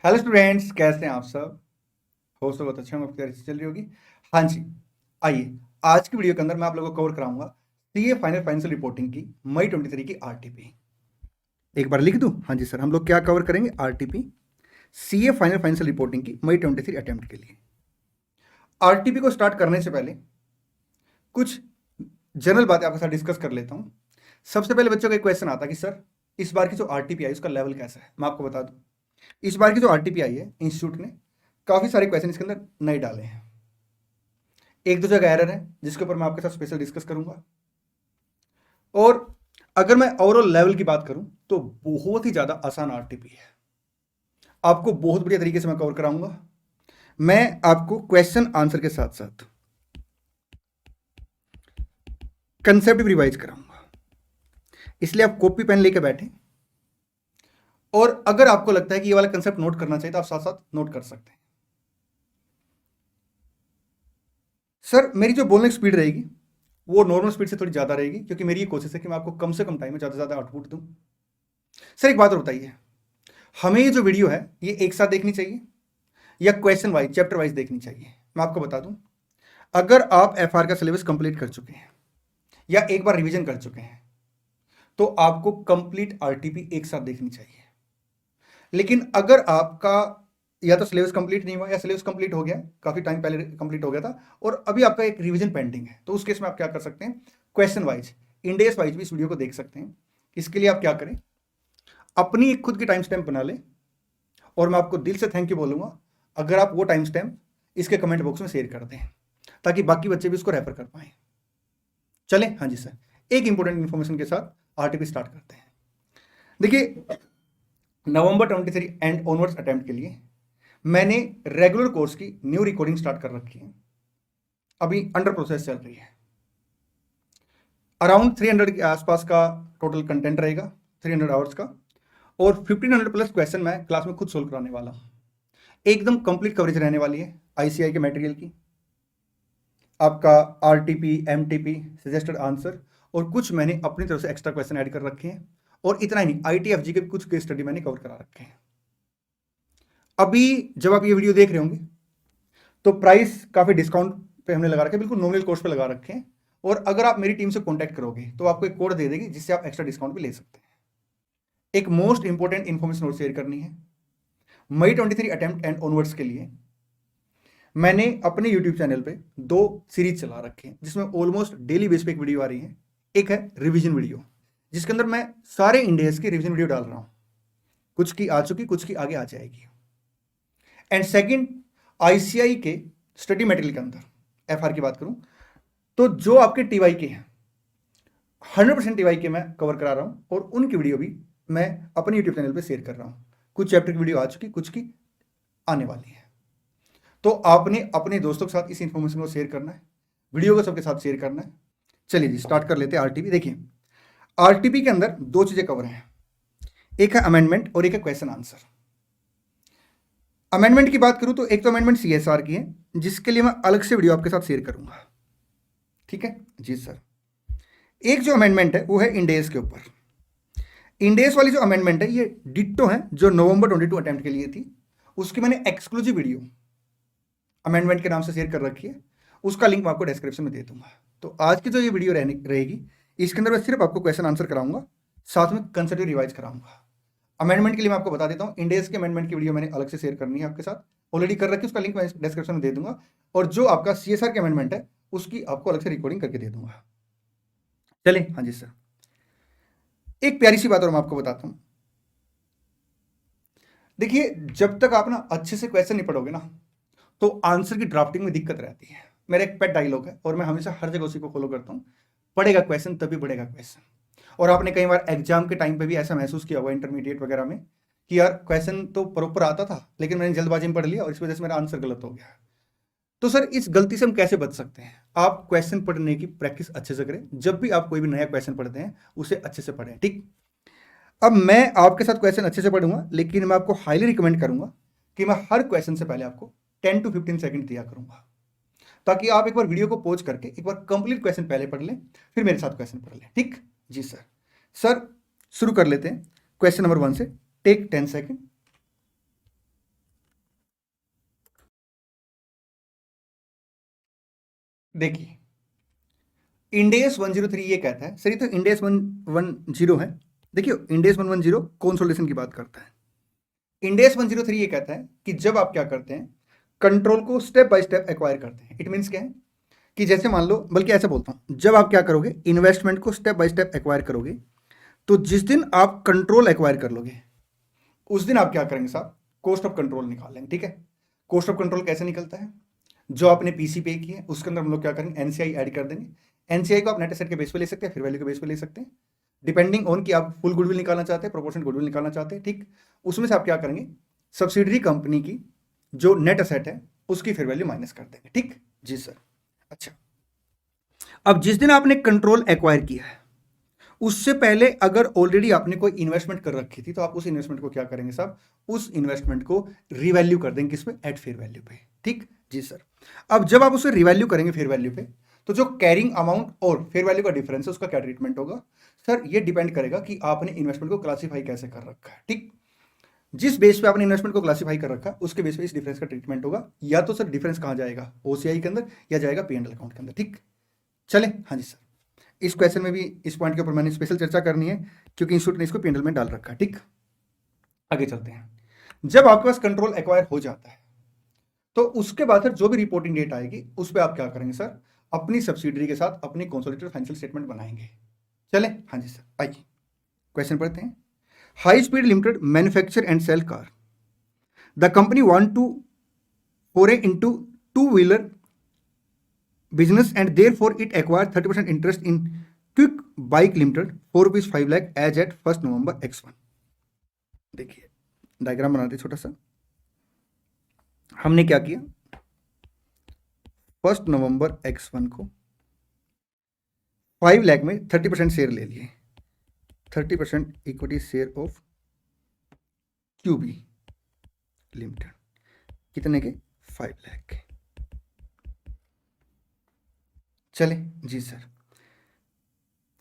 Hello students, कैसे हैं आप सब। हो सब बहुत अच्छा, तैयारी चल रही होगी। हाँ जी, आइए आज की वीडियो के अंदर मैं आप लोगों को कवर कराऊंगा सीए फाइनल फाइनेंशियल रिपोर्टिंग की मई 23 की आरटीपी। एक बार लिख दूं? हाँ जी सर, हम लोग क्या कवर करेंगे? RTP, CA final financial reporting की मई 23 अटेम्प्ट के लिए। आरटीपी को स्टार्ट करने से पहले कुछ जनरल बातें आपके साथ डिस्कस कर लेता हूं। सबसे पहले बच्चों का एक क्वेश्चन आता है कि सर इस बार की जो आरटीपी आई उसका लेवल कैसा है। मैं आपको बता दूं, इस बार की जो आरटीपी आई है इंस्टीट्यूट ने काफी सारे क्वेश्चन इसके अंदर नए डाले हैं। एक दो जगह एरर है जिसके ऊपर मैं आपके साथ स्पेशल डिस्कस करूंगा। और अगर मैं ओवरऑल लेवल की बात करूं तो बहुत ही ज्यादा आसान आरटीपी है। आपको बहुत बढ़िया तरीके से मैं कवर कराऊंगा। मैं आपको क्वेश्चन आंसर के साथ साथ कंसेप्ट भी रिवाइज कराऊंगा, इसलिए आप कॉपी पेन लेके बैठे। और अगर आपको लगता है कि ये वाला कंसेप्ट नोट करना चाहिए तो आप साथ साथ नोट कर सकते हैं। सर मेरी जो बोलने की स्पीड रहेगी वो नॉर्मल स्पीड से थोड़ी ज्यादा रहेगी, क्योंकि मेरी ये कोशिश है कि मैं आपको कम से कम टाइम में ज्यादा से ज्यादा आउटपुट दूं। सर एक बात और बताइए, हमें ये जो वीडियो है ये एक साथ देखनी चाहिए या क्वेश्चन वाइज चैप्टर वाइज देखनी चाहिए? मैं आपको बता दूं, अगर आप एफआर का सिलेबस कंप्लीट कर चुके हैं या एक बार रिवीजन कर चुके हैं तो आपको कंप्लीट आरटीपी एक साथ देखनी चाहिए। लेकिन अगर आपका या तो सिलेबस कंप्लीट नहीं हुआ या सिलेबस कंप्लीट हो गया, काफी टाइम पहले कंप्लीट हो गया था और अभी आपका एक रिवीजन पेंडिंग है, तो उस केस में आप क्या कर सकते हैं, क्वेश्चन वाइज इंडेक्स वाइज भी इस वीडियो को देख सकते हैं। इसके लिए आप क्या करें, अपनी एक खुद की टाइम स्टैम्प बना लें और मैं आपको दिल से थैंक यू बोलूंगा अगर आप वो टाइम स्टैम्प इसके कमेंट बॉक्स में शेयर कर दें, ताकि बाकी बच्चे भी उसको रेफर कर पाए। चलें? हाँ जी सर, एक इंपॉर्टेंट इंफॉर्मेशन के साथ आरटीपी स्टार्ट करते हैं। देखिए, नवंबर 23 एंड ऑनवर्ड्स अटेम्प्ट के लिए मैंने रेगुलर कोर्स की न्यू रिकॉर्डिंग स्टार्ट कर रखी है, अभी अंडर प्रोसेस चल रही है। अराउंड 300 के आसपास का टोटल कंटेंट रहेगा, 300 आवर्स का, और 1500 प्लस क्वेश्चन मैं क्लास में खुद सोल्व कराने वाला हूं। एकदम कंप्लीट कवरेज रहने वाली है आईसीआई के मटेरियल की, आपका आरटीपी, एमटीपी, सजेस्टेड आंसर, और कुछ मैंने अपनी तरफ से एक्स्ट्रा क्वेश्चन ऐड कर रखे हैं। और इतना ही नहीं, आईटीएफजी के भी कुछ केस स्टडी मैंने कवर करा रखे हैं। अभी जब आप ये वीडियो देख रहे होंगे तो प्राइस काफी डिस्काउंट पे हमने लगा रखे हैं, बिल्कुल नॉमिनल कॉस्ट पे लगा रखे हैं। और अगर आप मेरी टीम से कांटेक्ट करोगे तो आपको एक कोड दे देगी जिससे आप एक्स्ट्रा डिस्काउंट भी ले सकते हैं। एक मोस्ट इंपॉर्टेंट इन्फॉर्मेशन और शेयर करनी है, मई 23 अटेम्प्ट एंड ऑनवर्ड्स के लिए मैंने अपने यूट्यूब चैनल पे 2 सीरीज चला रखे हैं जिसमें ऑलमोस्ट डेली बेस पे एक वीडियो आ रही है। एक है रिवीजन वीडियो, जिसके अंदर मैं सारे इंडेक्स की रिवीजन वीडियो डाल रहा हूं, कुछ की आ चुकी, कुछ की आगे आ जाएगी। एंड सेकंड, आईसीआई के स्टडी मटेरियल के अंदर एफआर की बात करूं तो जो आपके टीवाई के हैं 100% टीवाई के मैं कवर करा रहा हूं, और उनकी वीडियो भी मैं अपने यूट्यूब चैनल पे शेयर कर रहा हूं। कुछ चैप्टर की वीडियो आ चुकी, कुछ की आने वाली है। तो आपने अपने दोस्तों के साथ इस इंफॉर्मेशन को शेयर करना है, वीडियो को सबके साथ शेयर करना है। चलिए जी, स्टार्ट कर लेते हैं आरटीपी। देखिए, आरटीपी के अंदर 2 चीजें कवर हैं, एक है अमेंडमेंट और एक है क्वेश्चन आंसर। अमेंडमेंट की बात करूं तो एक तो अमेंडमेंट सीएसआर की है, जिसके लिए मैं अलग से वीडियो आपके साथ शेयर करूंगा। ठीक है जी सर। एक जो अमेंडमेंट है वो है इंडेस के ऊपर। इंडेस वाली जो अमेंडमेंट है ये डिट्टो है जो नवंबर 22 अटेम्प्ट के लिए थी, उसकी मैंने एक्सक्लूसिव वीडियो अमेंडमेंट के नाम से शेयर कर रखी है, उसका लिंक मैं आपको डिस्क्रिप्शन में दे दूंगा। तो आज की जो ये वीडियो रहेगी इसके अंदर मैं सिर्फ आपको क्वेश्चन आंसर कराऊंगा, साथ में कंसेप्ट रिवाइज कराऊंगा। अमेंडमेंट के लिए मैं आपको बता देता हूं, इंडेस के अमेंडमेंट की वीडियो मैंने अलग से शेयर करनी है आपके साथ, ऑलरेडी कर रखी है, उसका लिंक मैं डिस्क्रिप्शन में दे दूंगा। और जो आपका सीएसआर के अमेंडमेंट है उसकी आपको अलग से रिकॉर्डिंग करके दे दूंगा। चलिए, हाँ जी सर। एक प्यारी सी बात और मैं आपको बताता हूं। देखिए, जब तक आप ना अच्छे से क्वेश्चन नहीं पढ़ोगे ना तो आंसर की ड्राफ्टिंग में दिक्कत रहती है। मेरा एक पेट डायलॉग है और मैं हमेशा हर जगह उसी को फॉलो करता हूं, पढ़ेगा क्वेश्चन तभी बढ़ेगा क्वेश्चन। और आपने कई बार एग्जाम के टाइम पे भी ऐसा महसूस किया होगा इंटरमीडिएट वगैरह में कि यार क्वेश्चन तो प्रॉपर आता था लेकिन मैंने जल्दबाजी में पढ़ लिया और इस वजह से मेरा आंसर गलत हो गया। तो सर इस गलती से हम कैसे बच सकते हैं? आप क्वेश्चन पढ़ने की प्रैक्टिस अच्छे से करें, जब भी आप कोई भी नया क्वेश्चन पढ़ते हैं उसे अच्छे से पढ़ें। ठीक, अब मैं आपके साथ क्वेश्चन अच्छे से पढ़ूंगा, लेकिन मैं आपको हाईली रिकमेंड करूंगा कि मैं हर क्वेश्चन से पहले आपको 10 to 15 सेकंड दिया करूंगा, ताकि आप एक बार वीडियो को पॉज करके एक बार कंप्लीट क्वेश्चन पहले पढ़ लें, फिर मेरे साथ क्वेश्चन पढ़ लें। ठीक जी सर। सर शुरू कर लेते हैं क्वेश्चन नंबर 1 से। Take 10 second. देखिए इंडेस 103 ये कहता है, सर ये तो इंडेस 110 है। देखिए इंडेस 110 कंसोलिडेशन की बात करता है। इंडेस 103 ये कहता है कि जब आप क्या करते हैं, कंट्रोल को स्टेप बाय स्टेप एक्वायर करते हैं। इट मीन्स क्या है कि जैसे मान लो, बल्कि ऐसे बोलता हूं, जब आप क्या करोगे, इन्वेस्टमेंट को स्टेप बाय स्टेप एक्वायर करोगे, तो जिस दिन आप कंट्रोल एक्वायर कर लोगे उस दिन आप क्या करेंगे साहब, कॉस्ट ऑफ कंट्रोल निकालेंगे। ठीक है, कॉस्ट ऑफ कंट्रोल कैसे निकलता है, जो आपने पीसी पे किया है उसके अंदर हम लोग क्या करेंगे, एनसीआई ऐड कर देंगे। एनसीआई को आप नेट एसेट के बेस पे ले सकते हैं, फिर वैल्यू के बेस पे ले सकते हैं, डिपेंडिंग ऑन कि आप फुल गुडविल निकालना चाहते हैं, प्रोपोर्शनल गुडविल निकालना चाहते हैं। ठीक, उसमें से आप क्या करेंगे, सब्सिडरी कंपनी की जो नेट एसेट है उसकी फिर वैल्यू माइनस कर देंगे। ठीक जी सर। अच्छा, अब जिस दिन आपने कंट्रोल एक्वायर किया है उससे पहले अगर ऑलरेडी आपने कोई इन्वेस्टमेंट कर रखी थी तो आप उस इन्वेस्टमेंट को क्या करेंगे साहब, उस इन्वेस्टमेंट को रिवैल्यू कर देंगे किसमें, एट फेयर वैल्यू पे। ठीक जी सर। अब जब आप उसे रिवैल्यू करेंगे फेयर वैल्यू पे, तो जो कैरिंग अमाउंट और फेयर वैल्यू का डिफरेंस है उसका क्या ट्रीटमेंट होगा सर, ये डिपेंड करेगा कि आपने इन्वेस्टमेंट को क्लासीफाई कैसे कर रखा है। ठीक, जिस बेस पे आपने इन्वेस्टमेंट को क्लासीफाई कर रखा है उसके बेस पे इस डिफरेंस का ट्रीटमेंट होगा। या तो सर डिफरेंस कहां जाएगा, ओसीआई के अंदर, या जाएगा पीएनएल अकाउंट के अंदर। ठीक, चले, हाँ जी सर। इस क्वेश्चन में भी इस पॉइंट के ऊपर मैंने स्पेशल चर्चा करनी है क्योंकि इंस्टीट्यूट ने इसको पीएनएल में डाल रखा है। ठीक, आगे चलते हैं। जब आपके पास कंट्रोल एक्वायर हो जाता है तो उसके बाद सर जो भी रिपोर्टिंग डेट आएगी उस पर आप क्या करेंगे सर, अपनी सब्सिडरी के साथ अपनी कंसोलिडेटेड फाइनेंशियल स्टेटमेंट बनाएंगे। चले, हाँ जी सर, आइए क्वेश्चन पढ़ते हैं। High speed limited manufacture and sale car. The company want to foray into two wheeler business and therefore it acquired 30% interest in Quick Bike Limited for rupees 5 lakh as at 1st November X1। देखिए diagram बनाते छोटा सा। हमने क्या किया, 1 नवंबर X1 को 5 लाख में 30% share ले लिए, 30% equity share of QB Limited, कितने के, 5 लाख के। चले जी सर,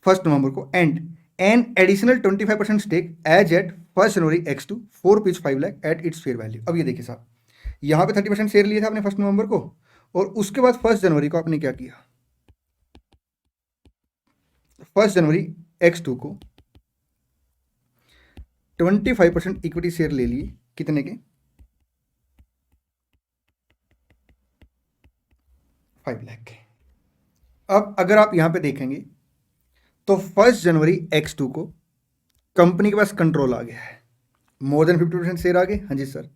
1 नवंबर को and an additional 25% stake as at 1 January X2 4 rupees 5 lakh at its fair value. अब ये देखिए साहब, यहां पे 30% शेयर लिया था आपने 1 नवंबर को, और उसके बाद 1 जनवरी को आपने क्या किया, 1 जनवरी X2 को 25% इक्विटी शेयर ले लिए, कितने के, 5 लाख के। अब अगर आप यहां पे देखेंगे तो 1 जनवरी X2 को कंपनी के पास कंट्रोल आ गया है, मोर देन 50% शेयर आ गए। हाँ जी सर,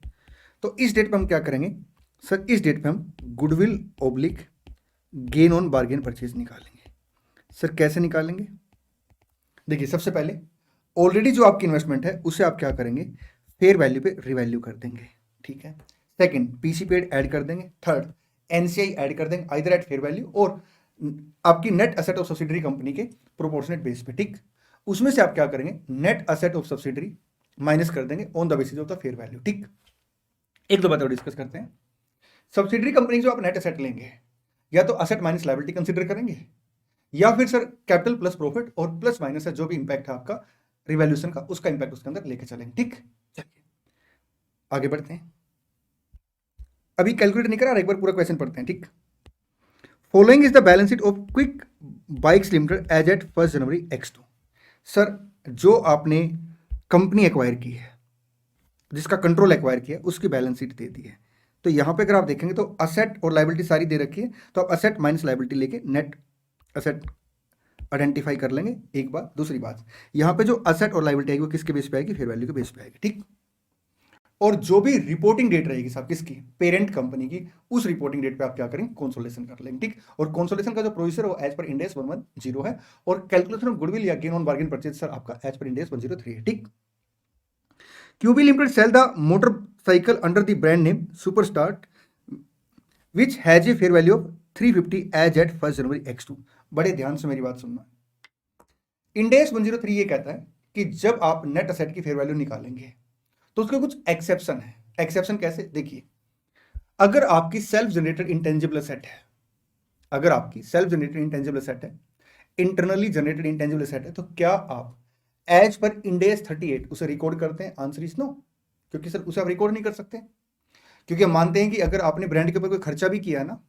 तो इस डेट पे हम क्या करेंगे सर, इस डेट पे हम goodwill oblique gain on bargain purchase निकालेंगे। सर कैसे निकालेंगे, देखिए सबसे पहले ऑलरेडी जो आपकी इन्वेस्टमेंट है उसे आप क्या करेंगे, फेयर वैल्यू पे रिवैल्यू कर देंगे। ठीक है, सेकंड पीसी पेड ऐड कर देंगे, थर्ड एनसीआई ऐड कर देंगे आइदर एट फेयर वैल्यू और आपकी net asset of subsidiary company के प्रोपोर्शनेट बेस पे। ठीक, उसमें से आप क्या करेंगे, net asset of subsidiary minus कर देंगे on the basis of the fair value. ठीक, एक दो बातें डिस्कस करते हैं। सब्सिडरी कंपनी जो आप नेट एसेट लेंगे, या तो एसेट माइनस लायबिलिटी कंसीडर करेंगे, या फिर सर कैपिटल प्लस प्रॉफिट और प्लस माइनस है जो भी इंपैक्ट है आपका रिवैल्यूएशन का, उसका इंपैक्ट उसके अंदर लेके चलेंगे। ठीक, चलिए आगे बढ़ते हैं। अभी कैलकुलेट नहीं करा, एक बार पूरा क्वेश्चन पढ़ते हैं। ठीक, following is the balance sheet of Quick Bikes Limited as at 1 January X2। Sir जो आपने कंपनी एक्वायर की है, जिसका कंट्रोल एक्वायर किया है, उसकी बैलेंस शीट दे दी है। तो यहां पे अगर आप देखेंगे तो असेट और लायबिलिटी सारी दे रखी है, तो आप असेट माइनस लायबिलिटी लेके नेट असेट आइडेंटिफाई कर लेंगे। एक बात, दूसरी बात, यहां पे जो असेट और लायबिलिटी आएगी वो किसके बेस पे आएगी, फेयर वैल्यू के बेस पे आएगी। ठीक, और जो भी रिपोर्टिंग डेट रहेगी साहब किसकी, पेरेंट कंपनी की, उस रिपोर्टिंग डेट पे आप क्या करेंगे, कंसोलिडेशन कर लेंगे। ठीक, और कंसोलिडेशन का जो प्रोसीजर है वो एज पर इंडेस 110 है, और कैलकुलेशन ऑफ गुडविल या gain on bargain purchase sir आपका एज पर इंडेस 103 है। ठीक, QB Limited sell the motorcycle under the brand name Superstar which has a fair value of 350 as at 1 January X2। बड़े ध्यान से मेरी बात सुनना। इंडेस 103 ये कहता है कि जब आप नेट असेट की फेयर वैल्यू निकालेंगे तो उसके कुछ एक्सेप्शन है। एक्सेप्शन कैसे, देखिए, अगर आपकी सेल्फ जनरेटेड इंटेंजिबल एसेट है, अगर आपकी सेल्फ जनरेटेड इंटेंजिबल एसेट है, इंटरनली जनरेटेड इंटेंजिबल एसेट है, तो क्या आप एज पर इंडेस 38 उसे रिकॉर्ड करते हैं, आंसर इज नो, क्योंकि सर उसे आप रिकॉर्ड नहीं कर सकते, क्योंकि हम मानते हैं कि अगर आपने ब्रांड के ऊपर कोई खर्चा भी किया है ना,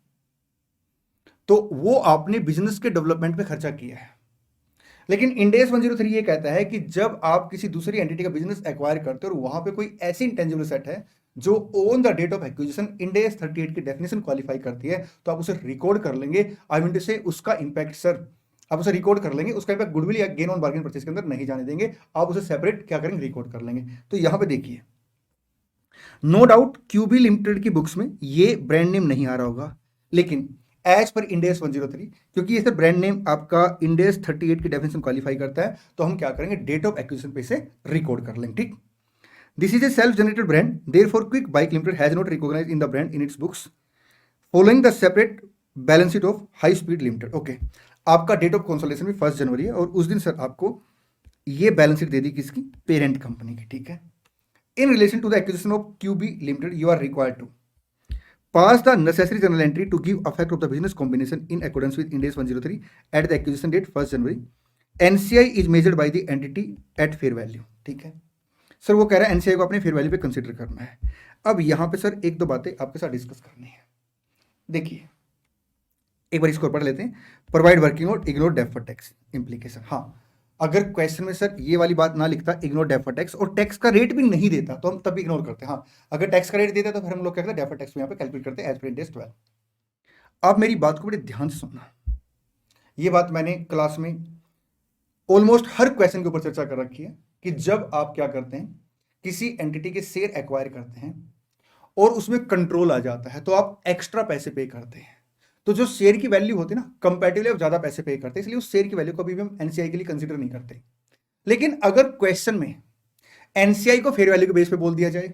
तो वो आपने बिजनेस के डेवलपमेंट पे खर्चा किया है। लेकिन इंड एस 103 ये कहता है कि जब आप किसी दूसरी एंटिटी का बिजनेस एक्वायर करते हो और वहां पे कोई ऐसी इंटेंजिबल सेट है जो on the date of acquisition Ind AS 38 की डेफिनेशन क्वालिफाई करती है, तो आप उसे रिकॉर्ड कर लेंगे। आई मीन टू से उसका इंपैक्ट सर, आप उसे रिकॉर्ड कर लेंगे, उसका इंपैक्ट गुडविल या गेन ऑन बार्गेन परचेज के अंदर नहीं जाने देंगे, आप उसे सेपरेट क्या करेंगे, रिकॉर्ड कर लेंगे। तो यहां पे देखिए, नो डाउट क्यूबी लिमिटेड की बुक्स में ये ब्रांड नेम नहीं आ रहा होगा, लेकिन एज पर इंड एस 103, क्योंकि ये सर ब्रांड नेम आपका इंड एस 38 की डेफिनेशन क्वालिफाई करता है, तो हम क्या करेंगे, डेट ऑफ एक्विजिशन पे इसे रिकॉर्ड कर लेंगे। ठीक, this is a self generated brand, therefore Quick Bike Limited has not recognised in the brand in its books following the separate balance sheet of High speed Limited. Okay, आपका date of consolidation भी 1 जनवरी है और उस दिन sir आपको ये balance sheet दे दी किसकी, parent company की। ठीक है, in relation to the acquisition of QB Limited, you are required to pass the necessary journal entry to give effect of the business combination in accordance with Ind AS 103 at the acquisition date 1st January. NCI is measured by the entity at fair value. ठीक है sir, वो कह रहा है NCI को अपने fair value पे consider करना है। अब यहां पे सर एक दो बातें आपके साथ डिस्कस करनी है। देखिए, एक बार इसको पढ़ लेते हैं। Provide working note, ignore deferred tax implication. हाँ, अगर क्वेश्चन में सर ये वाली बात ना लिखता, इग्नोर डेफर्ड टैक्स, और टैक्स का रेट भी नहीं देता, तो हम तब भी इग्नोर करते हैं। हाँ, अगर टैक्स का रेट देता तो फिर हम लोग क्या करते हैं, डेफर्ड टैक्स को यहाँ पे कैलकुलेट करते हैं एज पर इंड एस 12। आप मेरी बात को बड़े ध्यान से सुनना, ये बात मैंने क्लास में ऑलमोस्ट हर क्वेश्चन के ऊपर चर्चा कर रखी है कि जब आप क्या करते हैं, किसी एंटिटी के शेयर एक्वायर करते हैं और उसमें कंट्रोल आ जाता है, तो आप एक्स्ट्रा पैसे पे करते हैं। तो जो शेयर की वैल्यू होती है ना, कंपैरेटिवली आप ज्यादा पैसे पे करते हैं, इसलिए उस शेयर की वैल्यू को अभी भी हम एनसीआई के लिए कंसीडर नहीं करते। लेकिन अगर क्वेश्चन में एनसीआई को फेयर वैल्यू के बेस पे बोल दिया जाए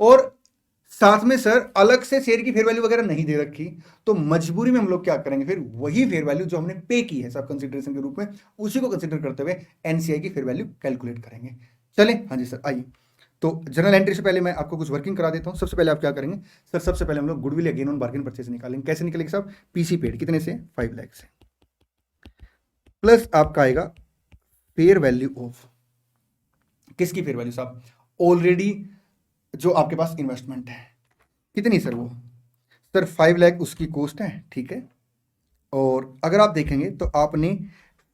और साथ में सर अलग से शेयर की फेयर वैल्यू वगैरह नहीं दे रखी, तो मजबूरी में हम लोग क्या करेंगे, फिर वही फेयर वैल्यू जो हमने पे की है सब कंसिडरेशन के रूप में, उसी को कंसिडर करते हुए एनसीआई की फेयर वैल्यू कैलकुलेट करेंगे। चले, हाँ जी सर, आइए। तो जनरल एंट्री से पहले मैं आपको कुछ वर्किंग करा देता हूं। सबसे पहले आप क्या करेंगे सर, सबसे पहले हम लोग गुडविल या गेन ऑन बार्गेन परचेज निकालेंगे। कैसे निकलेंगे साहब, पीसी पेड कितने से, 5 लाख से, प्लस आपका आएगा फेयर वैल्यू ऑफ, किसकी फेयर वैल्यू साहब, ऑलरेडी जो आपके पास इन्वेस्टमेंट है, कितनी सर, वो सर 5 लाख उसकी कॉस्ट है। ठीक है, और अगर आप देखेंगे तो आपने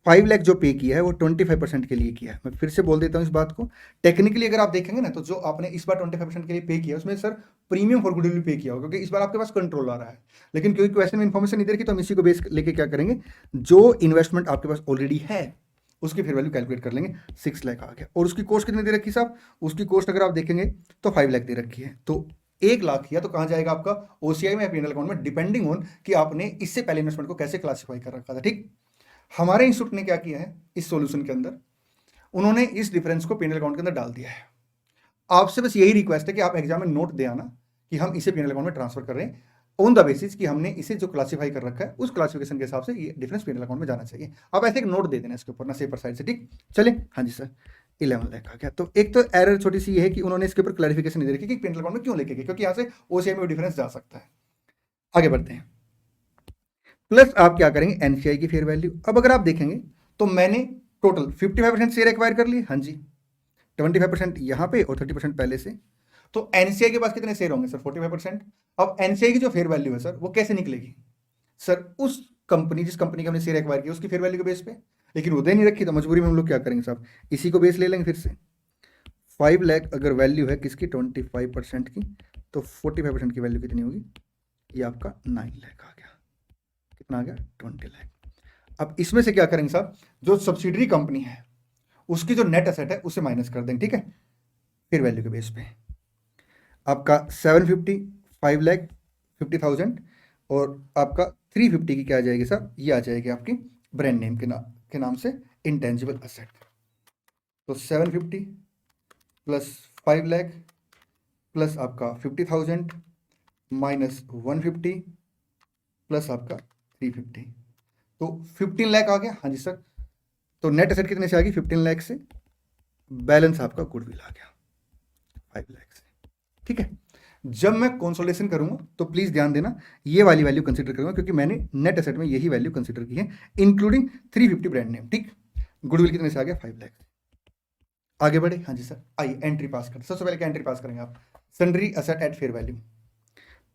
5 लाख जो पे किया है वो 25% के लिए किया है। मैं फिर से बोल देता हूँ इस बात को, टेक्निकली अगर आप देखेंगे ना, तो जो आपने इस बार 25% के लिए पे किया उसमें सर प्रीमियम फॉर गुडविल पे किया होगा, क्योंकि इस बार आपके पास कंट्रोल आ रहा है। लेकिन क्योंकि क्वेश्चन में इन्फॉर्मेशन नहीं दे रखी, तो हम इसी को बेस लेके क्या करेंगे, जो इन्वेस्टमेंट आपके पास ऑलरेडी है उसकी फेयर वैल्यू कैलकुलेट कर लेंगे। 6 लाख आ गया, और उसकी कॉस्ट कितनी दे रखी साहब, उसकी कॉस्ट अगर आप देखेंगे तो 5 लाख दे रखी है। तो 1 लाख या तो कहां जाएगा आपका, ओसीआई में या पीएनएल अकाउंट में, डिपेंडिंग ऑन कि आपने इससे पहले इन्वेस्टमेंट को कैसे क्लासिफाई कर रखा था। ठीक, हमारे इंस्टीट्यूट ने क्या किया है इस सॉल्यूशन के अंदर, उन्होंने इस डिफरेंस को पीएनएल अकाउंट के अंदर डाल दिया है। आपसे बस यही रिक्वेस्ट है कि आप एग्जाम में नोट दे आना कि हम इसे पीएनएल अकाउंट में ट्रांसफर कर रहे हैं, ऑन द बेसिस कि हमने इसे जो क्लासिफाई कर रखा है उस क्लासिफिकेशन के हिसाब से ये डिफरेंस पीएनएल अकाउंट में जाना चाहिए। आप ऐसे एक नोट दे देना इसके ऊपर ना, सेपर साइड से। ठीक, चले, हाँ जी सर, 11 लाख आ गया। तो एक तो एरर छोटी सी ये है कि उन्होंने इसके ऊपर क्लैरिफिकेशन नहीं दे रखी कि पीएनएल अकाउंट में क्यों लेके गए, क्योंकि यहाँ से ओसीआई में डिफरेंस जा सकता है। आगे बढ़ते हैं, प्लस आप क्या करेंगे, एनसीआई की फेयर वैल्यू। अब अगर आप देखेंगे तो मैंने टोटल 55% शेयर एक्वायर कर लिए, हाँ जी, 25% यहाँ पे और 30% पहले से। तो एनसीआई के पास कितने शेयर होंगे सर, 45%। अब एनसीआई की जो फेयर वैल्यू है सर वो कैसे निकलेगी सर, उस कंपनी जिस कंपनी के हमने शेयर एक्वायर किया उसकी फेयर वैल्यू के बेस पे, लेकिन वो दे नहीं रखी, तो मजबूरी में हम लोग क्या करेंगे साहब, इसी को बेस ले लेंगे फिर से। 5 लाख अगर वैल्यू है किसकी, 25% की, तो 45% की वैल्यू कितनी होगी, ये आपका 9 लाख आ गया। कितना आ गया, 20 लाख। अब इसमें से क्या करेंगे साहब, जो सब्सिडरी कंपनी है उसकी जो नेट एसेट है उसे माइनस कर देंगे। ठीक है, फिर वैल्यू के बेस पे आपका 750, 5 लाख 50,000, और आपका 350 की क्या आ जाएगी साहब, ये आ जाएगी आपकी ब्रांड नेम के नाम से इंटेंजिबल एसेट। तो 750 प्लस 5 लाख प्लस आपका 50,000 माइनस 150 प्लस आपका 350, तो 15 लाख आ गया। हाँ जी सर, तो नेट एसेट कितने से आ गई, 15 लाख से, बैलेंस आपका गुडविल आ गया 5 लाख से। ठीक है, जब मैं कंसोलिडेशन करूंगा तो प्लीज ध्यान देना ये वाली वैल्यू कंसीडर करूंगा, क्योंकि मैंने नेट एसेट में यही वैल्यू कंसीडर की है, इंक्लूडिंग 350 ब्रांड नेम। ठीक, गुडविल कितने से आ गया, 5 लाख। आगे बढ़े, हाँ जी सर, आइए एंट्री पास करते। सबसे पहले क्या एंट्री पास करेंगे आप, sundry asset eight fair value,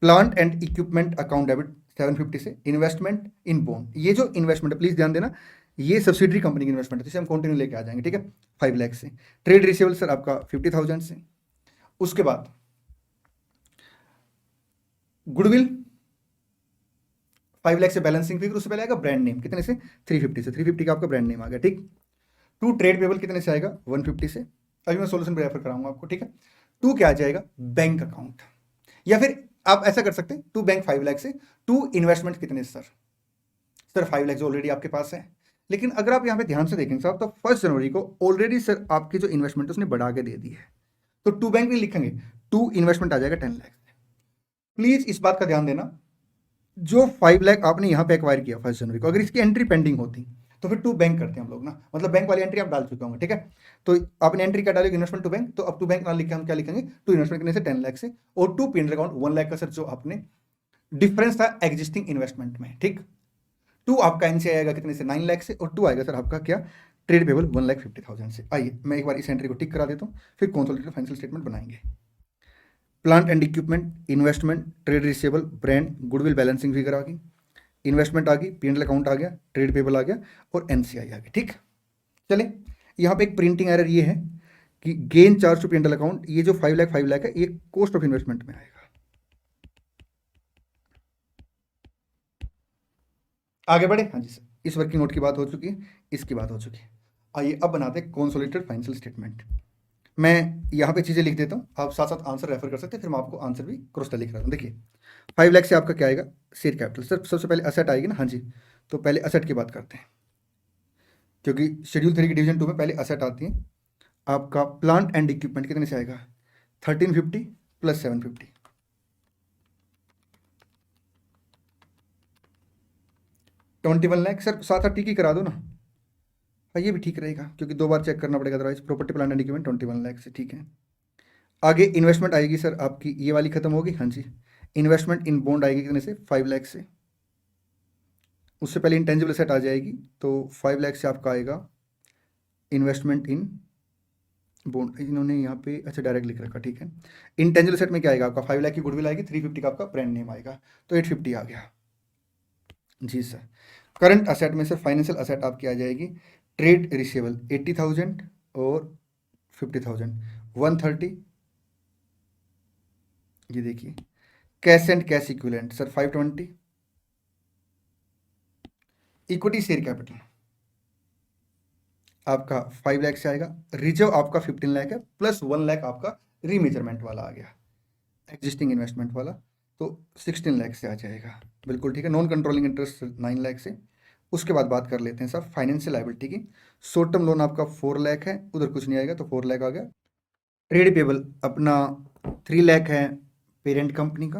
plant and equipment account debit 750 से इन्वेस्टमेंट इन बॉन्ड, ये जो इन्वेस्टमेंट है प्लीज ध्यान देना, ये सब्सिडरी कंपनी की इन्वेस्टमेंट है, जिसे हम कंटिन्यू लेके आ जाएंगे, ठीक है, 5 लाख से। ट्रेड रिसीवेबल सर आपका 50,000 से। उसके बाद गुडविल 5 लाख से बैलेंसिंग फिगर, उससे पहले आएगा ब्रांड नेम कितने से 350 से, 350 का आपका ब्रांड नेम आ गया, ठीक। टू ट्रेड पेबल कितने से आएगा 150 से, अभी मैं सोल्यूशन पे रेफर कराऊंगा आपको, ठीक है। टू क्या आ जाएगा बैंक अकाउंट, या फिर आप ऐसा कर सकते हैं टू बैंक 5 लाख से, टू इन्वेस्टमेंट कितने सर 5 लाख ऑलरेडी आपके पास है। लेकिन अगर आप यहाँ पे ध्यान से देखेंगे साहब, तो 1 जनवरी को ऑलरेडी सर आपकी जो इन्वेस्टमेंट है उसने बढ़ा के दे दी है, तो टू बैंक नहीं लिखेंगे, टू इन्वेस्टमेंट आ जाएगा 10 लाख। प्लीज इस बात का ध्यान देना, जो 5 लाख आपने यहाँ पे एक्वायर किया 1 जनवरी को, अगर इसकी एंट्री पेंडिंग होती तो फिर टू बैंक करते हैं हम लोग ना, मतलब बैंक वाली एंट्री आप डाल चुके होंगे, ठीक है। तो आपने एंट्री क्या डाली इन्वेस्टमेंट टू बैंक, तो अब टू बैंक ना लिखे हम क्या लिखेंगे, टू इन्वेस्टमेंट कितने से 10 लाख से, और टू पी अकाउंट 1 लाख का सर जो आपने डिफरेंस था एग्जिस्टिंग इन्वेस्टमेंट में, ठीक। टू आपका एनसीआई आएगा कितने से 9 लाख से, और टू आएगा सर आपका क्या ट्रेड पेबल 1,50,000 से। आइए मैं एक बार इस एंट्री को टिक करा देता हूँ, फिर कंसोलिडेटेड फाइनेंशियल स्टेटमेंट बनाएंगे। Plant and equipment, investment, trade receivable, brand, goodwill, balancing figure आ गई, इन्वेस्टमेंट आ गई, पी&एल अकाउंट आ गया, ट्रेड पेबल आ गया, और एनसीआई आ गया, ठीक। चले यहाँ पे एक प्रिंटिंग एरर ये है कि gain charge to P&L account, ये जो 5 लाख है ये कॉस्ट ऑफ इन्वेस्टमेंट में आएगा। आगे बढ़े, हाँ जी सर, इस वर्किंग नोट की बात हो चुकी है, इसकी बात हो चुकी है। आइए अब बनाते हैं कंसोलिडेटेड फाइनेंशियल स्टेटमेंट। मैं यहाँ पे चीज़ें लिख देता हूँ, आप साथ साथ आंसर रेफर कर सकते हैं, फिर मैं आपको आंसर भी क्रॉस लिख रहा हूँ। देखिए 5 लाख से आपका क्या आएगा शेयर कैपिटल, सर सबसे पहले असेट आएगी ना, हाँ जी, तो पहले असेट की बात करते हैं, क्योंकि शेड्यूल 3 की डिवीजन 2 में पहले असेट आती है। आपका प्लांट एंड इक्विपमेंट कितने से आएगा 1350 प्लस 750, 21 लाख। सर साथ साथ ठीक ही करा दो ना, हाँ ये भी ठीक रहेगा, क्योंकि 2 बार चेक करना पड़ेगा otherwise. Property plant and equipment 21 lakh से, ठीक है। आगे इन्वेस्टमेंट आएगी सर आपकी, ये वाली खत्म होगी, हाँ जी। इन्वेस्टमेंट इन बॉन्ड आएगी कितने से 5 लाख से, उससे पहले इंटेंजिबल एसेट आ जाएगी, तो 5 लाख से आपका आएगा इन्वेस्टमेंट इन बॉन्ड, इन्होंने यहाँ पे अच्छा डायरेक्ट लिख रखा, ठीक है। इंटेंजिबल एसेट में क्या आएगा आपका 5 लाख की गुडविल आएगी, 350 का आपका ब्रांड नेम आएगा, तो 850 आ गया जी सर। करंट असेट में से फाइनेंशियल असेट आपकी आ जाएगी ट्रेड रिसीवेबल 80,000 और 50,000 130, ये देखिए। Cash and cash equivalent sir 520, equity share capital आपका 5 लाख से आएगा, रिजर्व आपका 15 लाख है, प्लस 1 लाख आपका रीमेजरमेंट वाला आ गया, एग्जिस्टिंग इन्वेस्टमेंट वाला, तो 16 लाख से आ जाएगा, बिल्कुल ठीक है। नॉन कंट्रोलिंग इंटरेस्ट 9 लाख से। उसके बाद बात कर लेते हैं साहब फाइनेंशियल लायबिलिटी की। शॉर्ट टर्म लोन आपका 4 लाख है, उधर कुछ नहीं आएगा, तो 4 लाख आ गया। ट्रेड पेबल अपना 3 लाख है पेरेंट कंपनी का,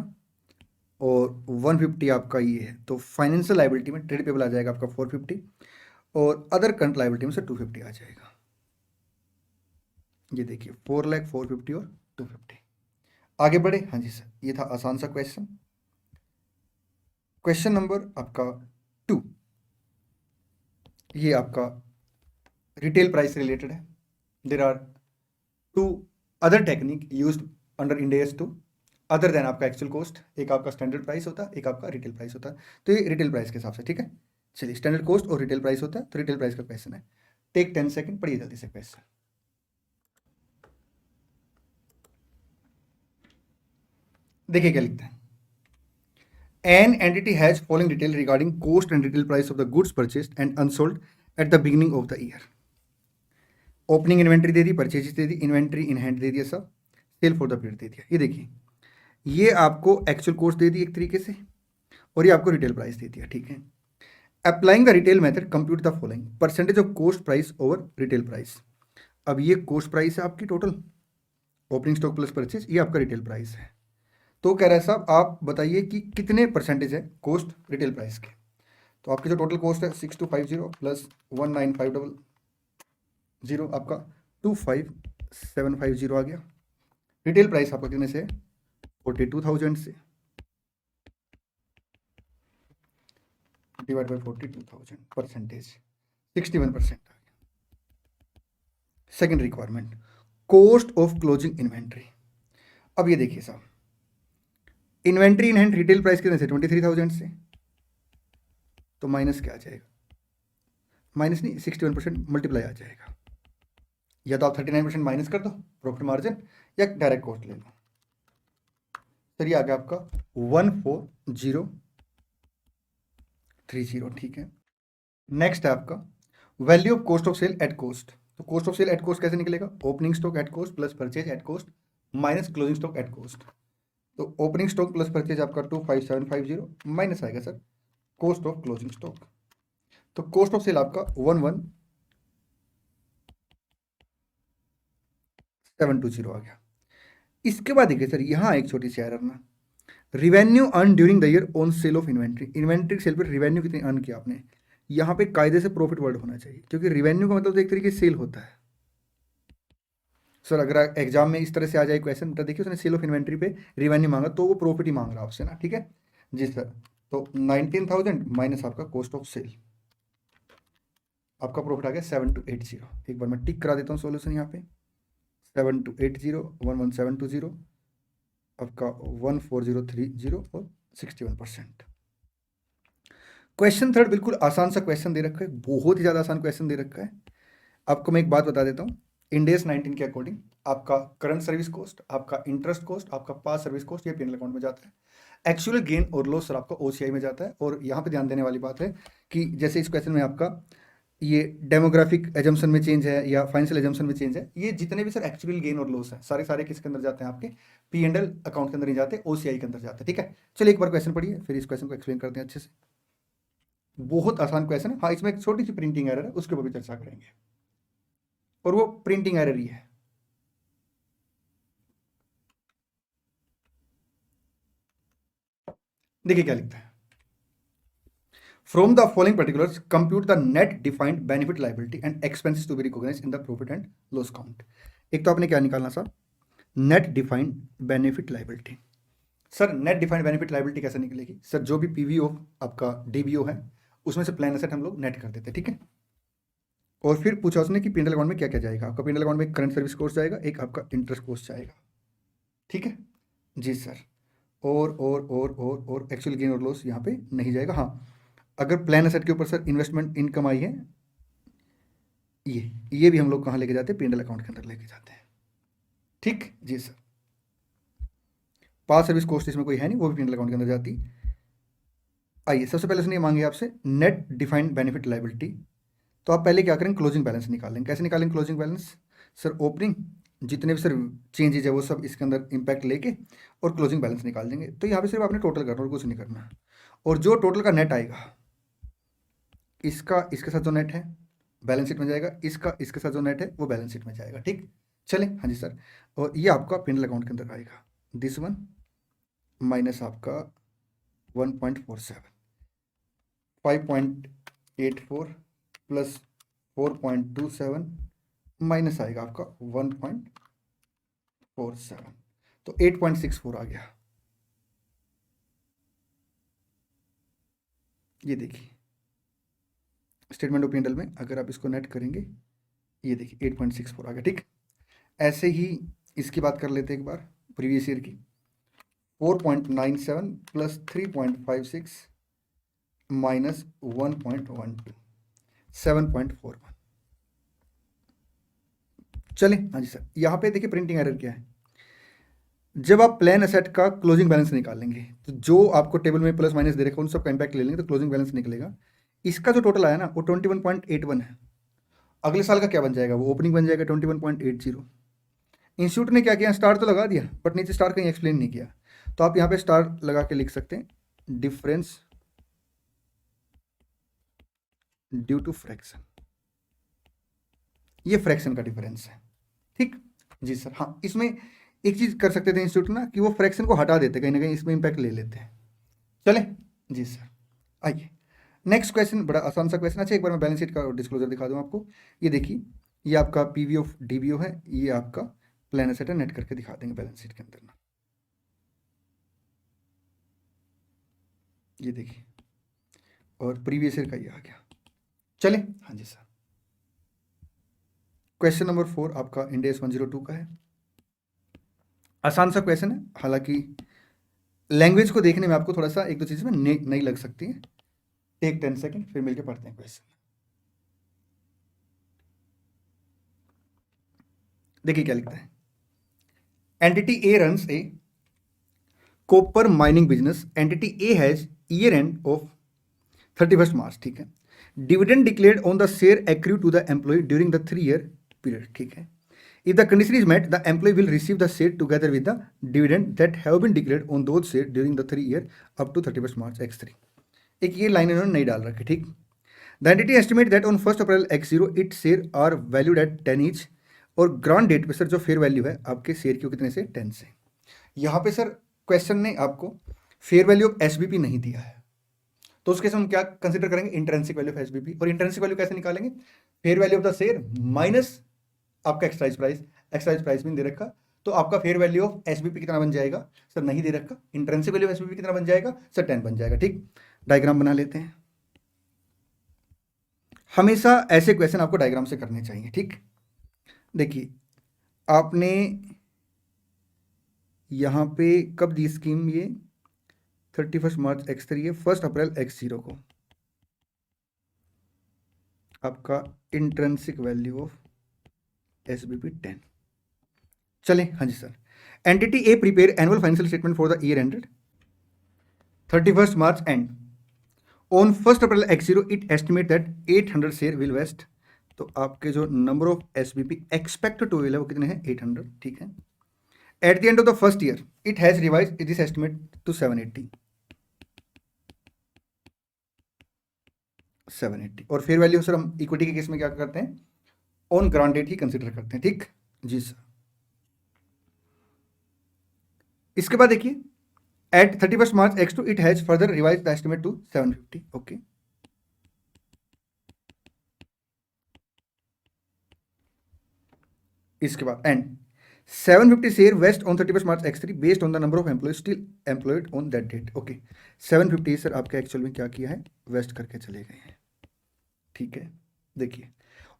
और 150 आपका ये है, तो फाइनेंशियल लायबिलिटी में ट्रेड पेबल आ जाएगा आपका 450, और अदर करंट लायबिलिटी में से 250 आ जाएगा। ये देखिए 4 लाख 450 और 250। आगे बढ़े, हाँ जी सर, ये था आसान सा क्वेश्चन। क्वेश्चन नंबर आपका 2, ये आपका रिटेल प्राइस रिलेटेड है। There are 2 other technique used under Ind AS 2 other than आपका एक्चुअल कॉस्ट। एक आपका स्टैंडर्ड प्राइस होता है, एक आपका रिटेल प्राइस होता है, तो ये रिटेल प्राइस के हिसाब से, ठीक है। चलिए स्टैंडर्ड कॉस्ट और रिटेल प्राइस होता है, तो रिटेल प्राइस का क्वेश्चन है। टेक 10 सेकंड, पढ़िए जल्दी से क्वेश्चन। देखिए क्या लिखते हैं, an entity has following detail regarding cost and retail price of the goods purchased and unsold at the beginning of the year. Opening inventory दे दी, परचेजेस दे दी, इन्वेंट्री इन हैंड दे दिया, सब सेल फॉर द पीरियड दे दिया। ये देखिए ये आपको एक्चुअल कॉस्ट दे दी एक तरीके से, और ये आपको रिटेल प्राइस दे दिया, ठीक है। Applying the retail method compute the following percentage of cost price over retail price. अब ये कॉस्ट प्राइस है आपकी total, opening stock plus purchase, ये आपका रिटेल प्राइस है। तो कह रहा है साहब आप बताइए कि कितने परसेंटेज है कॉस्ट रिटेल प्राइस के। तो आपकी जो टोटल कॉस्ट है 6250 प्लस 19500 आपका 25750 आ गया। रिटेल प्राइस आपका कितने से 42,000 से डिवाइड बाई 42,000 परसेंटेज 61% आ गया। Second requirement cost of closing inventory. अब ये देखिए साहब inventory in hand retail price कितने से 23,000 से, तो माइनस क्या आ जाएगा, माइनस नहीं 61% मल्टीप्लाई आ जाएगा। या तो आप 39% माइनस कर दो प्रॉफिट मार्जिन, या डायरेक्ट कॉस्ट ले लो। सर ये आ गया आपका 14030, ठीक है। नेक्स्ट है आपका value of cost of sale at cost. तो cost of sale at cost कैसे निकलेगा, opening stock at cost plus purchase at cost minus closing stock at cost. तो ओपनिंग स्टॉक प्लस परचेज आपका 25750 माइनस आएगा sir cost of closing stock. तो cost of sale आपका 11720 आ गया। इसके बाद देखिए सर यहाँ एक छोटी सी एरर ना, revenue earn during the year on sale of inventory. Inventory sale पर रिवेन्यू कितनी अर्न किया आपने, यहाँ पे कायदे से प्रॉफिट वर्ड होना चाहिए, क्योंकि रिवेन्यू का मतलब तो एक तरीके से सेल होता है। सर अगर एग्जाम में इस तरह से आ जाए क्वेश्चन, तो देखिए उसने सेल ऑफ इन्वेंट्री पे रिवेन्यू मांगा तो वो प्रॉफिट ही मांग रहा है आपसे ना, ठीक है जी सर। तो 19,000 माइनस आपका कॉस्ट ऑफ सेल, आपका प्रॉफिट आ गया 7280। एक बार मैं टिक करा देता हूँ सॉल्यूशन यहाँ पे, 7280 11720 आपका 14030 और 61%। क्वेश्चन थर्ड बिल्कुल आसान सा क्वेश्चन दे रखा है, बहुत ही ज़्यादा आसान क्वेश्चन दे रखा है। आपको मैं एक बात बता देता हूँ, इंडेस 19 के अकॉर्डिंग आपका करंट सर्विस कॉस्ट, आपका इंटरेस्ट कॉस्ट, आपका पास सर्विस कॉस्ट ये पीएनएल अकाउंट में जाता है। एक्चुअल गेन और लॉस सर आपका ओसीआई में जाता है। और यहाँ पे ध्यान देने वाली बात है कि जैसे इस क्वेश्चन में आपका ये डेमोग्राफिक एजम्पशन में चेंज है या फाइनेंशियल एजम्पशन में चेंज है, ये जितने भी सर एक्चुअल गेन और लॉस है सारे सारे किसके अंदर जाते हैं, आपके पी एंड एल अकाउंट के अंदर नहीं जाते, ओसीआई के अंदर जाते हैं, ठीक है। चलिए एक बार क्वेश्चन पढ़िए, फिर इस क्वेश्चन को एक्सप्लेन करते हैं अच्छे से। बहुत आसान क्वेश्चन है, हाँ इसमें एक छोटी सी प्रिंटिंग एरर है, उसके ऊपर भी चर्चा करेंगे, और वो प्रिंटिंग एरर ही है। देखिए क्या लिखता है, from the following particulars compute the net defined benefit liability and expenses to be recognised in the profit and loss account. एक तो आपने क्या निकालना sir, net defined benefit liability. Sir net defined benefit liability कैसे निकलेगी, sir जो भी पीवीओ आपका डीबीओ है उसमें से प्लान एसेट हम लोग नेट कर देते हैं, ठीक है। और फिर पूछा उसने कि पीएनएल अकाउंट में क्या क्या जाएगा, आपका पीएनएल अकाउंट में एक करंट सर्विस कॉस्ट जाएगा, एक आपका इंटरेस्ट कॉस्ट जाएगा, ठीक है जी सर। और एक्चुअल गेन और लॉस यहाँ पे नहीं जाएगा। हाँ अगर प्लान एसेट के ऊपर सर इन्वेस्टमेंट इनकम आई है, ये भी हम लोग कहाँ लेके जाते हैं, पीएनएल अकाउंट के अंदर लेके जाते हैं, ठीक जी सर। पास सर्विस कॉस्ट इसमें कोई है नहीं, वो भी पीएनएल अकाउंट के अंदर जाती। आइए सबसे पहले उसने ये मांगे आपसे नेट डिफाइंड बेनिफिट लायबिलिटी। तो आप पहले क्या करें, क्लोजिंग बैलेंस निकालें। कैसे निकालेंगे क्लोजिंग बैलेंस, सर ओपनिंग जितने भी सर चेंजेज है वो सब इसके अंदर इंपैक्ट लेके और क्लोजिंग बैलेंस निकाल देंगे। तो यहाँ पे सिर्फ आपने टोटल करना और कुछ नहीं करना, और जो टोटल का नेट आएगा इसका इसके साथ जो नेट है बैलेंस शीट में जाएगा, इसका इसके साथ जो नेट है वो बैलेंस शीट में जाएगा, ठीक। चले हाँ जी सर, और ये आपका पीएनएल अकाउंट के अंदर आएगा, दिस वन माइनस आपका 1.47, 5.84 प्लस 4.27 माइनस आएगा आपका 1.47, तो 8.64 आ गया। ये देखिए स्टेटमेंट ऑफ पीएनएल में अगर आप इसको नेट करेंगे, ये देखिए 8.64 आ गया, ठीक। ऐसे ही इसकी बात कर लेते हैं एक बार प्रीवियस ईयर की, 4.97 प्लस 3.56 माइनस 1.12 7.41। चले हाँ जी सर, यहाँ पे देखिए प्रिंटिंग एरर क्या है, जब आप प्लान एसेट का क्लोजिंग बैलेंस निकालेंगे तो जो आपको टेबल में प्लस माइनस दे रखा उन सब का इंपैक्ट ले लेंगे तो क्लोजिंग बैलेंस निकलेगा। इसका जो टोटल आया ना वो 21.81 है, अगले साल का क्या बन जाएगा, वो ओपनिंग बन जाएगा 21.80। इंस्टीट्यूट ने क्या किया, स्टार तो लगा दिया बट नीचे स्टार कहीं एक्सप्लेन नहीं किया, तो आप यहाँ पे स्टार लगा के लिख सकते हैं डिफरेंस ड्यू टू फ्रैक्शन, ये फ्रैक्शन का डिफरेंस है, ठीक जी सर। हाँ इसमें एक चीज कर सकते थे इंस्टीट्यूट ना कि वो फ्रैक्शन को हटा देते, कहीं ना कहीं इसमें इंपैक्ट ले लेते हैं। चले जी सर, आइए नेक्स्ट क्वेश्चन, बड़ा आसान सा क्वेश्चन। अच्छा एक बार मैं बैलेंस शीट का डिस्क्लोजर दिखा दूं आपको, ये देखिए ये आपका पीवीओ डीबीओ है, ये आपका प्लान एसेट है, नेट करके दिखा देंगे बैलेंस शीट के अंदर ना, ये देखिए, और प्रीवियस ईयर का ये आ गया। चले हाँ जी सर, क्वेश्चन नंबर 4 आपका इंडेस 102 का है, आसान सा क्वेश्चन है, हालांकि लैंग्वेज को देखने में आपको थोड़ा सा एक दो चीज़ में नहीं लग सकती है। टेक 10 सेकेंड, फिर मिलकर पढ़ते हैं क्वेश्चन। देखिए क्या लिखता है। Entity A runs a copper mining business. Entity A has year end of 31st March, ठीक है। Dividend declared on the share accrue to the employ during the 3 year period, ठीक है। If the condition is met, the employee will receive the share together with the dividend that have been declared on those shares during the 3 year up to 31st March X3। एक ये line इन्होंने नहीं डाल रखी, ठीक। The entity estimate that on 1st April X0 its share are valued at 10 each। और grant date पे sir जो फेयर वैल्यू है आपके शेयर की कितने से 10 से। यहाँ पे सर क्वेश्चन ने आपको फेयर वैल्यू ऑफ एसबीपी नहीं दिया है, तो उसके हम क्या कंसिडर करेंगे, इंट्रेंसिक वैल्यू ऑफ एसबीपी। और इंट्रेंसिक वैल्यू कैसे निकालेंगे, fair value of the share minus आपका एक्सरसाइज प्राइस। एक्सरसाइज प्राइस भी दे रखा, तो आपका फेयर वैल्यू ऑफ एसबीपी कितना बन जाएगा सर, नहीं दे रखा। इंट्रेंसिक वैल्यू ऑफ एसबीपी कितना बन जाएगा सर, 10 बन जाएगा, ठीक। डायग्राम बना लेते हैं। हमेशा ऐसे क्वेश्चन आपको डायग्राम से करने चाहिए, ठीक। देखिए आपने यहां पे कब दी स्कीम, ये 31st मार्च X3 है, 1st अप्रैल X0 को आपका इंट्रेंसिक वैल्यू ऑफ एसबीपी 10। चले, हाँ जी sir. Entity a prepare annual financial statement for the year ended 31st March and on 1st April X0 it estimate that 800 share will vest. तो आपके जो number of SBP expected to will है वो कितने हैं, 800, ठीक है। At the end of the first year it has revise this estimate to 780। और फेयर वैल्यू सर हम इक्विटी के केस में क्या करते हैं, ऑन ग्रांट डेट ही कंसिडर करते हैं, ठीक जी सर। इसके बाद देखिए at 31st March X2 it has further revise the estimate to 750, okay. इसके बाद and 750 share vest on 31st March X3 based on the number of employ still employed on that date, okay. 750 sir आपके actual में क्या किया है, waste करके चले गए हैं, ठीक है। देखिए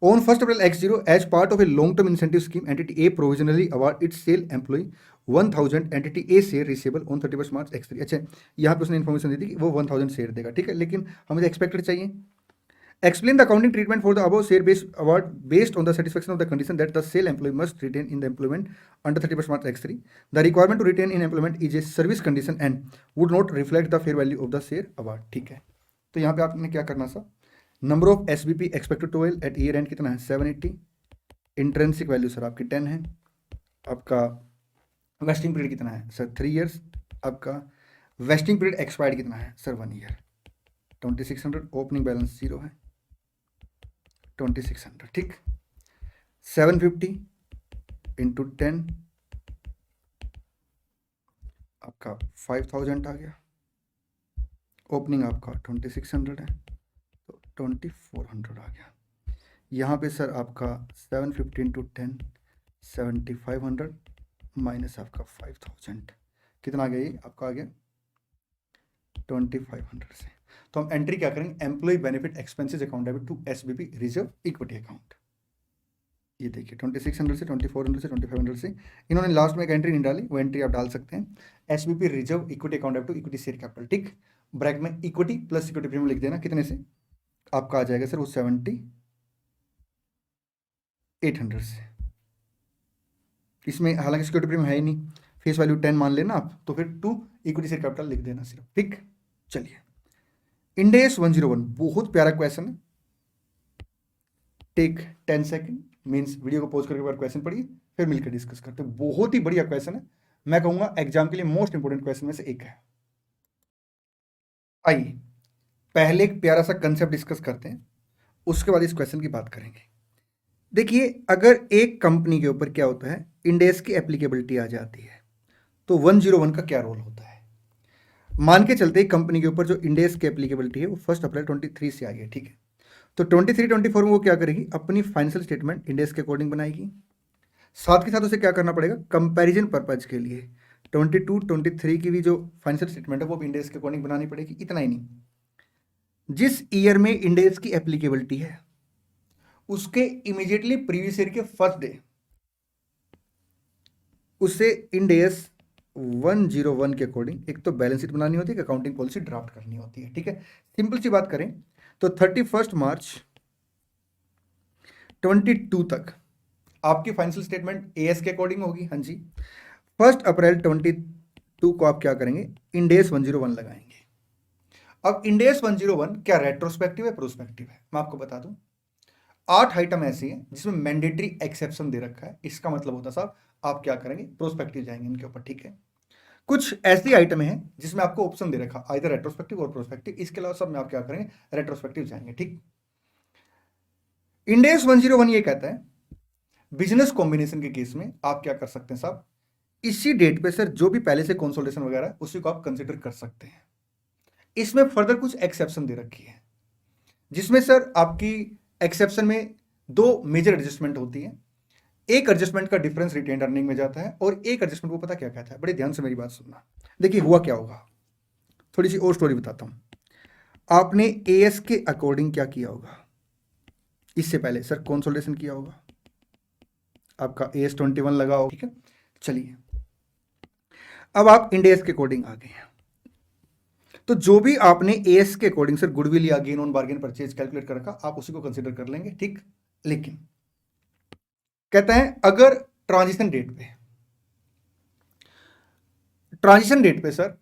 on 1st April X0 as part of a long term incentive scheme entity A provisionally award its sale employ 1000 entity A share receivable on 31st March X3। अच्छा यहाँ पे उसने इन्फॉर्मेशन दी थी कि वो 1000 शेयर देगा, ठीक है, लेकिन हमें एक्सपेक्टेड चाहिए। Explain the accounting treatment for the above share based award based on the satisfaction of the condition that the sale employ must retain in the employment under 31st March X3। The requirement to retain in employment is a service condition and would not reflect the fair value of the share award, ठीक है। तो यहाँ पे आपने क्या करना sir, number of SBP expected to will eight year and कितना है 780। इंट्रेंसिक वैल्यू सर आपकी 10 है। आपका वेस्टिंग पीरियड कितना है सर 3 years। आपका वेस्टिंग पीरियड एक्सपायर्ड कितना है सर 1 year। 2600 ओपनिंग बैलेंस 0 है, 2600, ठीक। 750 इंटू 10 आपका 5000 आ गया। ओपनिंग आपका 2600 है तो 2400 आ गया। यहाँ पे सर आपका 750 इंटू 10 7500 माइनस आपका 5000 कितना आ गया, ये आपका आ गया 2500 से। तो हम एंट्री क्या करेंगे, employ benefit expenses account debit to SBP reserve equity account. ये देखिए 2600 से 2400 से 2500 से इन्होंने लास्ट में एक एंट्री नहीं डाली, वो एंट्री आप डाल सकते हैं। SBP reserve equity account debit to equity share capital, ठीक। ब्रैकेट में इक्विटी प्लस इक्विटी प्रीमियम लिख देना, कितने से आपका आ जाएगा सर वो 7800 से। इसमें हालांकि सिक्योरिटी प्रीमियम है ही नहीं, फेस वैल्यू 10 मान लेना आप, तो फिर 2 इक्विटी शेयर कैपिटल लिख देना सिर्फ, ठीक। चलिए इंड AS 101 बहुत प्यारा क्वेश्चन है। टेक 10 सेकेंड, मीन्स वीडियो को पॉज करके बाद क्वेश्चन पढ़िए, फिर मिलकर डिस्कस करते हैं। बहुत ही बढ़िया क्वेश्चन है, मैं कहूंगा एग्जाम के लिए मोस्ट इंपोर्टेंट क्वेश्चन में से एक है। आइए पहले एक प्यारा सा कंसेप्ट डिस्कस करते हैं, उसके बाद इस क्वेश्चन की बात करेंगे। देखिए अगर एक कंपनी के ऊपर क्या होता है, इंड AS की एप्लीकेबिलिटी आ जाती है, तो 101 का क्या रोल होता है। मान के चलते कंपनी के ऊपर जो इंड AS की एप्लीकेबिलिटी है वो 1 अप्रैल 23 से आ गई, ठीक है। तो 23-24 में वो क्या करेगी, अपनी फाइनेंशियल स्टेटमेंट इंड AS के अकॉर्डिंग बनाएगी। साथ के साथ उसे क्या करना पड़ेगा, कंपैरिजन पर्पज के लिए 22-23 की भी जो फाइनेंशियल स्टेटमेंट है वो भी इंड AS के अकॉर्डिंग बनानी पड़ेगी। इतना ही नहीं, जिस ईयर में इंड AS की एप्लीकेबिलिटी है उसके इमीडिएटली प्रीवियस ईयर के फर्स्ट डे उससे इंड AS 101 के अकॉर्डिंग एक तो बैलेंस शीट बनानी होती है, अकाउंटिंग पॉलिसी ड्राफ्ट करनी होती है, ठीक है। सिंपल सी बात करें तो 31 मार्च 22 तक आपकी फाइनेंशियल स्टेटमेंट एएस के अकॉर्डिंग होगी, हाँ जी। 1 अप्रैल 22 को आप क्या करेंगे, इंड एस 101 लगाएंगे। अब इंड एस 101 क्या रेट्रोस्पेक्टिव है प्रोस्पेक्टिव है, मैं आपको बता दूं 8 आइटम ऐसी हैं जिसमें मैंडेटरी एक्सेप्शन दे रखा है। इसका मतलब होता साहब आप क्या करेंगे, प्रोस्पेक्टिव जाएंगे इनके ऊपर, ठीक है। कुछ ऐसी आइटम है जिसमें आपको ऑप्शन दे रखा आइदर रेट्रोस्पेक्टिव और प्रोस्पेक्टिव, इसके अलावा सब में आप क्या करेंगे, रेट्रोस्पेक्टिव जाएंगे, ठीक। इंड एस 101 ये कहता है बिजनेस कॉम्बिनेशन के केस में आप क्या कर सकते हैं साहब, इसी डेट पे सर जो भी पहले से कंसोलिडेशन वगैरह है उसी को आप कंसिडर कर सकते हैं। इसमें फर्दर कुछ एक्सेप्शन दे रखी है जिसमें सर आपकी एक्सेप्शन में 2 मेजर एडजस्टमेंट होती है। एक एडजस्टमेंट का डिफरेंस रिटेन्ड अर्निंग में जाता है और एक एडजस्टमेंट को पता क्या कहता है, बड़े ध्यान से मेरी बात सुनना। देखिए हुआ क्या होगा, थोड़ी सी और स्टोरी बताता हूं। आपने एएस के अकॉर्डिंग क्या किया होगा, इससे पहले सर कंसोलिडेशन किया होगा, आपका एएस 21 लगा होगा, ठीक है। चलिए अब आप इंड एस के अकॉर्डिंग आ गए हैं, तो जो भी आपने एएस के अकॉर्डिंग सर गुडविल या gain on bargain purchase calculate कर रखा आप उसी को कंसिडर कर लेंगे, ठीक। लेकिन कहता है अगर ट्रांजिशन डेट पे सर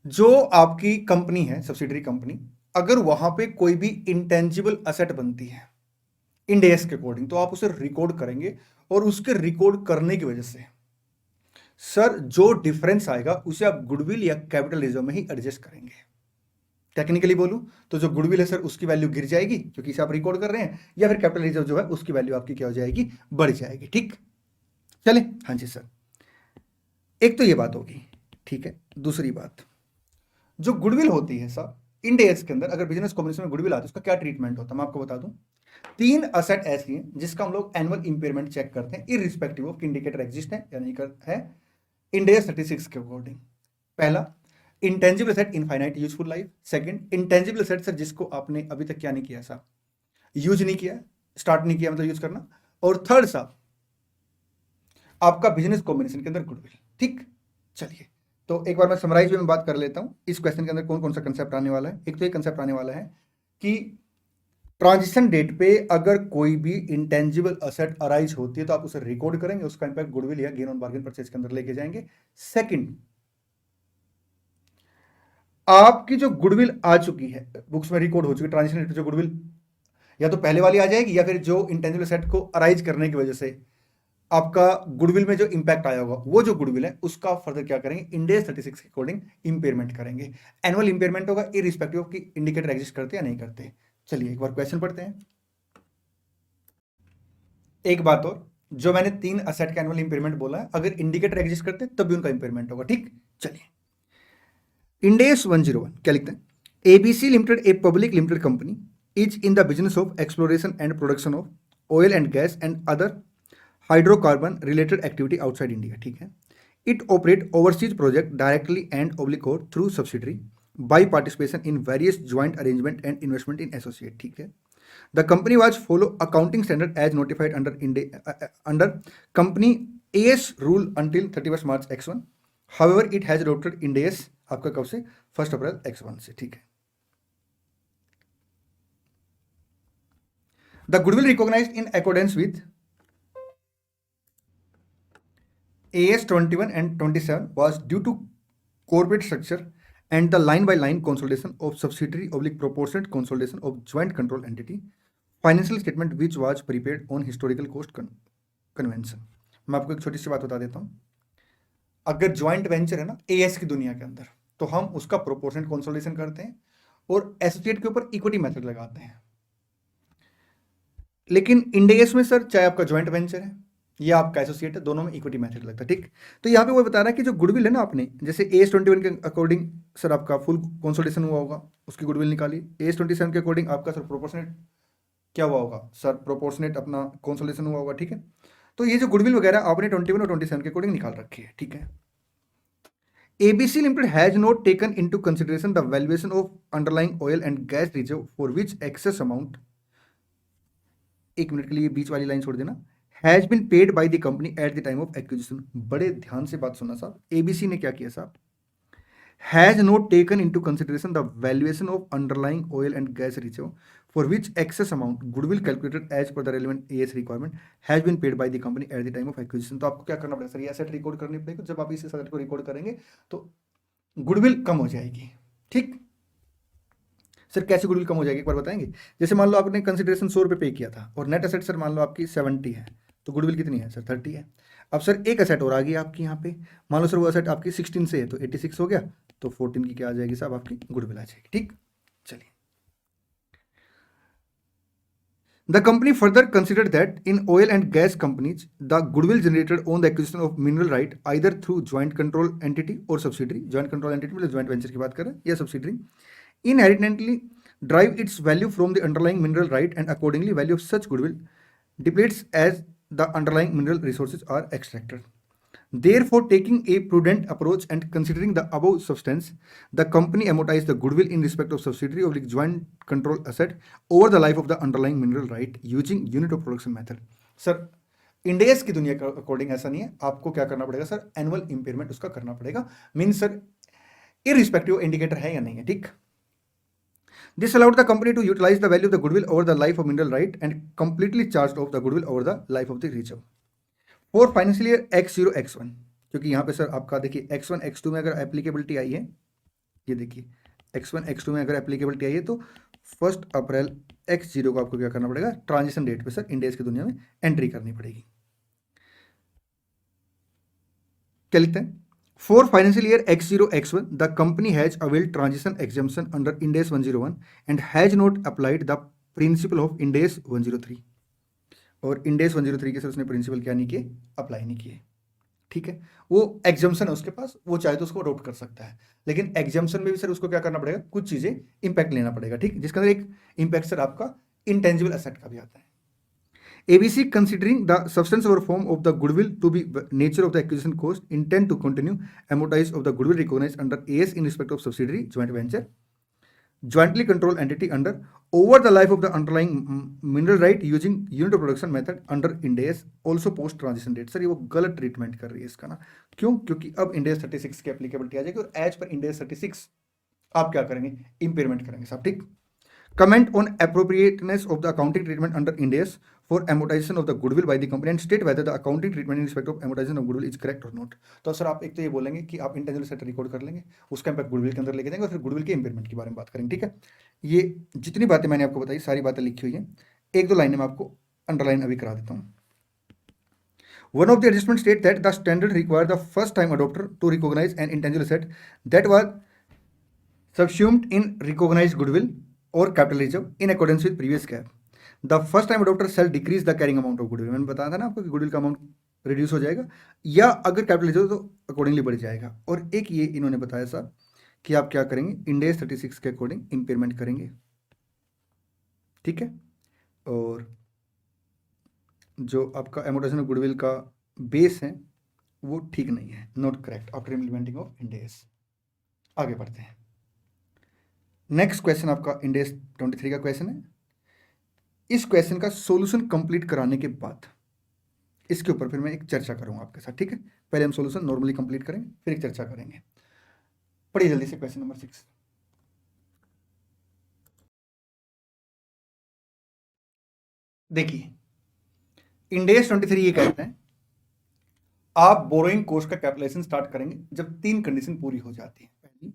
जो आपकी कंपनी है सब्सिडरी कंपनी, अगर वहां पे कोई भी इंटेंजिबल असेट बनती है इंड एस के अकॉर्डिंग तो आप उसे रिकॉर्ड करेंगे और उसके रिकॉर्ड करने की वजह से सर जो डिफरेंस आएगा उसे आप गुडविल या कैपिटल रिजर्व में ही एडजस्ट करेंगे। टेक्निकली बोलूं तो जो गुडविल है सर उसकी वैल्यू गिर जाएगी क्योंकि इसे आप रिकॉर्ड कर रहे हैं, या फिर कैपिटल रिजर्व जो है उसकी वैल्यू आपकी क्या हो जाएगी, बढ़ जाएगी, ठीक। चले हाँ जी सर, एक तो ये बात होगी, ठीक है। दूसरी बात जो गुडविल होती है सर इंड एस के अंदर अगर बिजनेस कॉम्बिनेशन में गुडविल आता है उसका क्या ट्रीटमेंट होता है मैं आपको बता दूं। 3 असेट ऐसी हैं जिसका हम लोग एनुअल इंपेयरमेंट चेक करते हैं इररिस्पेक्टिव ऑफ इंडिकेटर एग्जिस्ट है या नहीं है इंड एस 36 के अकॉर्डिंग। पहला intangible asset infinite useful life, second intangible asset sir जिसको आपने अभी तक क्या नहीं किया साहब, यूज नहीं किया, स्टार्ट नहीं किया मतलब यूज करना, और थर्ड साहब आपका बिजनेस कॉम्बिनेशन के अंदर गुडविल, ठीक। चलिए तो एक बार मैं समराइज में बात कर लेता हूं इस क्वेश्चन के अंदर कौन कौन सा कंसेप्ट आने वाला है। एक तो ये कंसेप्ट आने वाला है कि ट्रांजिशन डेट पे अगर कोई भी इंटेंजिबल असेट अराइज होती है तो आप उसे रिकॉर्ड करेंगे, उसका इंपैक्ट गुडविल या गेन ऑन बार्गेन परचेज के अंदर लेके जाएंगे। सेकंड आपकी जो गुडविल आ चुकी है बुक्स में रिकॉर्ड हो चुकी है ट्रांजिशन डेट पे जो गुडविल या तो पहले वाली आ जाएगी या फिर जो इंटेंजिबल असेट को अराइज करने की वजह से आपका गुडविल में जो इंपैक्ट आया होगा वो जो गुडविल है उसका फर्दर क्या करेंगे इंड एस 36 के अकॉर्डिंग इंपेयरमेंट करेंगे। एनुअल इंपेयरमेंट होगा इररिस्पेक्टिव ऑफ कि इंडिकेटर एग्जिस्ट करते या नहीं करते। चलिए एक बार क्वेश्चन पढ़ते हैं। एक बात और, जो मैंने 3 असेट का एनुअल इंपेयरमेंट बोला है अगर इंडिकेटर एग्जिस्ट करते तब भी उनका इंपेयरमेंट होगा, ठीक। चलिए इंड एस 101 क्या लिखते हैं, ABC Limited a public limited company is in the business of exploration and production of oil and gas and other hydrocarbon related activity outside India, ठीक है। It operate overseas project directly and oblique through subsidiary by participation in various joint arrangement and investment in associate, ठीक है। The company was follow accounting standard as notified under company AS rule until 31 March X1। However it has adopted Ind AS आपका कब से 1 April X1 से, ठीक है। The goodwill recognised in accordance with AS 21 and 27 was due to corporate structure and the line-by-line consolidation of subsidiary oblique proportionate consolidation of joint control entity financial statement which was prepared on historical cost convention। मैं आपको एक छोटी सी बात बता देता हूँ, अगर joint venture है ना एएस की दुनिया के अंदर तो हम उसका प्रोपोर्शनेट कंसोलिडेशन करते हैं और एसोसिएट के ऊपर इक्विटी मेथड लगाते हैं। लेकिन इंड एस में सर चाहे आपका ज्वाइंट वेंचर है या आपका एसोसिएट है दोनों में इक्विटी मेथड लगता है, ठीक। तो यहाँ पे वो बता रहा है कि जो गुडविल है ना आपने जैसे एस 21 के अकॉर्डिंग सर आपका फुल कंसोलिडेशन हुआ होगा उसकी गुडविल निकाली, एस 27 के अकॉर्डिंग आपका सर प्रोपोर्शनेट क्या हुआ होगा सर प्रोपोर्शनेट अपना कंसोलिडेशन हुआ होगा, ठीक है। तो ये जो गुडविल वगैरह आपने 21 और 27 के अकॉर्डिंग निकाल रखी है, ठीक है। ABC Limited has not taken into consideration the valuation of underlying oil and gas reserve for which excess amount, एक मिनट के लिए बीच वाली लाइन छोड़ देना, has been paid by the company at the time of acquisition. बड़े ध्यान से बात सुनना साहब, एबीसी ने क्या किया साहब, has not taken into consideration the valuation of underlying oil and gas reserve for which excess amount goodwill calculated as per the relevant AS requirement has been paid by the company at the time of acquisition. तो आपको क्या करना पड़ेगा sir, ये asset record करनी पड़ेगी। जब आप इस एसेट को रिकॉर्ड करेंगे तो गुडविल कम हो जाएगी। ठीक सर, कैसे गुडविल कम हो जाएगी एक बार बताएंगे। जैसे मान लो आपने कंसिडरेशन 100 रुपये पे किया था और नेट एसेट सर मान लो आपकी 70 है, तो गुडविल कितनी है सर 30 है। अब सर एक एसेट और आ गई आपकी यहाँ पे, मान लो सर वो एसेट आपकी 16 से है तो 86 हो गया, तो 14 की क्या आ जाएगी साहब आपकी गुडविल आ जाएगी। ठीक, चलिए। The company further considered that in oil and gas companies, the goodwill generated on the acquisition of mineral right either through joint control entity or subsidiary, joint control entity मतलब joint venture की बात कर रहे हैं या subsidiary, inherently drive its value from the underlying mineral right and accordingly value of such goodwill depletes as the underlying mineral resources are extracted. Therefore, taking a prudent approach and considering the above substance, the company amortized the goodwill in respect of subsidiary of the joint control asset over the life of the underlying mineral right using unit of production method. Sir, इंडेस की दुनिया के according ऐसा नहीं है, आपको क्या करना पड़ेगा सर, एनुअल इंपेयरमेंट उसका करना पड़ेगा। मीन सर इररिस्पेक्टिव इंडिकेटर है या नहीं है। ठीक, this allowed the company to utilize the value of the goodwill over the life of mineral right and completely charged off the goodwill over the life of the reserve. For financial year X0 X1, क्योंकि यहाँ पे sir आपका देखिए X1 X2 में अगर applicability आई है, ये देखिए X1 X2 में अगर एप्लीकेबिलिटी आई है तो 1 अप्रैल X0 को आपको क्या करना पड़ेगा, ट्रांजिशन डेट पे सर इंडेस की दुनिया में एंट्री करनी पड़ेगी। क्या लिखते हैं, for financial year X0 X1 the company has availed transition exemption under Ind AS 101 and has not applied the principle of Ind AS 103। और इंडेस 103 के सर उसने प्रिंसिपल क्या नहीं किए, अप्लाई नहीं किए। ठीक है, वो एग्जाम्पशन है उसके पास, वो चाहे तो उसको अडॉप्ट कर सकता है, लेकिन एग्जाम्पशन में भी सर उसको क्या करना पड़ेगा, कुछ चीजें इंपैक्ट लेना पड़ेगा। ठीक, जिसके अंदर एक इंपैक्ट सर आपका इंटेंजिबल एसेट का भी आता है। ABC considering the substance or form of the goodwill to be nature of the acquisition cost intend to continue amortize of the goodwill recognized under AS in respect of subsidiary joint venture jointly controlled entity under over the life of the underlying mineral right using unit of production method under Ind AS also post transition date। Sir ये वो गलत treatment कर रही है इसका ना, क्यों, क्योंकि अब Ind AS 36 की एप्लीकेबिलिटी आ जाएगी और एज पर Ind AS 36 आप क्या करेंगे, इंपेयरमेंट करेंगे साहब। ठीक, comment on appropriateness of the accounting treatment under Ind AS for amortization of the goodwill by the company and state whether the accounting treatment in respect of amortization of goodwill is correct or not। तो sir आप एक तो ये बोलेंगे कि आप intangible asset record कर लेंगे, उसका इम्पैक्ट गुडविल के अंदर लेके जाएंगे और फिर गुडविल के इंपेयरमेंट के बारे में बात करेंगे। ठीक है, ये जितनी बातें मैंने आपको बताई सारी बातें लिखी हुई हैं, एक दो लाइनें मैं आपको अंडरलाइन अभी करा देता हूँ। One of the adjustments state that the standard require the first time adopter to recognize an intangible asset that was subsumed in recognized goodwill or capital reserve in accordance with previous GAAP. The first time adopter shall decrease the carrying amount of goodwill। मैंने बताया था ना आपको कि goodwill का amount reduce हो जाएगा, या अगर कैपिटल रिजर्व तो अकॉर्डिंगली बढ़ जाएगा। और एक ये इन्होंने बताया साहब कि आप क्या करेंगे, इंड AS 36 के अकॉर्डिंग इंपेयरमेंट करेंगे। ठीक है, और जो आपका एमोर्टाइजेशन ऑफ गुडविल का बेस है वो ठीक नहीं है, not correct after implementing of Ind AS। आगे बढ़ते हैं, नेक्स्ट क्वेश्चन आपका Ind AS 23 का क्वेश्चन है। इस क्वेश्चन का सॉल्यूशन कंप्लीट कराने के बाद इसके ऊपर फिर मैं एक चर्चा करूंगा आपके साथ। ठीक है, पहले हम सॉल्यूशन नॉर्मली कंप्लीट करेंगे फिर एक चर्चा करेंगे। पढ़िए जल्दी से क्वेश्चन नंबर 6। देखिए Ind AS 23 ये कहते हैं आप बोरोइंग कॉस्ट का कैपिटलाइजेशन स्टार्ट करेंगे जब 3 कंडीशन पूरी हो जाती है। पहली,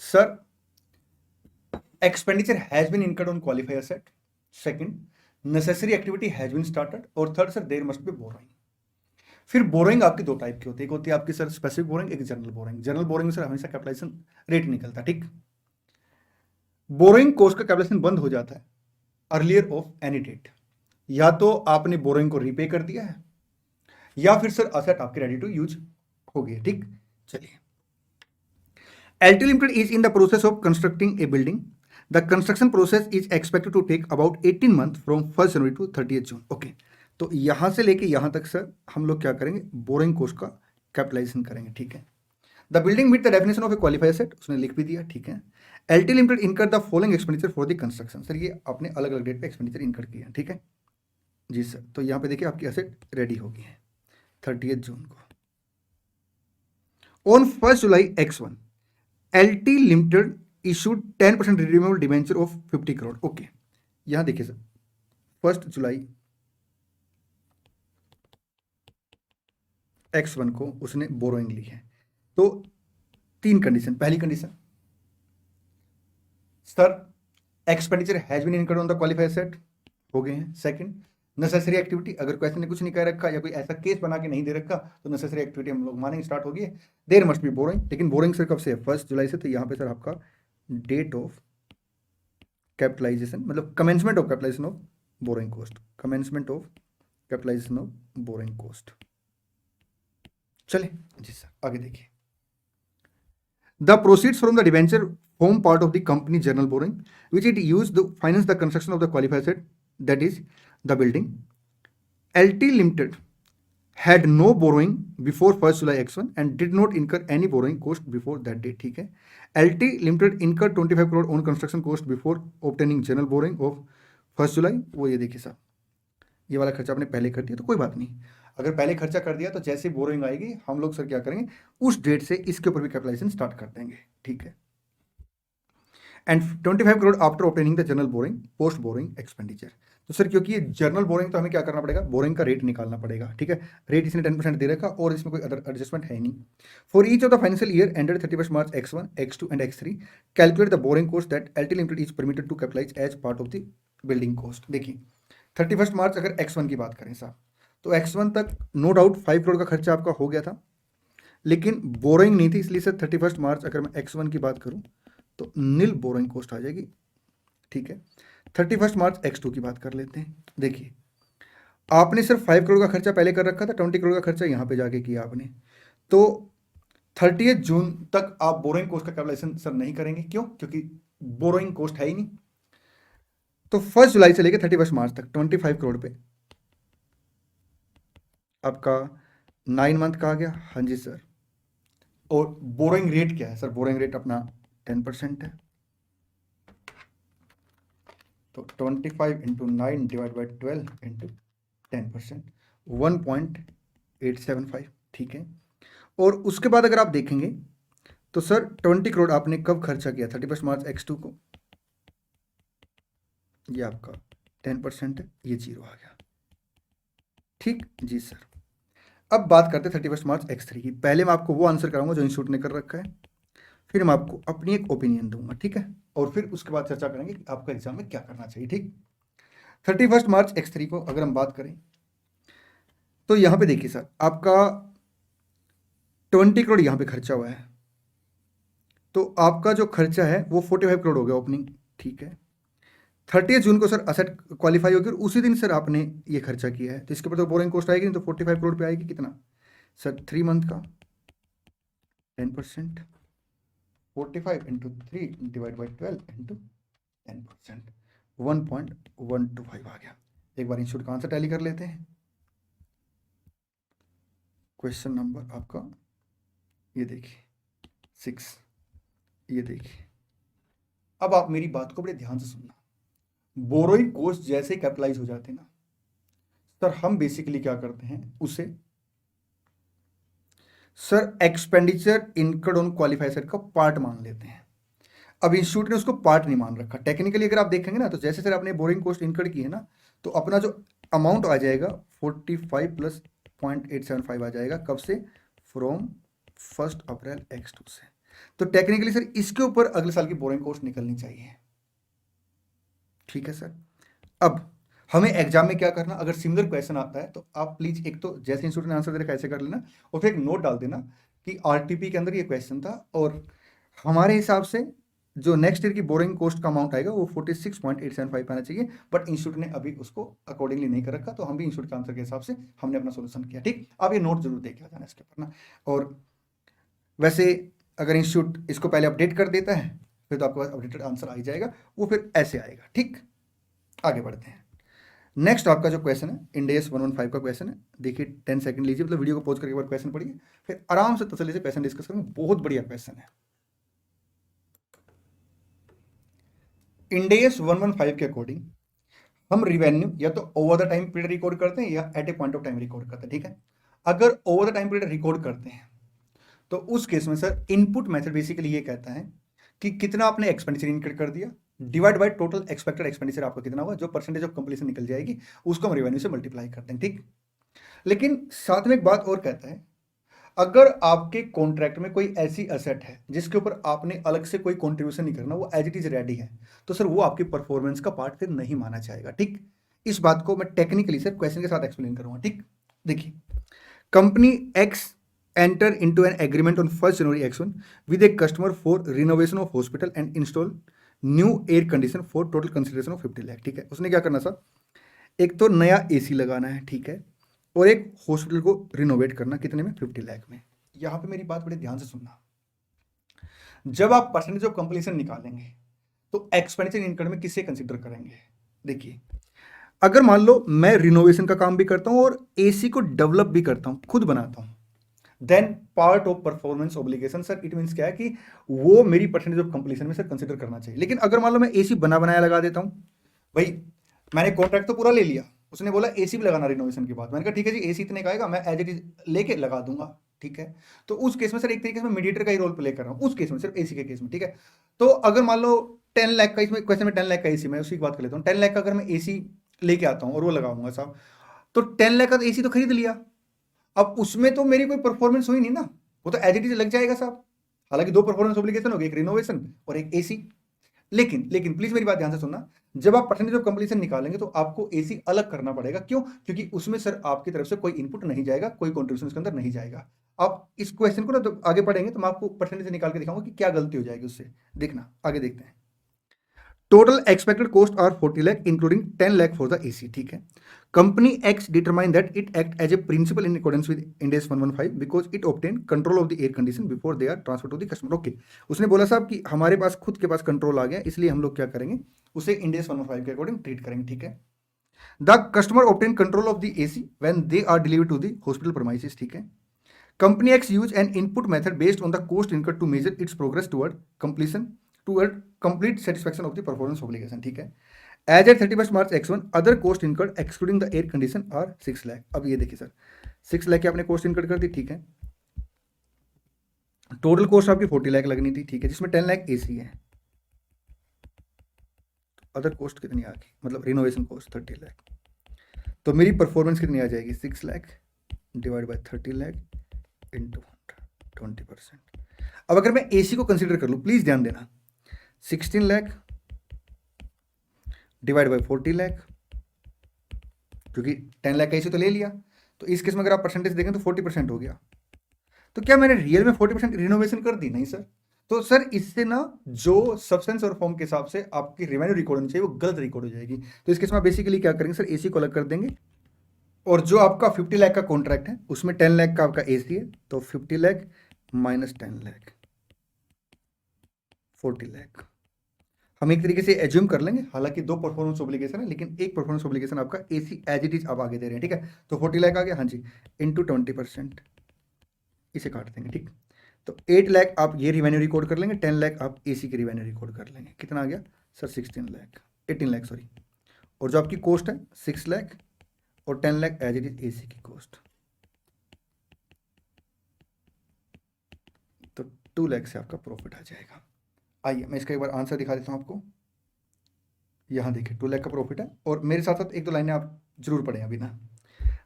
sir expenditure has been incurred on qualified asset, second necessary activity has been started, और third sir there must be borrowing। फिर बोरोइंग आपकी दो टाइप की होती है, एक होती है आपकी सर स्पेसिफिक बोरोइंग, एक general borrowing. General borrowing sir हमेशा कैपिटलाइजेशन रेट निकलता है। ठीक, बोरोइंग कॉस्ट का कैपिटलाइजेशन बंद हो जाता है अर्लियर ऑफ एनी डेट, या तो आपने बोरोइंग को रीपे कर दिया है या फिर सर असेट आपकी रेडी टू यूज हो गई। ठीक, चलिए, LT Limited is in the process of constructing a building. The construction process is expected to take about 18 months from 1st January to 30th June। Okay, तो यहां से लेके यहां तक सर हम लोग क्या करेंगे, बोरोइंग कॉस्ट का कैपिटलाइजेशन करेंगे। ठीक है, the building meet the definition of a qualified asset, उसने लिख भी दिया। ठीक है, LT Limited incur the following expenditure for the construction. Sir ये आपने अलग अलग डेट पे एक्सपेंडिचर इनकर किया। ठीक है, जी सर, तो यहाँ पे देखिए आपकी एसेट रेडी होगी है 30 जून को। On 1 July X1 LT limited issued 10% redeemable debenture of 50 crore. Okay, यहां देखिए सर 1 जुलाई X1 को उसने बोरोइंग ली है। तो 3 कंडीशन। पहली condition sir expenditure has been incurred on the qualified set, हो गए हैं। सेकंड नेसेसरी एक्टिविटी, अगर क्वेश्चन ने कुछ नहीं कह रखा या कोई ऐसा केस बना के नहीं दे रखा तो नेसेसरी एक्टिविटी हम लोग मानेंगे स्टार्ट होगी। देयर मस्ट बी बोरोइंग, लेकिन बोरोइंग सर कब से है? 1 जुलाई से। तो यहाँ पे सर आपका डेट ऑफ कैपिटलाइजेशन मतलब commencement of capitalisation of borrowing cost, commencement of capitalisation of borrowing cost. चले जी सर आगे देखिए। The proceeds from the debenture form part of the company general borrowing which it used to finance the construction of the qualified asset, that is the building. LT Limited had no borrowing before 1st July X1 and did not incur any borrowing cost before that date। ठीक है, LT Limited incurred 25 crore on construction cost before obtaining general borrowing of 1st July। वो ये देखिए साहब, ये वाला खर्चा आपने पहले कर दिया तो कोई बात नहीं। अगर पहले खर्चा कर दिया तो जैसे बोरोइंग आएगी हम लोग सर क्या करेंगे, उस डेट से इसके ऊपर भी कैपिटलाइजेशन स्टार्ट कर देंगे। ठीक है, and 25 crore after obtaining the general boring post boring expenditure. तो सर क्योंकि ये जनरल बोरिंग तो हमें क्या करना पड़ेगा, बोरिंग का रेट निकालना पड़ेगा। ठीक है, रेट इसने 10% दे रखा और इसमें कोई अदर एडजस्टमेंट है नहीं। For each of the financial year ended 31 March X1, X2 and X3 calculate the borrowing cost that LT limited is permitted to capitalise as part of the building cost. देखिए 31 मार्च अगर X1 की बात करें साहब, तो X1 तक no doubt 5 crore का खर्चा आपका हो गया था, लेकिन बोरिंग नहीं थी, इसलिए सर 31 मार्च अगर मैं X1 की बात करूं तो नील बोरोइंग कॉस्ट आ जाएगी। ठीक है, 31 मार्च X2 की बात कर लेते हैं। देखिए आपने सिर्फ 5 करोड़ का खर्चा पहले कर रखा था, 20 करोड़ का खर्चा यहां पे जाके किया आपने, तो 30 जून तक आप बोरोइंग कॉस्ट का कैपिटलाइजेशन सर नहीं करेंगे। क्यों? क्योंकि बोरोइंग कॉस्ट है ही नहीं। तो 1 जुलाई से लेकर 31 मार्च तक 25 करोड़ पे आपका 9 मंथ का आ गया। हाँ जी सर, और बोरोइंग रेट क्या है सर? बोरोइंग रेट अपना 10% है, तो 25 इंटू 9 डिवाइड बाई 12 इंटू 10%, 1.875। ठीक है, और उसके बाद अगर आप देखेंगे तो सर 20 करोड़ आपने कब खर्चा किया? 31 मार्च X2 को, ये आपका 10% है, ये 0 आ गया। ठीक जी सर, अब बात करते हैं 31 मार्च X3 की। पहले मैं आपको वो आंसर कराऊंगा जो इंस्टीट्यूट ने कर रखा है, फिर मैं आपको अपनी एक ओपिनियन दूंगा। ठीक है, और फिर उसके बाद चर्चा करेंगे कि आपका एग्जाम में क्या करना चाहिए। ठीक, 31 मार्च X3 को अगर हम बात करें तो यहां पे देखिए सर आपका 20 करोड़ यहां पे खर्चा हुआ है, तो आपका जो खर्चा है वो 45 करोड़ हो गया ओपनिंग। ठीक है, 30 जून को सर असेट क्वालिफाई होगी और उसी दिन सर आपने ये खर्चा किया है, तो इसके ऊपर तो बोरिंग कॉस्ट आएगी नहीं, तो 45 करोड़ पे आएगी कितना सर? 3 मंथ का 10%, 45 इंटू 3 डिवाइड बाई 12 इंटू 10%, 1.125 आ गया। एक बार इंस्टीट्यूट का आंसर टैली कर लेते हैं। क्वेश्चन नंबर आपका ये देखिए 6, ये देखिए। अब आप मेरी बात को बड़े ध्यान से सुनना। बोरोइंग कॉस्ट जैसे कैपिटलाइज हो जाते हैं ना सर, हम बेसिकली क्या करते हैं उसे sir expenditure incurred on qualified set का पार्ट मान लेते हैं। अब इंस्टीट्यूट ने उसको पार्ट नहीं मान रखा। टेक्निकली अगर आप देखेंगे ना तो जैसे सर आपने बोरिंग कॉस्ट इनकर्ड की है ना, तो अपना जो अमाउंट आ जाएगा 45 प्लस 0.875 आ जाएगा। कब से? फ्रॉम 1 अप्रैल X2 से। तो टेक्निकली सर इसके ऊपर अगले साल की बोरिंग कॉस्ट निकलनी चाहिए। ठीक है सर, अब हमें एग्जाम में क्या करना, अगर सिमिलर क्वेश्चन आता है तो आप प्लीज एक तो जैसे इंस्टीट्यूट ने आंसर दे रखा ऐसे कर लेना, और फिर एक नोट डाल देना कि आरटीपी के अंदर ये क्वेश्चन था और हमारे हिसाब से जो नेक्स्ट ईयर की बोरिंग कॉस्ट का अमाउंट आएगा वो 46.875 आना चाहिए, बट इंस्टीट्यूट ने अभी उसको अकॉर्डिंगली नहीं कर रखा, तो हम भी इंस्टीट्यूट के आंसर के हिसाब से हमने अपना सोल्यूशन किया। ठीक, आप ये नोट जरूर देख जाना इसके ऊपर ना। और वैसे अगर इंस्टीट्यूट इसको पहले अपडेट कर देता है फिर तो आपके पास अपडेटेड आंसर आ ही जाएगा, वो फिर ऐसे आएगा। ठीक, आगे बढ़ते हैं। नेक्स्ट आपका जो क्वेश्चन है इंडेस 115 का क्वेश्चन है। देखिए 10 सेकंड लीजिए, मतलब वीडियो को पॉज करके एक बार क्वेश्चन पढ़िए, फिर आराम से तसल्ली से क्वेश्चन डिस्कस करेंगे। बहुत बढ़िया क्वेश्चन है। इंडेस 115 के अकॉर्डिंग हम रिवेन्यू या तो over the time period record करते हैं या at a point of time record करते हैं, ठीक है। अगर over the time period record करते हैं तो उस केस में सर इनपुट मेथड बेसिकली ये कहता है कि कितना आपने एक्सपेंडिचर इनकर कर दिया divide by total expected expenditure आपका कितना होगा, जो परसेंटेज ऑफ कंप्लीशन निकल जाएगी उसको हम रेवेन्यू से मल्टीप्लाई करते हैं, ठीक। लेकिन साथ में एक बात और कहता है, अगर आपके कॉन्ट्रैक्ट में कोई ऐसी एसेट है जिसके ऊपर आपने अलग से कोई कंट्रीब्यूशन नहीं करना, वो एज इट इज रेडी है, तो सर वो आपकी परफॉर्मेंस का पार्ट फिर नहीं माना जाएगा, ठीक। इस बात को मैं टेक्निकली सर क्वेश्चन के साथ एक्सप्लेन करूंगा, ठीक। देखिए, company x enter into an agreement on 1st January X1 with a customer for renovation of hospital and install new air condition for total consideration of 50 lakh, ठीक है। उसने क्या करना सर, एक तो नया एसी लगाना है, ठीक है, और एक हॉस्पिटल को रिनोवेट करना, कितने में, 50 लाख में। यहां पे मेरी बात बड़े ध्यान से सुनना, जब आप परसेंटेज ऑफ कंप्लीशन निकालेंगे तो एक्सपेंडिचर इनकम में किसे कंसिडर करेंगे। देखिए, अगर मान लो मैं रिनोवेशन का काम भी करता हूं और एसी को डेवलप भी करता हूं, खुद बनाता हूं, then part of performance obligation sir, it means क्या है कि वो मेरी परसेंटेज ऑफ कंप्लीशन में सर कंसीडर करना चाहिए। लेकिन अगर मान लो मैं एसी बना बनाया लगा देता हूं, भाई मैंने कॉन्ट्रैक्ट तो पूरा ले लिया, उसने बोला एसी भी लगाना रिनोवेशन के बाद, मैंने कहा ठीक है जी एसी इतने का आएगा, मैं एज इट इज लेके लगा दूंगा, ठीक है। तो उस केस में सर एक तरीके से मैं मीडिएटर का ही रोल प्ले कर रहा हूँ उस केस में, सिर्फ एसी के केस में, ठीक है। तो अगर मान लो 10 लाख का, इसमें क्वेश्चन में 10 लाख का एसी, मैं उसी की बात कर लेता हूँ, 10 लाख का अगर मैं एसी लेके आता हूँ और वो लगाऊंगा साहब, तो 10 लाख का एसी तो खरीद लिया, अब उसमें तो मेरी कोई परफॉर्मेंस हुई नहीं ना, वो तो एज इट इज लग जाएगा साहब। हालांकि दो परफॉर्मेंस ऑब्लिगेशन हो गई, एक रिनोवेशन और एक एसी। लेकिन लेकिन प्लीज मेरी बात ध्यान से सुनना, जब आप परसेंटेज ऑफ कंप्लीशन निकालेंगे तो आपको एसी अलग करना पड़ेगा, क्यों, क्योंकि उसमें सर आपकी तरफ से कोई इनपुट नहीं जाएगा, कोई कंट्रीब्यूशन उसके अंदर नहीं जाएगा। आप इस क्वेश्चन को ना तो आगे पढ़ेंगे तो मैं आपको परसेंटेज निकाल के दिखाऊंगा कि क्या गलती हो जाएगी उससे, देखना आगे देखते हैं। Total expected cost are 40 lakh including 10 lakh for the AC, ठीक है। Company X determine that it act as a principal in accordance with Ind AS 115 because it obtain control of the air condition before they are transfer to the customer, okay. उसने बोला साहब कि हमारे पास खुद के पास control आ गया, इसलिए हम लोग क्या करेंगे, उसे इंड AS 115 के अकॉर्डिंग ट्रीट करेंगे, ठीक है। The customer obtain control of the AC when they are delivered to the hospital premises, ठीक है। Company X use an input method based on the cost incurred to measure its progress toward complete satisfaction of the performance obligation, ठीक है। As at 31st March X1 other cost incurred excluding the air condition are 6 lakh. अब ये देखिए sir, 6 lakh की आपने cost incurred कर दी, ठीक है। टोटल कॉस्ट आपकी 40 लाख लगनी थी, ठीक है, जिसमें 10 लाख एसी है। अदर कॉस्ट कितनी आ गई, मतलब रिनोवेशन कॉस्ट 30 लाख, तो मेरी परफॉर्मेंस कितनी आ जाएगी, 6 lakh divide by 30 lakh into 20%। अब अगर मैं एसी को कंसिडर कर लूँ, प्लीज ध्यान देना, 16 लाख डिवाइड बाय 40 लाख, क्योंकि 10 लाख का एसी तो ले लिया, तो इस केस में अगर आप परसेंटेज देखें तो 40% हो गया। तो क्या मैंने रियल में 40% रिनोवेशन कर दी, नहीं सर। तो सर इससे ना जो सब्सटेंस और फॉर्म के हिसाब से आपकी रेवेन्यू रिकॉर्ड होनी चाहिए वो गलत रिकॉर्ड हो जाएगी। तो इस केस में बेसिकली क्या करेंगे सर, एसी को अलग कर देंगे, और जो आपका 50 लाख का कॉन्ट्रैक्ट है उसमें 10 लाख का आपका एसी है, तो 50 लाख माइनस 10 लाख 40 लाख हम एक तरीके से एज्यूम कर लेंगे। हालांकि दो परफॉर्मेंस ऑब्लिगेशन है, लेकिन एक परफॉर्मेंस ऑब्लिगेशन आपका एसी एज इट इज आप आगे दे रहे हैं, ठीक है। तो 40 लाख आ गया, हाँ जी, इंटू 20%, इसे काट देंगे, ठीक। तो 8 लाख आप ये रिवेन्यू रिकॉर्ड कर लेंगे, 10 लाख आप एसी की रिवेन्यू रिकॉर्ड कर लेंगे, कितना आ गया सर, 16 लाख 18 लाख सॉरी, और जो आपकी कॉस्ट है 6 लाख और 10 lakh as it is AC की कॉस्ट, तो 2 लाख से आपका प्रॉफिट आ जाएगा। आइए मैं इसका एक बार आंसर दिखा देता हूँ आपको। यहाँ देखिए 2 लाख का प्रॉफिट है, और मेरे साथ साथ एक दो लाइनें आप जरूर पढ़ें अभी ना।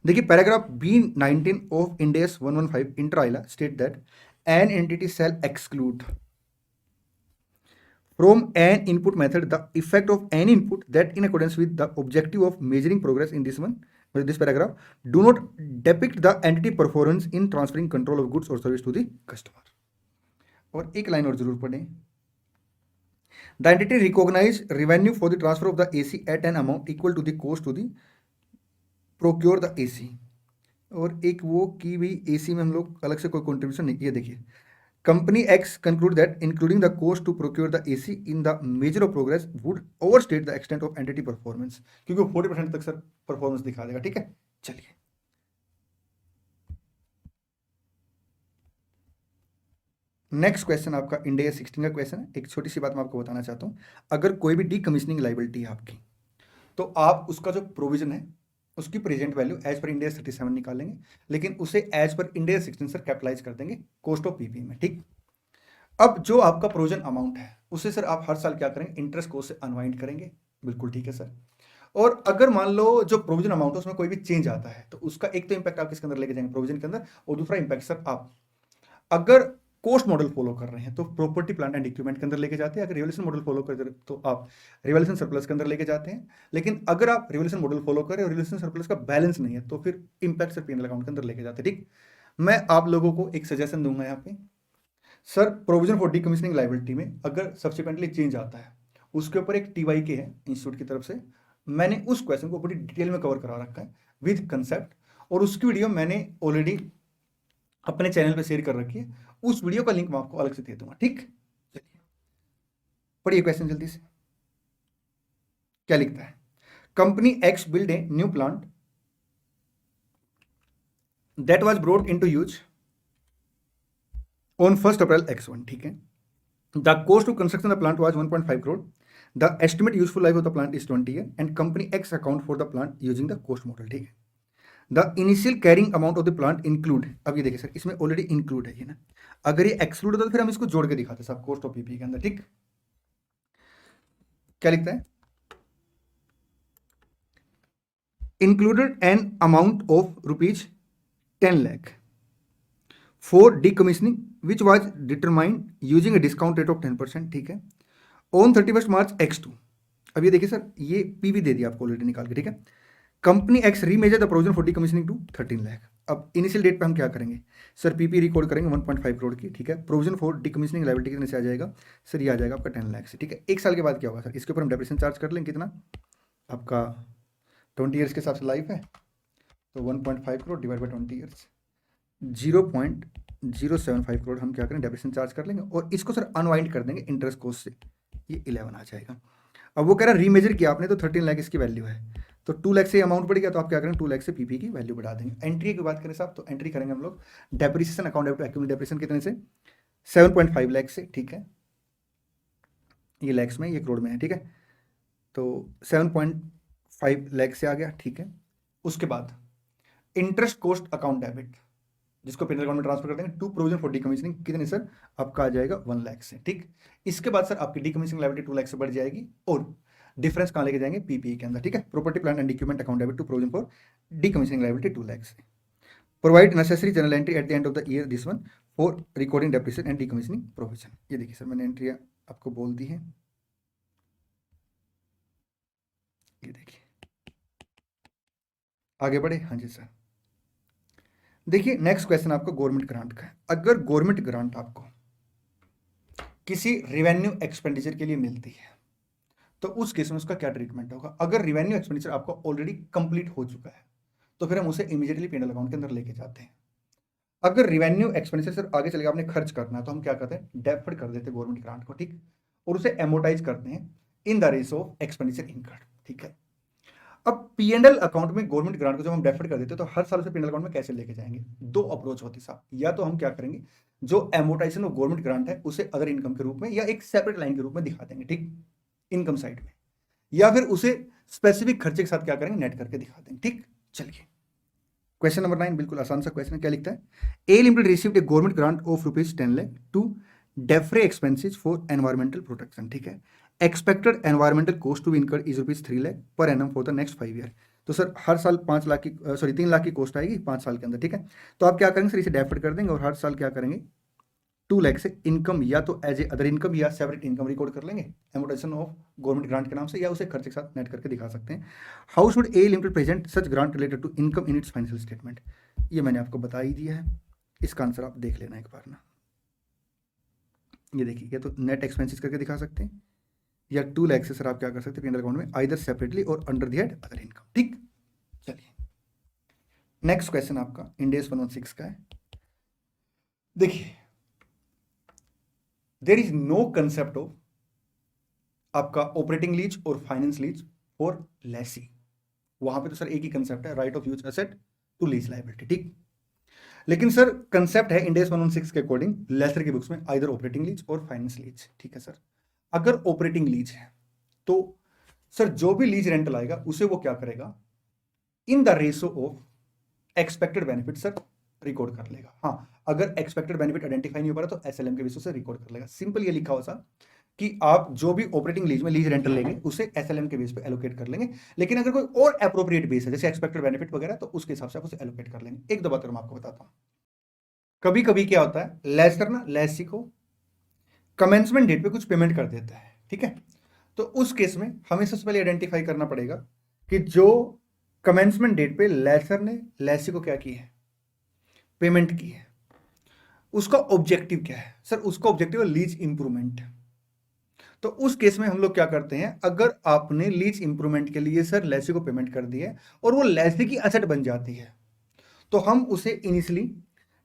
देखिए paragraph B19 of Ind AS 115 inter alia state that an entity shall exclude from an input method the effect of any input that in accordance with the objective of measuring progress in this paragraph do not depict the entity performance in transferring control of goods or service to the customer। और एक line और जरूर पढ़ें, the entity recognize revenue for the transfer of the AC at an amount equal to the cost to the procure the AC। और एक वो कि भी AC में हम लोग अलग से कोई कंट्रीब्यूशन नहीं किया। देखिए Company X conclude that including the cost to procure the AC in the measure of progress would overstate the extent of entity performance, क्योंकि वो 40% तक सर परफॉर्मेंस दिखा देगा, ठीक है। चलिए नेक्स्ट क्वेश्चन आपका इंड AS 16 का क्वेश्चन है। एक छोटी सी बात मैं आपको बताना चाहता हूं, अगर कोई भी डीकमीशनिंग लाइबिलिटी है आपकी, तो आप उसका जो प्रोविजन है उसकी present value as per Ind AS 37 निकालेंगे, लेकिन उसे as per Ind AS 16 sir capitalise कर देंगे कॉस्ट ऑफ पीपी में, ठीक। अब जो आपका प्रोविजन अमाउंट है उसे सर आप हर साल क्या करेंगे, इंटरेस्ट कॉस्ट से अनवाइंड करेंगे, बिल्कुल ठीक है सर। और अगर मान लो जो प्रोविजन अमाउंट है उसमें कोई भी चेंज आता है तो उसका एक तो इंपैक्ट आप किसके अंदर लेके जाएंगे, प्रोविजन के अंदर, और दूसरा इंपैक्ट सर आप अगर कोस्ट मॉडल फॉलो कर रहे हैं तो प्रॉपर्टी प्लांट एंड इक्विपमेंट के अंदर लेके जाते हैं, अगर रिवोल्यूशन मॉडल फॉलो कर रहे हैं तो आप रिवोल्यूशन सरप्लस के अंदर लेके जाते हैं। लेकिन अगर आप रिवोल्यूशन मॉडल फॉलो करें और रिवोल्यूशन सरप्लस का बैलेंस नहीं है तो फिर इंपैक्ट सर पीएनएल अकाउंट के अंदर लेके जाते हैं, ठीक। मैं आप लोगों को एक सजेशन दूंगा यहाँ पे, sir provision for decommissioning liability में अगर सब्सिक्वेंटली चेंज आता है उसके ऊपर एक TYK है इंस्टीट्यूट की तरफ से, मैंने उस क्वेश्चन को बड़ी डिटेल में कवर करा रखा है विद कंसेप्ट, और उसकी वीडियो मैंने ऑलरेडी अपने चैनल पे शेयर कर रखी है, उस वीडियो का लिंक मैं आपको अलग से दे दूंगा, ठीक। चलिए पढ़िए क्वेश्चन जल्दी से, क्या लिखता है, company x build a new plant that was brought into use on 1 April X1, ठीक है। The cost of construction the plant was 1.5 crore, the estimate useful life of the plant is 20 year and company x account for the plant using the cost model, ठीक है। The initial carrying amount of the plant include, अब ये देखिए sir इसमें already include है ये ना, अगर ये एक्सक्लूड होता तो फिर हम इसको जोड़ के दिखाते सब कॉस्ट ऑफ पीपी के अंदर, ठीक। क्या लिखता है, included an amount of ₹10 lakh for decommissioning which was determined using a discount rate of 10%, ठीक है, ऑन 31 मार्च X2। अब ये देखिए सर ये पीवी दे दिया आपको ऑलरेडी निकाल के, ठीक है। Company X remeasure the provision for decommissioning to 13 lakh. अब इनिशियल डेट पे हम क्या करेंगे सर, पीपी रिकॉर्ड करेंगे 1.5 करोड़ की, ठीक है। प्रोविजन फॉर डीकमीशनिंग लायबिलिटी कितने से आ जाएगा सर, ये आ जाएगा आपका 10 लाख से, ठीक है। एक साल के बाद क्या होगा सर, इसके ऊपर हम डेप्रिसिएशन चार्ज कर लेंगे, कितना आपका 20 ईयर्स के हिसाब से लाइफ है, तो 1.5 crore divide by 20 years 0.075 crore हम क्या करें डेप्रिसिएशन चार्ज कर लेंगे, और इसको सर अनवाइंड कर देंगे इंटरेस्ट कॉस्ट से, ये 11 आ जाएगा। अब वो कह रहा है रीमेजर किया आपने तो 13 लाख इसकी वैल्यू है, तो 2 लाख से अमाउंट बढ़ गया तो आप क्या करें 2 लाख से पीपी की वैल्यू बढ़ा देंगे। एंट्री की बात करें साहब तो एंट्री करेंगे हम लोग डेप्रिसिएशन अकाउंट डेप्रिसिएशन कितने से 7.5 लाख से, ठीक है, ये लैक्स में ये करोड़ में है, ठीक है, तो 7.5 लाख से आ गया, ठीक है। उसके बाद इंटरेस्ट कॉस्ट अकाउंट डेबिट जिसको पेनल अकाउंट में ट्रांसफर कर देंगे टू प्रोविजन फॉर डीकमीशनिंग कितने सर, आपका आ जाएगा 1 लाख से, ठीक। इसके बाद सर आपकी डीकमीशनिंग लायबिलिटी 2 लाख से बढ़ जाएगी, और डिफरेंस कहाँ लेके जाएंगे पीपीई के अंदर, ठीक है। Property plant and equipment account debit to provision for decommissioning liability 2 lakh से। Provide necessary journal entry at the end of the year this one for recording depreciation and decommissioning provision. ये देखिए सर मैंने entry आपको बोल दी है, ये देखिए आगे बढ़े, हाँ जी सर। देखिए नेक्स्ट क्वेश्चन आपका गवर्नमेंट ग्रांट का है। अगर गवर्नमेंट ग्रांट आपको किसी रेवेन्यू एक्सपेंडिचर के लिए मिलती है तो उस केस में उसका क्या ट्रीटमेंट होगा। अगर रेवेन्यू एक्सपेंडिचर आपका ऑलरेडी कंप्लीट हो चुका है तो फिर हम उसे इमीडिएटली पेनल अकाउंट के अंदर लेके जाते हैं। अगर रेवेन्यू एक्सपेंडिचर सर आगे चलेगा आपने खर्च करना है तो हम क्या करते हैं डेफर्ड कर देते हैं गवर्नमेंट ग्रांट को, ठीक, और उसे एमोटाइज करते हैं in the ratio of expenditure incurred, ठीक है। अब पीएनएल अकाउंट में गवर्नमेंट ग्रांट को जब हम डेफर कर देते हैं तो हर साल उसे पीएनएल अकाउंट में कैसे लेके जाएंगे, दो अप्रोच होती है साहब, या तो हम क्या करेंगे जो एमोटाइजेशन ऑफ गवर्नमेंट ग्रांट है उसे अदर इनकम के रूप में या एक सेपरेट लाइन के रूप में दिखा देंगे, ठीक, इनकम साइड में, या फिर उसे स्पेसिफिक खर्चे के साथ क्या करेंगे नेट करके दिखा देंगे, ठीक। चलिए क्वेश्चन नंबर 9 बिल्कुल आसान सा क्वेश्चन है, क्या लिखता है, a limited received a government grant of ₹10 lakh to defray expenses for environmental protection, ठीक है। Expected environmental cost to be incurred is ₹3 lakh per annum for the next 5 year. तो सर हर साल 5 लाख की 3 लाख की कॉस्ट आएगी 5 साल के अंदर, ठीक है। तो आप क्या करेंगे सर इसे डेफर्ड कर देंगे और हर साल क्या करेंगे 2 लाख से इनकम या तो एज ए अदर इनकम या सेपरेट इनकम रिकॉर्ड कर लेंगे एमोटाइजेशन ऑफ गवर्नमेंट ग्रांट के नाम से, या उसे खर्चे के साथ नेट करके दिखा सकते हैं। How should A limited present such grant related to income in its financial statement, ये मैंने आपको बता ही दिया है, इसका आंसर आप देख लेना एक बार ना। ये देखिए या तो नेट एक्सपेंसेस करके दिखा सकते हैं या 2 लाख से सर आप क्या कर सकते हैं पीएनएल अकाउंट में आइदर सेपरेटली और under the head other income, ठीक। चलिए नेक्स्ट क्वेश्चन आपका इंड AS 116 का है। देखिए there is no concept of आपका ऑपरेटिंग लीज और फाइनेंस लीज फॉर लेसी, वहां पे तो सर एक ही कंसेप्ट है right of use asset to lease liability, ठीक। लेकिन सर कंसेप्ट है इंड AS 116 के अकॉर्डिंग लेसर की बुक्स में आइदर ऑपरेटिंग लीज और फाइनेंस लीज, ठीक है सर। अगर ऑपरेटिंग लीज है तो सर जो भी लीज रेंटल आएगा उसे वो क्या करेगा, in the ratio of expected benefit sir record कर लेगा। हाँ, अगर एक्सपेक्टेड बेनिफिट आइडेंटिफाई नहीं हो पा रहा तो एसएलएम के बेसिस से रिकॉर्ड कर लेगा। सिंपल ये लिखा हो सर कि आप जो भी ऑपरेटिंग लीज में लीज रेंटल लेंगे उसे एसएलएम के बेस पे एलोकेट कर लेंगे, लेकिन अगर कोई और एप्रोप्रिएट बेस है जैसे एक्सपेक्टेड बेनिफिट वगैरह तो उसके हिसाब से आप उसे एलोकेट कर लेंगे। एक दो बात मैं आपको बताता हूं। कभी कभी क्या होता है, लेसर ना लेसी को कमेंसमेंट डेट पे कुछ पेमेंट कर देता है, ठीक है। तो उस केस में हमें सबसे पहले आइडेंटिफाई करना पड़ेगा कि जो कमेंसमेंट डेट पे लेसर ने लेसी को क्या की है, पेमेंट की है, उसका ऑब्जेक्टिव क्या है। सर उसका ऑब्जेक्टिव है लीज इंप्रूवमेंट। तो उस केस में हम लोग क्या करते हैं, अगर आपने लीज इंप्रूवमेंट के लिए सर लेसी को पेमेंट कर दी है और वो लेसी की असेट बन जाती है तो हम उसे इनिशियली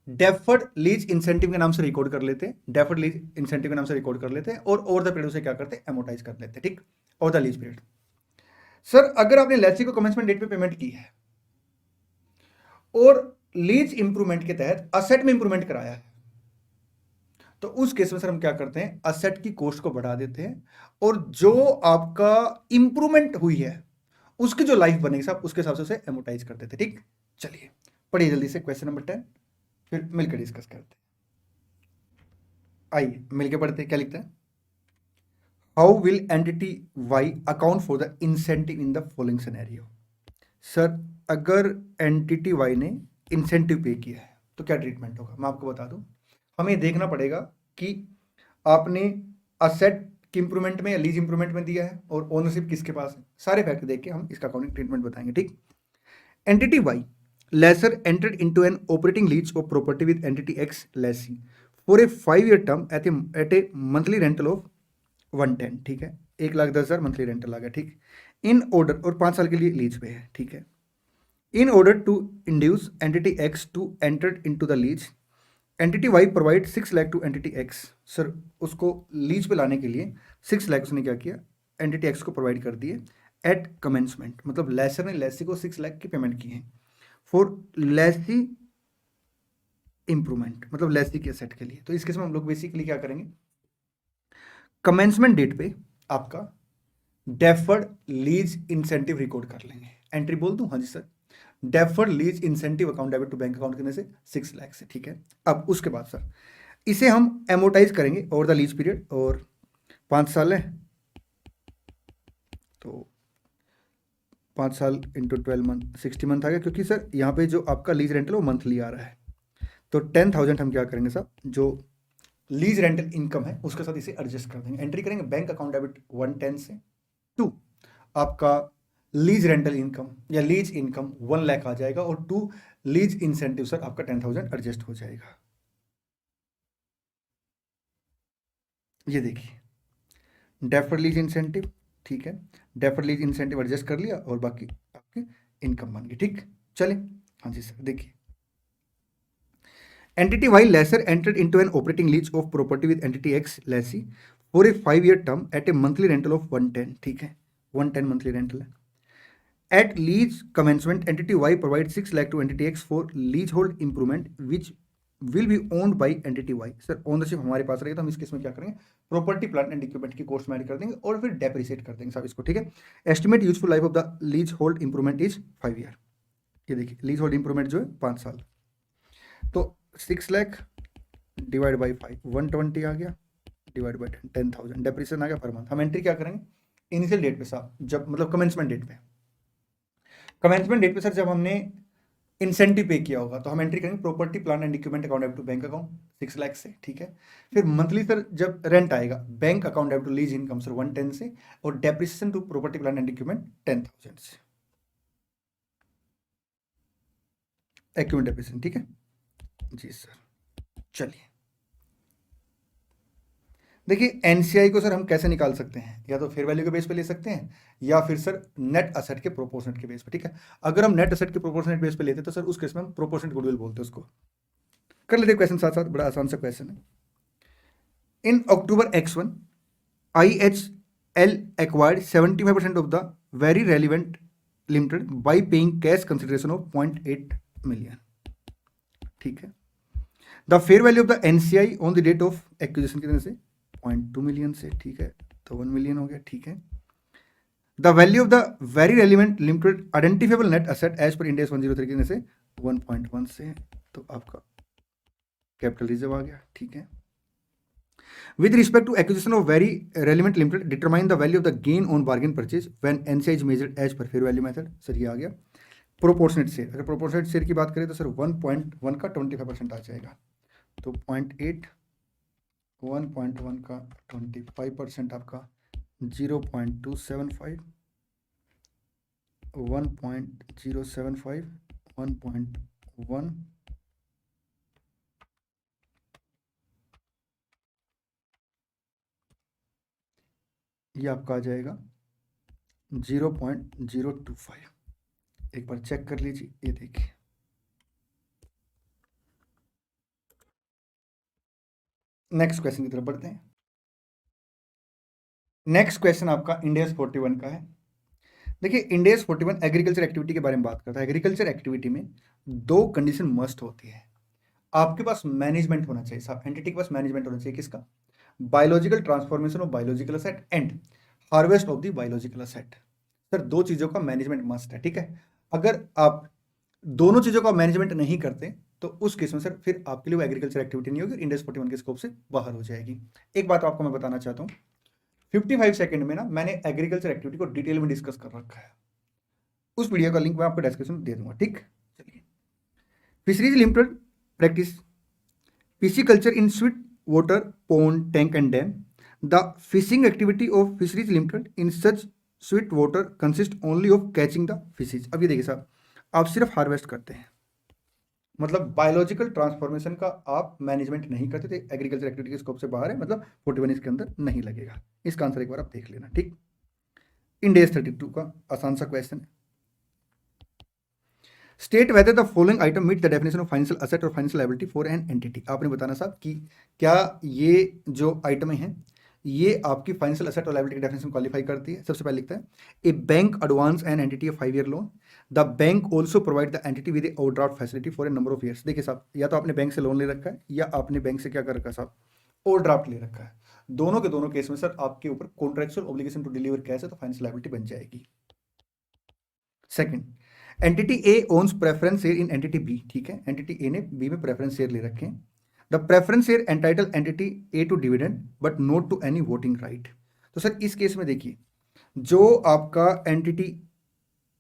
डेफर्ड लीज इंसेंटिव के नाम से रिकॉर्ड कर लेते हैं, डेफर्ड लीज इंसेंटिव के नाम से रिकॉर्ड कर लेते हैं और ओवर द पीरियड उसे क्या करते हैं, एमोटाइज कर लेते हैं, ठीक, over the lease period. Sir अगर आपने लेसी को कमेंसमेंट डेट पे पेमेंट की है और लीज इंप्रूवमेंट के तहत असेट में इंप्रूवमेंट कराया है तो उस केस में सर हम क्या करते हैं, असेट की कॉस्ट को बढ़ा देते हैं और जो आपका इंप्रूवमेंट हुई है उसकी जो लाइफ बनेगी साहब उसके हिसाब से उसे एमोटाइज कर देते हैं, ठीक। चलिए पढ़िए जल्दी से क्वेश्चन नंबर 10, फिर मिलकर डिस्कस करते हैं। आइए मिलकर पढ़ते हैं, क्या लिखते हैं, how will entity Y account for the incentive in the following scenario. Sir अगर एंटिटी वाई ने इंसेंटिव पे किया है तो क्या ट्रीटमेंट होगा, मैं आपको बता दूं। हमें देखना पड़ेगा कि आपने असेट की इंप्रूवमेंट में या लीज इंप्रूवमेंट में दिया है और ओनरशिप किसके पास है, सारे फैक्ट देख के हम इसका अकाउंटिंग ट्रीटमेंट बताएंगे, ठीक। Entity Y lessor entered into an operating lease of property with entity X lessee for a 5-year term at a monthly rental of 110, ठीक है, 1,10,000 मंथली रेंटल आ गया, ठीक। इन ऑर्डर और 5 साल के लिए लीज पे है, ठीक है। In order to induce entity X to enter into the lease, entity Y provide 6 lakh to entity X. Sir उसको लीज पे लाने के लिए 6 लाख उसने क्या किया, एंटिटी एक्स को प्रोवाइड कर दिए एट कमेंसमेंट, मतलब लेसर ने लेसी को 6 लाख की पेमेंट की है फॉर लेसी इंप्रूवमेंट, मतलब लेसी के सेट के लिए। तो इस केस में हम लोग बेसिकली क्या करेंगे, कमेंसमेंट डेट पे आपका डेफर्ड लीज इंसेंटिव रिकॉर्ड कर लेंगे। एंट्री बोल दूं, हाँ जी sir, deferred lease incentive account debit to bank account करने से 6 लाख से, ठीक है। अब उसके बाद सर इसे हम एमोटाइज करेंगे ओवर द लीज पीरियड, और 5 साल है तो 5 साल इंटू 12 मंथ 60 मंथ आ गया, क्योंकि सर यहाँ पे जो आपका लीज रेंटल वो मंथली आ रहा है। तो 10,000 हम क्या करेंगे साहब, जो लीज रेंटल इनकम है उसके साथ इसे एडजस्ट कर देंगे। एंट्री करेंगे बैंक अकाउंट डेबिट 110 से टू आपका लीज रेंटल इनकम या लीज इनकम 1 लाख आ जाएगा और टू लीज इंसेंटिव सर आपका 10,000 एडजस्ट हो जाएगा। ये देखिए डेफर्ड लीज इंसेंटिव, ठीक है, डेफर्ड लीज इंसेंटिव एडजस्ट कर लिया और बाकी आपकी इनकम बन गई, ठीक। चले हाँ जी सर, देखिए entity Y lessor entered into an operating lease of property with entity X lessee for a 5-year term at a monthly rental of 110, ठीक है, 110 monthly rental है। At lease commencement, entity Y provides 6 lakh to entity X for leasehold improvement which will be owned by entity Y। Sir ownership हमारे पास रहेगा तो हम इस case में क्या करेंगे, प्रॉपर्टी प्लांट एंड इक्विपमेंट की कॉस्ट में ऐड कर देंगे और फिर डेप्रिसिएट कर देंगे साहब इसको, ठीक है। Estimate useful life of the lease hold improvement is 5 year. ये देखिए लीज होल्ड इंप्रूवमेंट जो है 5 साल, तो 6 लाख डिवाइड बाई 5 120 आ गया, डिवाइड बाई 10,000 डेप्रिसिएशन आ गया पर मंथ। हम एंट्री क्या करेंगे, इनिशियल डेट पे साहब, जब मतलब कमेंसमेंट डेट पे, कमेंसमेंट डेट पे सर जब हमने इंसेंटिव पे किया होगा तो हम एंट्री करेंगे property plant and equipment account debit to bank account 6 lakh से, ठीक है। फिर मंथली सर जब रेंट आएगा bank account debit to lease income sir 110 से और depreciation to property plant and equipment 10,000 से, एक्यूमेंट डेप्रिसिएशन, ठीक है जी सर। चलिए देखिए एनसीआई को सर हम कैसे निकाल सकते हैं, या तो फेयर वैल्यू के बेस पे ले सकते हैं या फिर सर नेट असेट के प्रोपोर्शनेट के बेस पे, ठीक है। अगर हम नेट असेट के प्रोपोर्शनेट बेस पे लेते तो सर उस केस में हम प्रोपोर्शनेट गुडविल बोलते हैं उसको। कर लेते क्वेश्चन साथ साथ, बड़ा आसान सा क्वेश्चन है। इन अक्टूबर X1 IHL acquired 75% of the very relevant limited by paying cash consideration of 0.8 million, ठीक है। The fair value of the NCI on the date of acquisition कितने से 0.2 मिलियन से, ठीक है, तो 1 मिलियन हो गया, ठीक है। The value of the very relevant limited identifiable net asset as per index 103 में से 1.1 से, तो आपका कैपिटल रिजर्व आ गया, ठीक है। With respect to acquisition of very relevant limited determine the value of the gain on bargain purchase when NCI is measured as per fair value method. Sir ये आ गया। प्रोपोर्शनेट शेयर, अगर proportionate share की बात करें तो sir 1.1 का 25% आ जाएगा, तो 0.8 1.1 का 25% आपका 0.275 1.075 1.1 ये आपका आ जाएगा 0.025। एक बार चेक कर लीजिए, ये देखिए नेक्स्ट क्वेश्चन की तरफ बढ़ते हैं। नेक्स्ट क्वेश्चन आपका इंडेस 41 का है। देखिए इंडेस 41 एग्रीकल्चर एक्टिविटी के बारे में बात करता है। एग्रीकल्चर एक्टिविटी में दो कंडीशन मस्ट होती है। आपके पास मैनेजमेंट होना चाहिए साहब, एंटिटी के पास मैनेजमेंट होना चाहिए किसका? Biological transformation of biological asset and harvest of the biological asset. Sir दो चीजों का मैनेजमेंट मस्ट है, ठीक है। अगर आप दोनों चीजों का मैनेजमेंट नहीं करते तो उस केस में सर फिर आपके लिए वो एग्रीकल्चर एक्टिविटी नहीं होगी, इंडेस 41 के स्कोप से बाहर हो जाएगी। एक बात आपको मैं बताना चाहता हूँ, 55 सेकंड में ना मैंने एग्रीकल्चर एक्टिविटी को डिटेल में डिस्कस कर रखा है। उस वीडियो का लिंक मैं आपको डिस्क्रिप्शन में दे दूंगा, ठीक। चलिए, fisheries limited practice pisciculture in sweet water pond, tank and dam. The fishing activity of fisheries limited in such sweet water consists only of catching the fishes। अब ये देखिए साहब, आप सिर्फ हार्वेस्ट करते हैं, मतलब बायोलॉजिकल ट्रांसफॉर्मेशन का आप मैनेजमेंट नहीं करते थे, एग्रीकल्चर एक्टिविटी के स्कोप से बाहर है, मतलब 41 इसके अंदर नहीं लगेगा। इसका आंसर एक बार आप देख लेना, ठीक। इंडेस 32 का आसान सा क्वेश्चन है। State whether the following item meet the definition of financial asset और financial liability for an entity. आपने बताना साहब कि क्या ये जो आइटमें हैं ये आपकी फाइनेंशियल असेट और लायबिलिटी की डेफिनेशन क्वालिफाई करती है। सबसे पहले लिखता है a bank advance an entity of 5 year loan, the bank also provide the entity with overdraft facility for a number of years. देखिए साहब, या तो आपने बैंक से लोन ले रखा है या आपने बैंक से क्या कर रखा है साहब, ओवरड्राफ्ट ले रखा है। दोनों के दोनों केस में सर आपके ऊपर contractual obligation to deliver cash है, तो फाइनेंशियल लायबिलिटी बन जाएगी। Second, entity A owns preference share in entity B, ठीक है। एंटिटी ए ने बी में प्रेफरेंस शेयर ले रखे हैं। The preference share entitle entity A to dividend but not to any voting right. तो सर इस केस में देखिए, जो आपका एंटिटी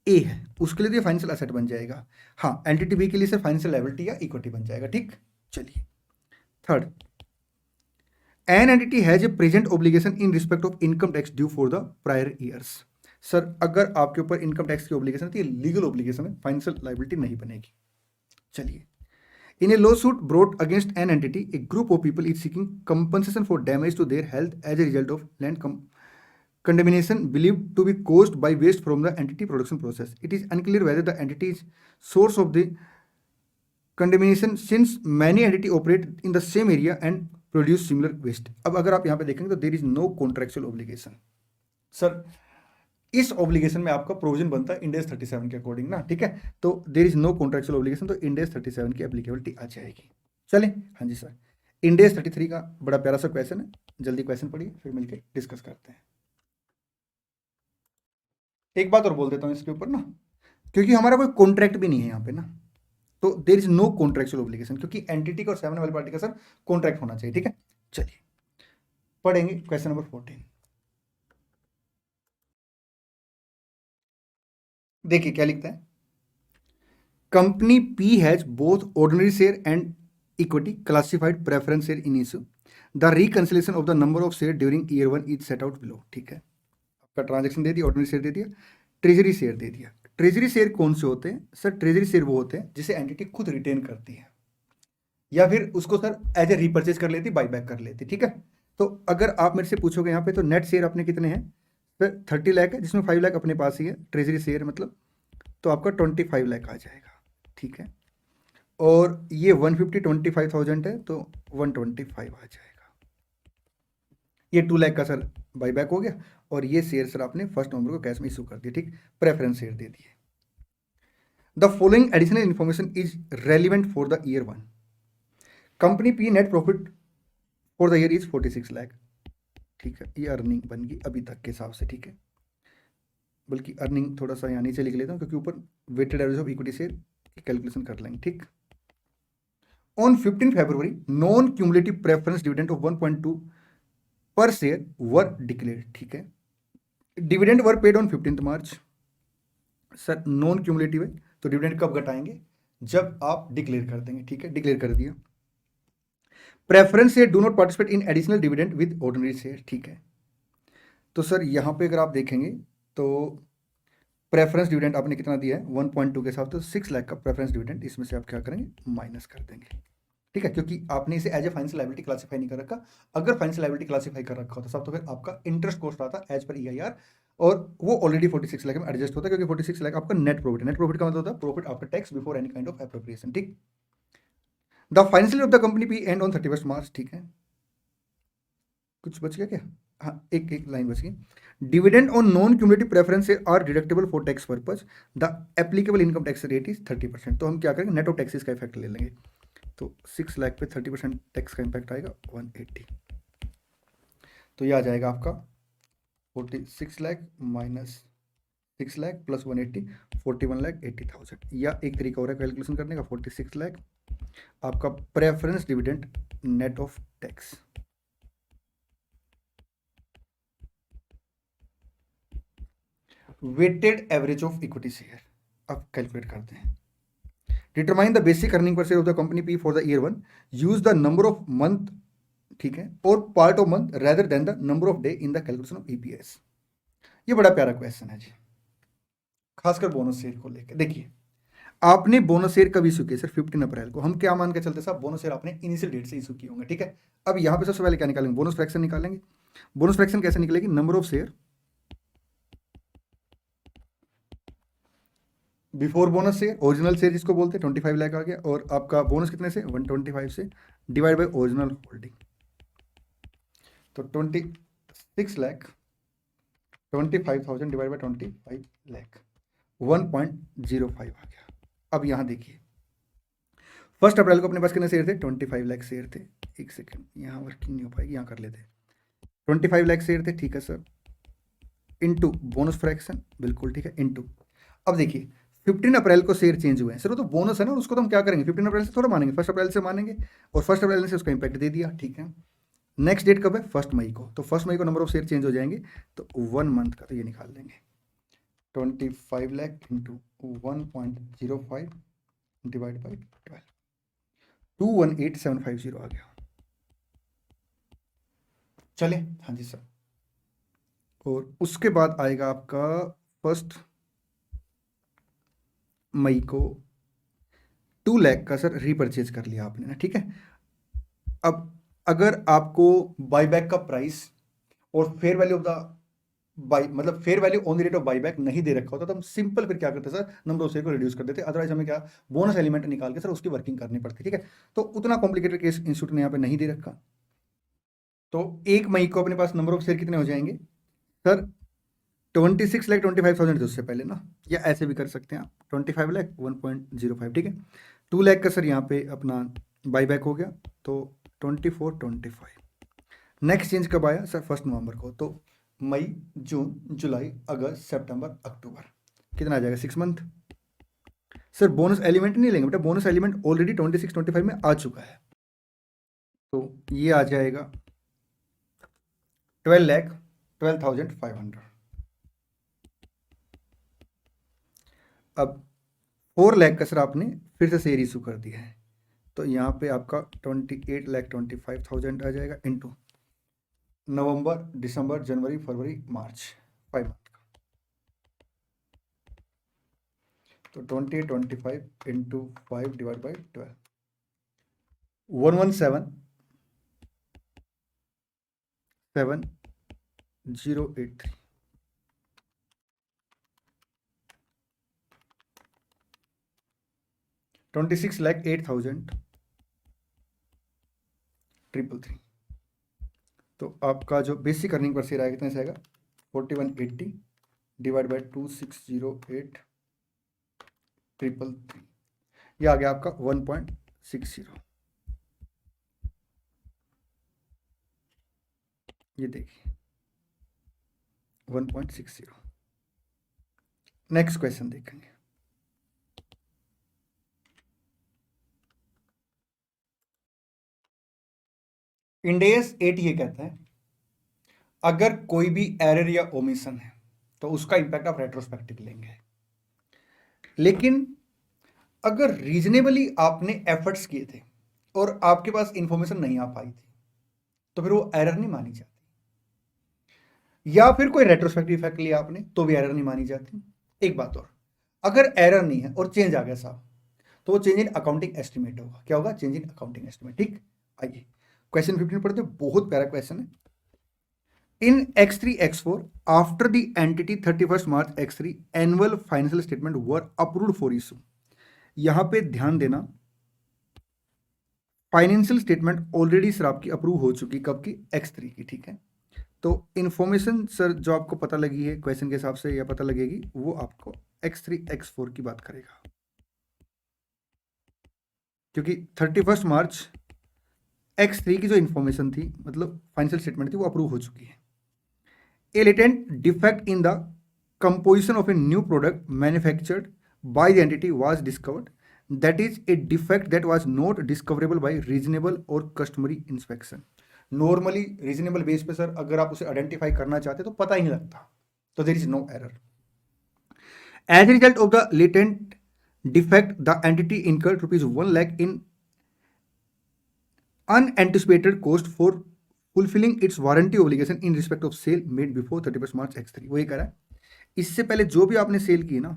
ए है उसके लिए तो फाइनेंशियल एसेट बन जाएगा, हाँ एंटिटी बी के लिए सर फाइनेंशियल लायबिलिटी या इक्विटी बन जाएगा, ठीक। चलिए, third, an entity has a present obligation in respect of income tax due for the prior years. Sir अगर आपके ऊपर इनकम टैक्स की ऑब्लिगेशन थी, लीगल ऑब्लिगेशन है, फाइनेंशियल लायबिलिटी नहीं बनेगी। चलिए, in a lawsuit brought against an entity a group of people is seeking compensation for damage to their health as a result of land condemnation believed to be caused by waste from the entity production process. It is unclear whether the entity is source of the condemnation since many entity operate in the same area and produce similar waste। अब अगर आप यहाँ पे देखेंगे तो there is no contractual obligation। Sir इस obligation में आपका प्रोविजन बनता है इंडेस 37 के अकॉर्डिंग ना, ठीक है। तो there is no contractual obligation, तो इंडेस 37 की एप्लीकेबिलिटी आ जाएगी। चलें, हाँ जी सर। इंडेस 33 का बड़ा प्यारा सा क्वेश्चन है, जल्दी क्वेश्चन पढ़िए फिर मिलकर डिस्कस करते हैं। एक बात और बोल देता हूँ इसके ऊपर ना, क्योंकि हमारा कोई कॉन्ट्रैक्ट भी नहीं है यहाँ पे ना, तो there is no contractual obligation, क्योंकि एंटिटी का और सामने वाली पार्टी का सर कॉन्ट्रैक्ट होना चाहिए, ठीक है। चलिए पढ़ेंगे क्वेश्चन नंबर 14। देखिए क्या लिखता है, company P has both ordinary share and equity classified preference share in issue, the reconciliation of the number of share during year 1 is set out below, ठीक है। आपका ट्रांजेक्शन दे दिया, ऑर्डिनरी शेयर दे दिया, treasury share दे दिया। Treasury share कौन से होते हैं सर? ट्रेजरी शेयर वो होते हैं जिसे एंटिटी खुद रिटेन करती है या फिर उसको सर एज ए रीपर्चेज कर लेती, बाई बैक कर लेती, ठीक है। तो अगर आप मेरे से पूछोगे यहाँ पे तो नेट शेयर अपने कितने हैं, फिर 30 लाख है जिसमें 5 लाख अपने पास ही है ट्रेजरी शेयर मतलब, तो आपका 25 लाख आ जाएगा, ठीक है। और ये 150,25,000 है तो 125 आ जाएगा। ये 2 लाख का सर बाई बैक हो गया और ये शेयर सर आपने 1 नवंबर को कैश में इशू कर दिया, ठीक, प्रेफरेंस शेयर दे दिए। The following additional information is relevant for the year 1। Company P net profit for the year is 46 lakh, ठीक है। ये अर्निंग बन गई अभी तक के हिसाब से, ठीक है। बल्कि अर्निंग थोड़ा सा यहाँ नीचे लिख लेता हूँ, क्योंकि ऊपर weighted average of equity share की कैलकुलेशन कर लेंगे, ठीक। On 15 February non cumulative preference dividend of 1.2 per share were declare, ठीक है। Dividend were paid on 15 March. Sir non cumulative है तो डिविडेंड कब घटाएंगे, जब आप डिक्लेयर कर देंगे, ठीक है। डिक्लेयर कर दिया। Preference share do not participate in additional dividend with ordinary share, ठीक है। तो सर यहाँ पे अगर आप देखेंगे तो प्रेफरेंस डिविडेंड आपने कितना दिया है 1.2 के हिसाब, तो 6 लाख का प्रेफरेंस डिविडेंड इसमें से आप क्या करेंगे माइनस कर देंगे, ठीक है, क्योंकि आपने इसे as a financial liability classify नहीं कर रखा। अगर फाइनेंशियल लायबिलिटी क्लासीफाई कर रखा होता साहब तो फिर आपका इंटरेस्ट कॉस्ट आता एज पर ईआईआर, और वो ऑलरेडी 46 लाख में एडजस्ट होता है, क्योंकि 46 लाख आपका नेट प्रॉफिट है। नेट प्रॉफिट का मतलब होता है profit after tax before any kind of appropriation, ठीक। The financial of the company B end on 31 March, ठीक है। कुछ बच गया क्या, हाँ एक एक लाइन बच गई। Dividend on non cumulative preference are deductible for tax purpose, the applicable income tax rate is 30%। तो हम क्या करेंगे, नेट ऑफ टैक्सेस का इफेक्ट ले लेंगे। तो 6 लाख पे 30% टैक्स का इम्पैक्ट आएगा 180, तो ये आ जाएगा आपका 46 लाख माइनस 6 लाख प्लस 180, 41,80,000। या एक तरीका हो रहा है कैलकुलेशन करने का, 46 लाख आपका preference dividend net of tax, weighted average of equity share. अब कैलकुलेट करते हैं। Determine the basic earning per share of the company P for the year 1, use the number of month, ठीक है, और part of month rather than the number of day in the calculation of EPS. ये बड़ा प्यारा question है जी, खासकर bonus share को लेकर। देखिए आपने बोनस शेयर कब इशू किए सर, 15 अप्रैल को। हम क्या मान के चलते साहब, बोनस शेयर आपने इनिशियल डेट से इशू किए होंगे, ठीक है। अब यहाँ पे सबसे पहले क्या निकालेंगे, बोनस फ्रैक्शन निकालेंगे। बोनस फ्रैक्शन कैसे निकलेगी, number of share before bonus share, original share जिसको बोलते हैं 25 लाख आ गया, और आपका बोनस कितने से 125 से डिवाइड बाय ओरिजिनल होल्डिंग, तो 26 लाख 25,000 डिवाइड बाय 25 लाख 1.05 आ गया। अब यहाँ देखिए 1 अप्रैल को अपने पास कितने शेयर थे, 25 लाख शेयर थे। एक सेकेंड, यहाँ वर्किंग नहीं हो पाएगी, यहाँ कर लेते। 25 लाख शेयर थे, ठीक है सर, इनटू बोनस फ्रैक्शन, बिल्कुल ठीक है, इनटू। अब देखिए 15 अप्रैल को शेयर चेंज हुए हैं सर, वो तो बोनस है ना, उसको तो हम क्या करेंगे 15 अप्रैल से थोड़ा मानेंगे, 1 अप्रैल से मानेंगे, और 1 अप्रैल से उसका इंपैक्ट दे दिया, ठीक है। नेक्स्ट डेट कब है, 1 मई को, तो 1 मई को नंबर ऑफ शेयर चेंज हो जाएंगे, तो 1 मंथ का तो ये निकाल देंगे 25 लाख इंटू 1.05 डिवाइड बाई 12, 218,750 आ गया। चले, हाँ जी सर। और उसके बाद आएगा आपका 1 मई को 2 लाख का सर रीपरचेज कर लिया आपने ना, ठीक है। अब अगर आपको बाईबैक का प्राइस और fair value of the buy, मतलब fair value on the rate of buyback नहीं दे रखा होता, तो हम सिंपल फिर क्या करते सर, नंबर ऑफ शेयर को रिड्यूस कर देते। अदरवाइज हमें क्या बोनस एलिमेंट निकाल के सर उसकी वर्किंग करनी पड़ती, ठीक है। तो उतना कॉम्प्लिकेटेड केस इंस्टीट्यूट ने यहाँ पे नहीं दे रखा। तो 1 मई को अपने पास नंबर ऑफ शेयर कितने हो जाएंगे सर, 26,25,000 थे उससे पहले ना, या ऐसे भी कर सकते हैं आप 25 लाख 1.05, ठीक है। 2 लाख का सर यहाँ पे अपना बाईबैक हो गया, तो 24-25। नेक्स्ट चेंज कब आया सर, 1 नवंबर को, तो मई जून जुलाई अगस्त सितंबर अक्टूबर, कितना आ जाएगा 6 मंथ। सर बोनस एलिमेंट नहीं लेंगे बेटा, बोनस एलिमेंट ऑलरेडी 26-25 में आ चुका है, तो ये आ जाएगा 12,12,500। अब 4 लाख का सर आपने फिर से शेयर इशू कर दिया है, तो यहाँ पे आपका 28,25,000 आ जाएगा इनटू नवंबर दिसंबर जनवरी फरवरी मार्च 5 मंथ का, तो 28-25 इंटू 5 डिवाइड बाई 12, 117,7,083। 26,08,333। तो आपका जो बेसिक अर्निंग पर शेयर आएगा कितने से आएगा, 4180 डिवाइड बाई 2608,333, ये आ गया आपका 1.60। ये देखिए 1.60। नेक्स्ट क्वेश्चन देखेंगे। इंडेस 8 ये कहता है अगर कोई भी एरर या ओमिशन है तो उसका इंपैक्ट आप रेट्रोस्पेक्टिव लेंगे, लेकिन अगर रीजनेबली आपने एफर्ट्स किए थे और आपके पास इंफॉर्मेशन नहीं आ पाई थी तो फिर वो एरर नहीं मानी जाती, या फिर कोई रेट्रोस्पेक्टिव इफेक्ट लिया आपने तो भी एरर नहीं मानी जाती। एक बात और, अगर एरर नहीं है और चेंज आ गया साहब तो वो चेंज इन अकाउंटिंग एस्टिमेट होगा। क्या होगा? Change in accounting estimate. ठीक, आइए क्वेश्चन 15 पढ़ते हैं, बहुत प्यारा क्वेश्चन है। In X3 X4 after the entity 31st March X3 annual financial statement were approved for issue। यहां पे ध्यान देना, फाइनेंशियल स्टेटमेंट ऑलरेडी सर आपकी अप्रूव हो चुकी, कब की? X3 की। ठीक है, तो इन्फॉर्मेशन सर जो आपको पता लगी है क्वेश्चन के हिसाब से या पता लगेगी वो आपको X3 X4 की बात करेगा, क्योंकि 31 मार्च X3 की जो इन्फॉर्मेशन थी, मतलब फाइनेंशियल स्टेटमेंट थी, वो अप्रूव हो चुकी है। A latent defect in the composition of a new product manufactured by the entity was discovered, that is a defect that was not discoverable by reasonable or customary inspection। Normally reasonable base पे sir अगर आप उसे identify करना चाहते तो पता ही नहीं लगता, तो there is no error. As a result of the latent defect the entity incurred ₹1 lakh in unanticipated cost for fulfilling its warranty obligation in respect of sale made before 31st March X3। वही कह रहा है, इससे पहले जो भी आपने cell की ना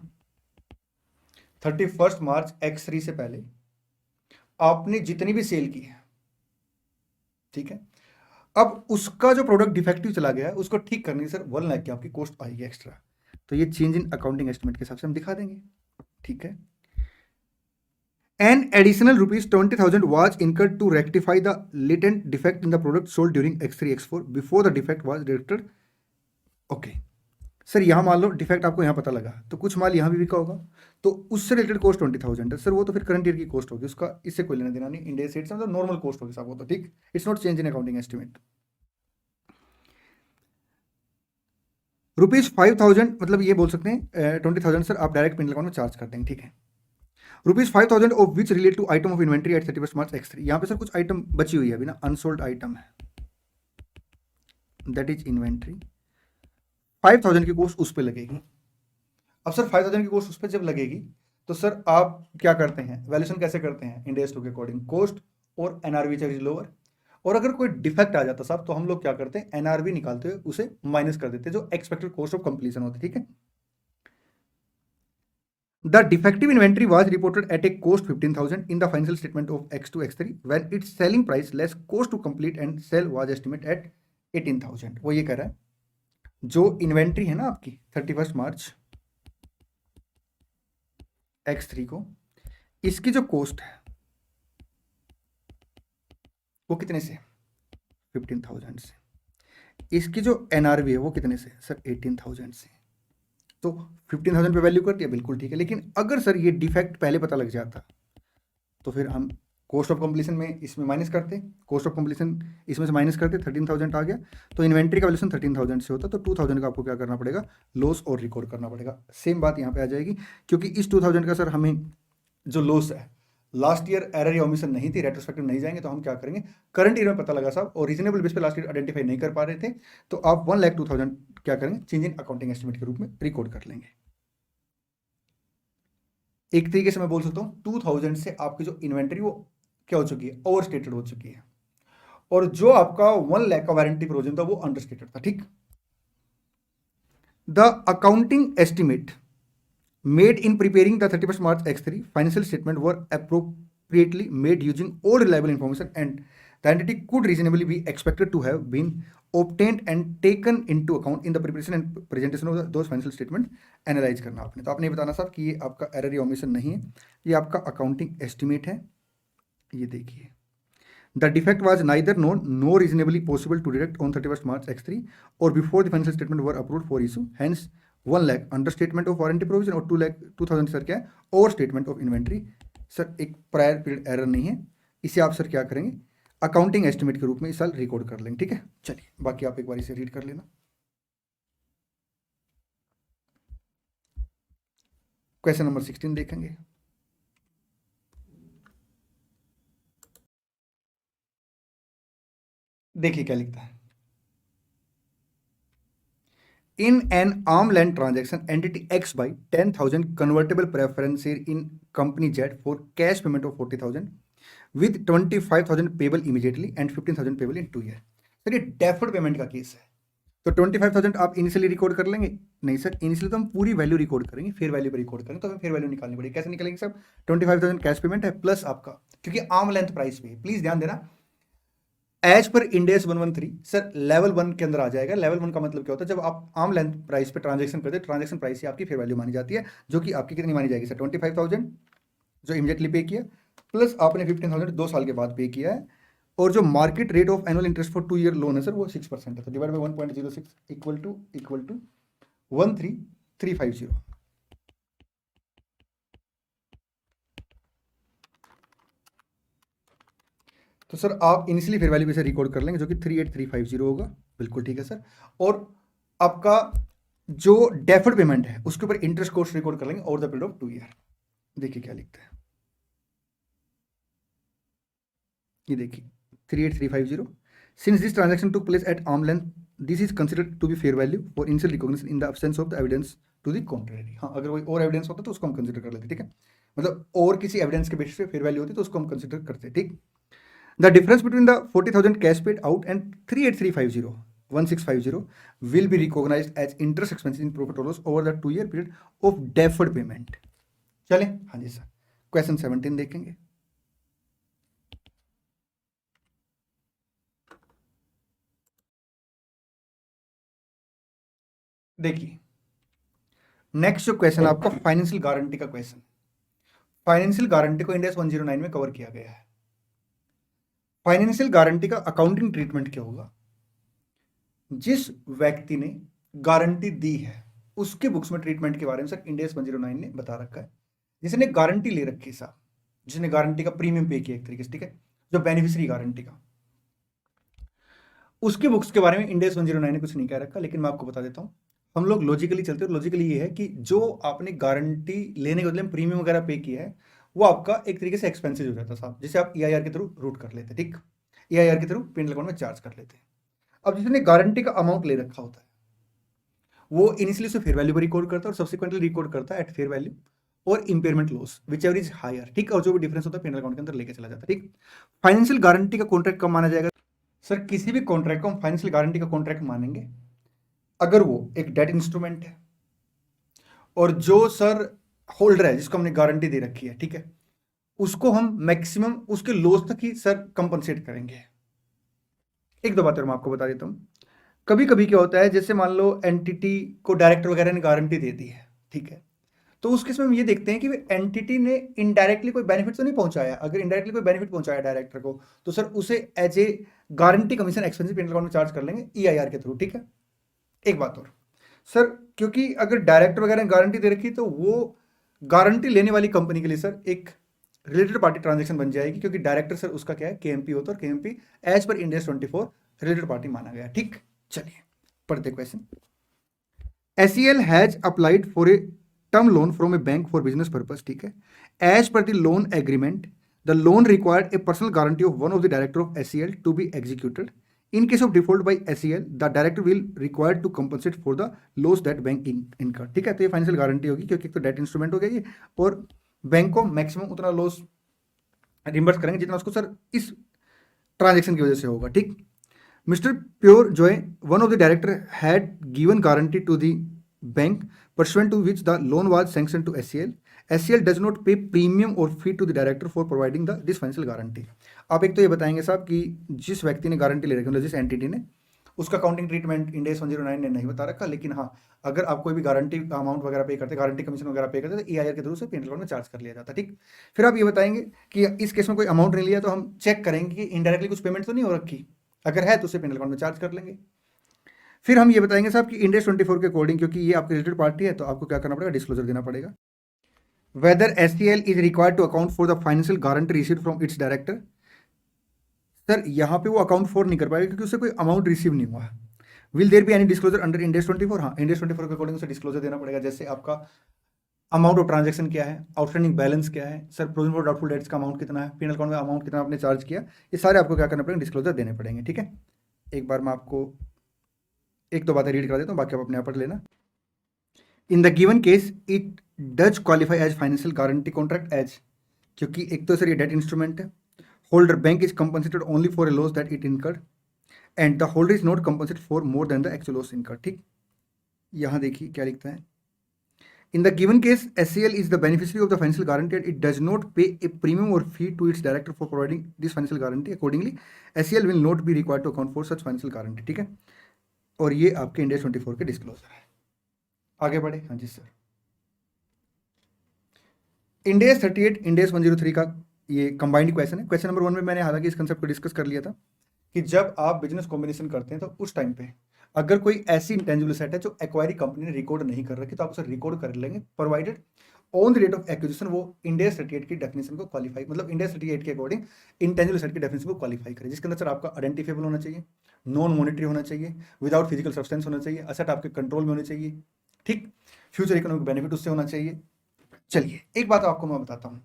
31 मार्च X3 से पहले आपने जितनी भी सेल की है, ठीक है, अब उसका जो प्रोडक्ट डिफेक्टिव चला गया है उसको ठीक करने की सर 1 लाख की आपकी कॉस्ट आएगी एक्स्ट्रा, तो ये चेंज इन अकाउंटिंग एस्टिमेट के हिसाब से हम दिखा देंगे। ठीक है, An additional ₹20,000 was incurred to rectify the latent defect in the product sold during X3 X4 before the defect was detected। Okay sir, यहाँ मान लो डिफेक्ट आपको यहाँ पता लगा तो कुछ माल यहाँ भी बिका होगा, तो उससे रिलेटेड कॉस्ट 20,000 है सर, वो तो फिर करंट ईयर की कॉस्ट होगी, उसका इससे कोई लेना देना नहीं, इंडिया से मतलब नॉर्मल कॉस्ट होगी साहब वो तो। ठीक, it's not change in accounting estimate. ₹5,000 मतलब ये बोल सकते हैं 20,000 सर आप डायरेक्ट पिन अकाउंट में चार्ज कर देंगे। ठीक है, ₹5,000 of which relate to item of inventory at 31 March X3। यहाँ पे सर कुछ आइटम बची हुई है अभी ना, अनसोल्ड आइटम है, दैट इज इन्वेंट्री। 5,000 की कॉस्ट उस पर लगेगी। अब सर 5,000 की कॉस्ट उस पर जब लगेगी तो सर आप क्या करते हैं, वैल्यूएशन कैसे करते हैं? इंडेक्स टू के अकॉर्डिंग कॉस्ट और एनआरवी चार्ज लोअर, और अगर कोई डिफेक्ट आ जाता साहब तो हम लोग क्या करते हैं, एनआरवी निकालते हुए उसे माइनस कर देते हैं, जो एक्सपेक्टेड कॉस्ट ऑफ कंप्लीशन होती है। ठीक है, The defective inventory was reported at a cost 15,000 in the financial statement of X2 X3 when its selling price less cost to complete and sell was estimated at 18,000। वो ये कह रहा है जो इन्वेंट्री है ना आपकी 31 मार्च X3 को, इसकी जो कॉस्ट है वो कितने से? 15,000 से। इसकी जो एनआरवी है वो कितने से? सर 18,000 से। तो 15,000 पे वैल्यू कर दिया, बिल्कुल ठीक है, लेकिन अगर सर ये डिफेक्ट पहले पता लग जाता तो फिर हम कॉस्ट ऑफ कंप्लीशन में इसमें माइनस करते, कॉस्ट ऑफ कंप्लीशन इसमें से माइनस करते, 13,000 आ गया, तो इन्वेंट्री का वैल्यूएशन 13,000 से होता, तो 2,000 का आपको क्या करना पड़ेगा? लॉस और रिकॉर्ड करना पड़ेगा। सेम बात यहाँ पे आ जाएगी, क्योंकि इस 2,000 का सर हमें जो लॉस है लास्ट ईयर एरर या ओमिशन नहीं थी, रेट्रोस्पेक्टिव नहीं जाएंगे, तो हम क्या करेंगे, करंट ईयर में पता लगा साहब और रीजनेबल बेस पे लास्ट ईयर आइडेंटिफाई नहीं कर पा रहे थे, तो आप 1,02,000 क्या करेंगे, चेंज इन अकाउंटिंग एस्टिमेट के रूप में रिकॉर्ड कर लेंगे। एक तरीके से मैं बोल सकता हूँ 2,000 से आपकी जो इन्वेंट्री वो क्या हो चुकी है, ओवर स्टेटेड हो चुकी है, और जो आपका 1 लाख का वारंटी प्रोविजन था वो अंडर स्टेटेड था। ठीक, the accounting estimate made in preparing the 31st March X3 financial statement were appropriately made using all reliable information, and the entity could reasonably be expected to have been obtained and taken into account in the preparation and presentation of those financial statement। Analyse करना आपने, तो आपने ये बताना साहब कि ये आपका एरर या ओमिशन नहीं है, ये आपका अकाउंटिंग एस्टिमेट है। ये देखिए, The defect was neither known nor reasonably possible to detect on 31st March X3 or before the financial statement were approved for issue, hence 1 lakh understatement of warranty provision और 2,000 sir क्या है, over statement of inventory. Sir एक prior period error नहीं है, इसे आप sir क्या करेंगे, अकाउंटिंग एस्टिमेट के रूप में इस साल रिकॉर्ड कर लेंगे। ठीक है, चलिए बाकी आप एक बार इसे रीड कर लेना। क्वेश्चन नंबर 16 देखेंगे। देखिए क्या लिखता है। In an arm length transaction, entity X buy 10,000 convertible preference share in company Z for cash payment of 40,000 with 25,000 payable immediately and 15,000 payable in 2 years. Sir ये डेफर्ड पेमेंट का case है, तो 25,000 आप इनिशियली रिकॉर्ड कर लेंगे? नहीं sir, initially तो हम पूरी वैल्यू रिकॉर्ड करेंगे, फेयर वैल्यू पर रिकॉर्ड करेंगे, तो हमें फेयर वैल्यू निकालनी पड़ेगी। कैसे निकलेंगे सर? 25,000 कैश पेमेंट है प्लस आपका, क्योंकि आर्म लेंथ प्राइस पे, प्लीज ध्यान देना, as per Ind AS 113 sir level 1 के अंदर आ जाएगा। लेवल 1 का मतलब क्या होता है? जब आप आर्म लेंथ प्राइस पे ट्रांजैक्शन करते हैं, ट्रांजैक्शन प्राइस ही आपकी फेयर वैल्यू मानी जाती है, जो कि आपकी कितनी मानी जाएगी सर? 25,000 जो इमीडिएटली पे किया, प्लस आपने 15,000 2 साल के बाद पे किया है, और जो market rate of annual interest for 2 year loan है सर वो 6% है, तो डिवाइड बाई 1.06 इक्वल टू 13350। तो सर आप इनिशियली फेयर वैल्यू पे से रिकॉर्ड कर लेंगे, जो कि 38350 होगा। बिल्कुल ठीक है सर। और आपका जो डेफर्ड पेमेंट है उसके ऊपर इंटरेस्ट कॉस्ट रिकॉर्ड कर लेंगे over the period of 2 year. देखिए क्या लिखते हैं, ये देखिए 38350। Since this transaction took place at arm length, this is considered to be fair value for initial recognition in the absence of the evidence to the contrary. हाँ, अगर कोई और एविडेंस होता तो उसको हम कंसिडर कर लेते, ठीक है, मतलब और किसी एविडेंस के बेसिस पे फेयर वैल्यू होती तो उसको हम कंसिडर करते, ठीक। The difference between the 40,000 cash paid out and 38350 1650 will be recognized as interest expenses in profit or loss over the 2 year period of deferred payment। चले, हाँ जी सर। क्वेश्चन 17 देखेंगे। देखिए नेक्स्ट जो क्वेश्चन आपका फाइनेंशियल गारंटी का question. Financial guarantee को end AS 109 में कवर किया गया है। फाइनेंशियल गारंटी का अकाउंटिंग ट्रीटमेंट क्या होगा? जिस व्यक्ति ने गारंटी दी है उसके बुक्स में ट्रीटमेंट के बारे में सर इंड AS 109 ने बता रखा है। जिसने गारंटी ले रखी है साहब, जिसने गारंटी का प्रीमियम पे किया एक तरीके से, ठीक है, जो बेनिफिशियरी गारंटी का, उसके बुक्स के बारे में इंड AS 109 ने कुछ नहीं कह रखा। लेकिन मैं आपको बता देता हूं, हम लोग लॉजिकली चलते हैं। लॉजिकली ये है कि जो आपने गारंटी लेने के बदले में प्रीमियम वगैरह पे किया है वो आपका एक तरीके से एक्सपेंसिव हो जाता है साहब, जिसे आप EIR के थ्रू रूट कर लेते हैं, ठीक, EIR के थ्रू पेनल अकाउंट में चार्ज कर लेते हैं। अब जिसने गारंटी का अमाउंट ले रखा होता है वो इनिशियली उसे फेयर वैल्यू पर रिकॉर्ड करता है और सब्सिक्वेंटली रिकॉर्ड करता है एट फेयर वैल्यू और impairment loss whichever is higher, ठीक, और जो भी डिफरेंस होता है पेनल अकाउंट के अंदर लेके चला जाता है, ठीक। फाइनेंशियल गारंटी का कॉन्ट्रैक्ट कब माना जाएगा? सर किसी भी कॉन्ट्रैक्ट को हम फाइनेंशियल गारंटी का कॉन्ट्रैक्ट मानेंगे अगर वो एक डेट इंस्ट्रूमेंट है और जो सर होल्डर है जिसको हमने गारंटी दे रखी है, ठीक है, उसको हम मैक्सिमम उसके लॉस तक ही सर कंपनसेट करेंगे। एक दो बातें मैं आपको बता देता हूं। कभी कभी क्या होता है, जैसे मान लो एंटिटी को डायरेक्टर वगैरह ने गारंटी दे दी है, ठीक है, तो उस केस में हम ये देखते हैं कि एंटिटी ने इनडायरेक्टली कोई बेनिफिट तो नहीं पहुंचाया। अगर इनडायरेक्टली कोई बेनिफिट पहुंचाया डायरेक्टर को तो सर उसे as a guarantee commission expensive पेनल अकाउंट में चार्ज कर लेंगे EIR के थ्रू, ठीक है। एक बात और सर, क्योंकि अगर डायरेक्टर वगैरह ने गारंटी दे रखी तो वो गारंटी लेने वाली कंपनी के लिए सर एक रिलेटेड पार्टी ट्रांजेक्शन बन जाएगी, क्योंकि डायरेक्टर सर उसका क्या है, KMP होता है, और KMP as per Ind AS 24 related party माना गया, ठीक। चलिए पढ़ते question. SEL has applied for a term loan from a bank for business purpose, ठीक है। As per the loan agreement the loan required a personal guarantee of one of the director of SEL to be executed. In case of default by SEL, the director will required to compensate for the loss that bank incurred, ठीक है। तो ये financial guarantee होगी, क्योंकि एक तो debt instrument हो गया ये, और बैंक को मैक्सिमम उतना लॉस रिम्बर्स करेंगे जितना उसको सर इस ट्रांजेक्शन की वजह से होगा, ठीक। Mister Pure Joy, one of the director, had given guarantee to the bank pursuant to which the loan was sanctioned to SEL. SEL does not pay premium or fee to the director for providing this financial guarantee। आप एक तो ये बताएंगे साहब कि जिस व्यक्ति ने गारंटी ले रखी, मतलब जिस एंटिटी ने, उसका अकाउंटिंग ट्रीटमेंट इंड AS 109 ने नहीं बता रखा। लेकिन हाँ, अगर आप कोई भी गारंटी का अमाउंट वगैरह पे करते, गारंटी कमीशन वगैरह पे करते, तो EIR के थ्रू से पेनल अकाउंट में चार्ज कर लिया जाता, ठीक। फिर आप ये बताएंगे कि इस केस में कोई अमाउंट नहीं लिया तो हम चेक करेंगे कि इनडायरेक्टली कुछ पेमेंट तो नहीं हो रखी, अगर है तो उसे पेनल अकाउंट में चार्ज कर लेंगे। फिर हम ये बताएंगे साहब कि इंड AS 24 के अकॉर्डिंग, क्योंकि ये आपकी रिलेटेड पार्टी है, तो आपको क्या करना पड़ेगा, डिस्क्लोजर देना पड़ेगा। Whether SEL is required to account for the financial guarantee received from its director. Sir यहाँ पे वो अकाउंट फॉर नहीं कर पाएगा क्योंकि उससे कोई अमाउंट रिसीव नहीं हुआ। Will there be any disclosure under Ind AS 24? हाँ, इंड AS 24 के अकॉर्डिंग उसे डिस्क्लोजर देना पड़ेगा। जैसे आपका अमाउंट ऑफ ट्रांजैक्शन क्या है, आउटस्टैंडिंग बैलेंस क्या है, sir provision for doubtful debts का अमाउंट कितना है, पीनल अकाउंट में अमाउंट कितना आपने चार्ज किया, ये सारे आपको क्या करना पड़ेंगे, डिस्क्लोजर देने पड़ेंगे। ठीक है, एक बार मैं आपको एक दो बातें रीड करा देता हूँ, बाकी आप अपने आप पढ़ लेना। In the given case it does qualify as financial guarantee contract as, क्योंकि एक तो सर ये डेट इंस्ट्रूमेंट है, holder bank is compensated only for a loss that it incurred and the holder is not compensated for more than the actual loss incurred. ठीक, यहाँ देखिए क्या लिखता है, in the given case SCL is the beneficiary of the financial guarantee and it does not pay a premium or fee to its director for providing this financial guarantee, accordingly SCL will not be required to account for such financial guarantee। ठीक है, और ये आपके इंडेस 24 के disclosure है। आगे बढ़े, हाँ जी सर। इंडेस 38 इंडेस 103 का ये कंबाइंड क्वेश्चन है। क्वेश्चन नंबर 1 में मैंने हालांकि इस कंसेप्ट को डिस्कस कर लिया था कि जब आप बिजनेस कॉम्बिनेशन करते हैं तो उस टाइम पे अगर कोई ऐसी इंटेंजिबल सेट है जो एक्वायरी कंपनी ने रिकॉर्ड नहीं कर रखी तो आप उसे रिकॉर्ड कर लेंगे, provided on the date of acquisition वो इंडेस 38 की डेफिनेशन को क्वालिफाई, मतलब इंडेस 38 के अकॉर्डिंग इंटेंजिबल सेट की डेफिनेशन को क्वालिफाई करे, जिसके अंदर सर आपका आइडेंटिफिएबल होना चाहिए, नॉन मॉनिटरी होना चाहिए, विदाउट फिजिकल सब्सटेंस होना चाहिए, असेट आपके कंट्रोल में होने चाहिए। ठीक, फ्यूचर इकोनॉमिक बेनिफिट उससे होना चाहिए। चलिए एक बात आपको मैं बताता हूँ,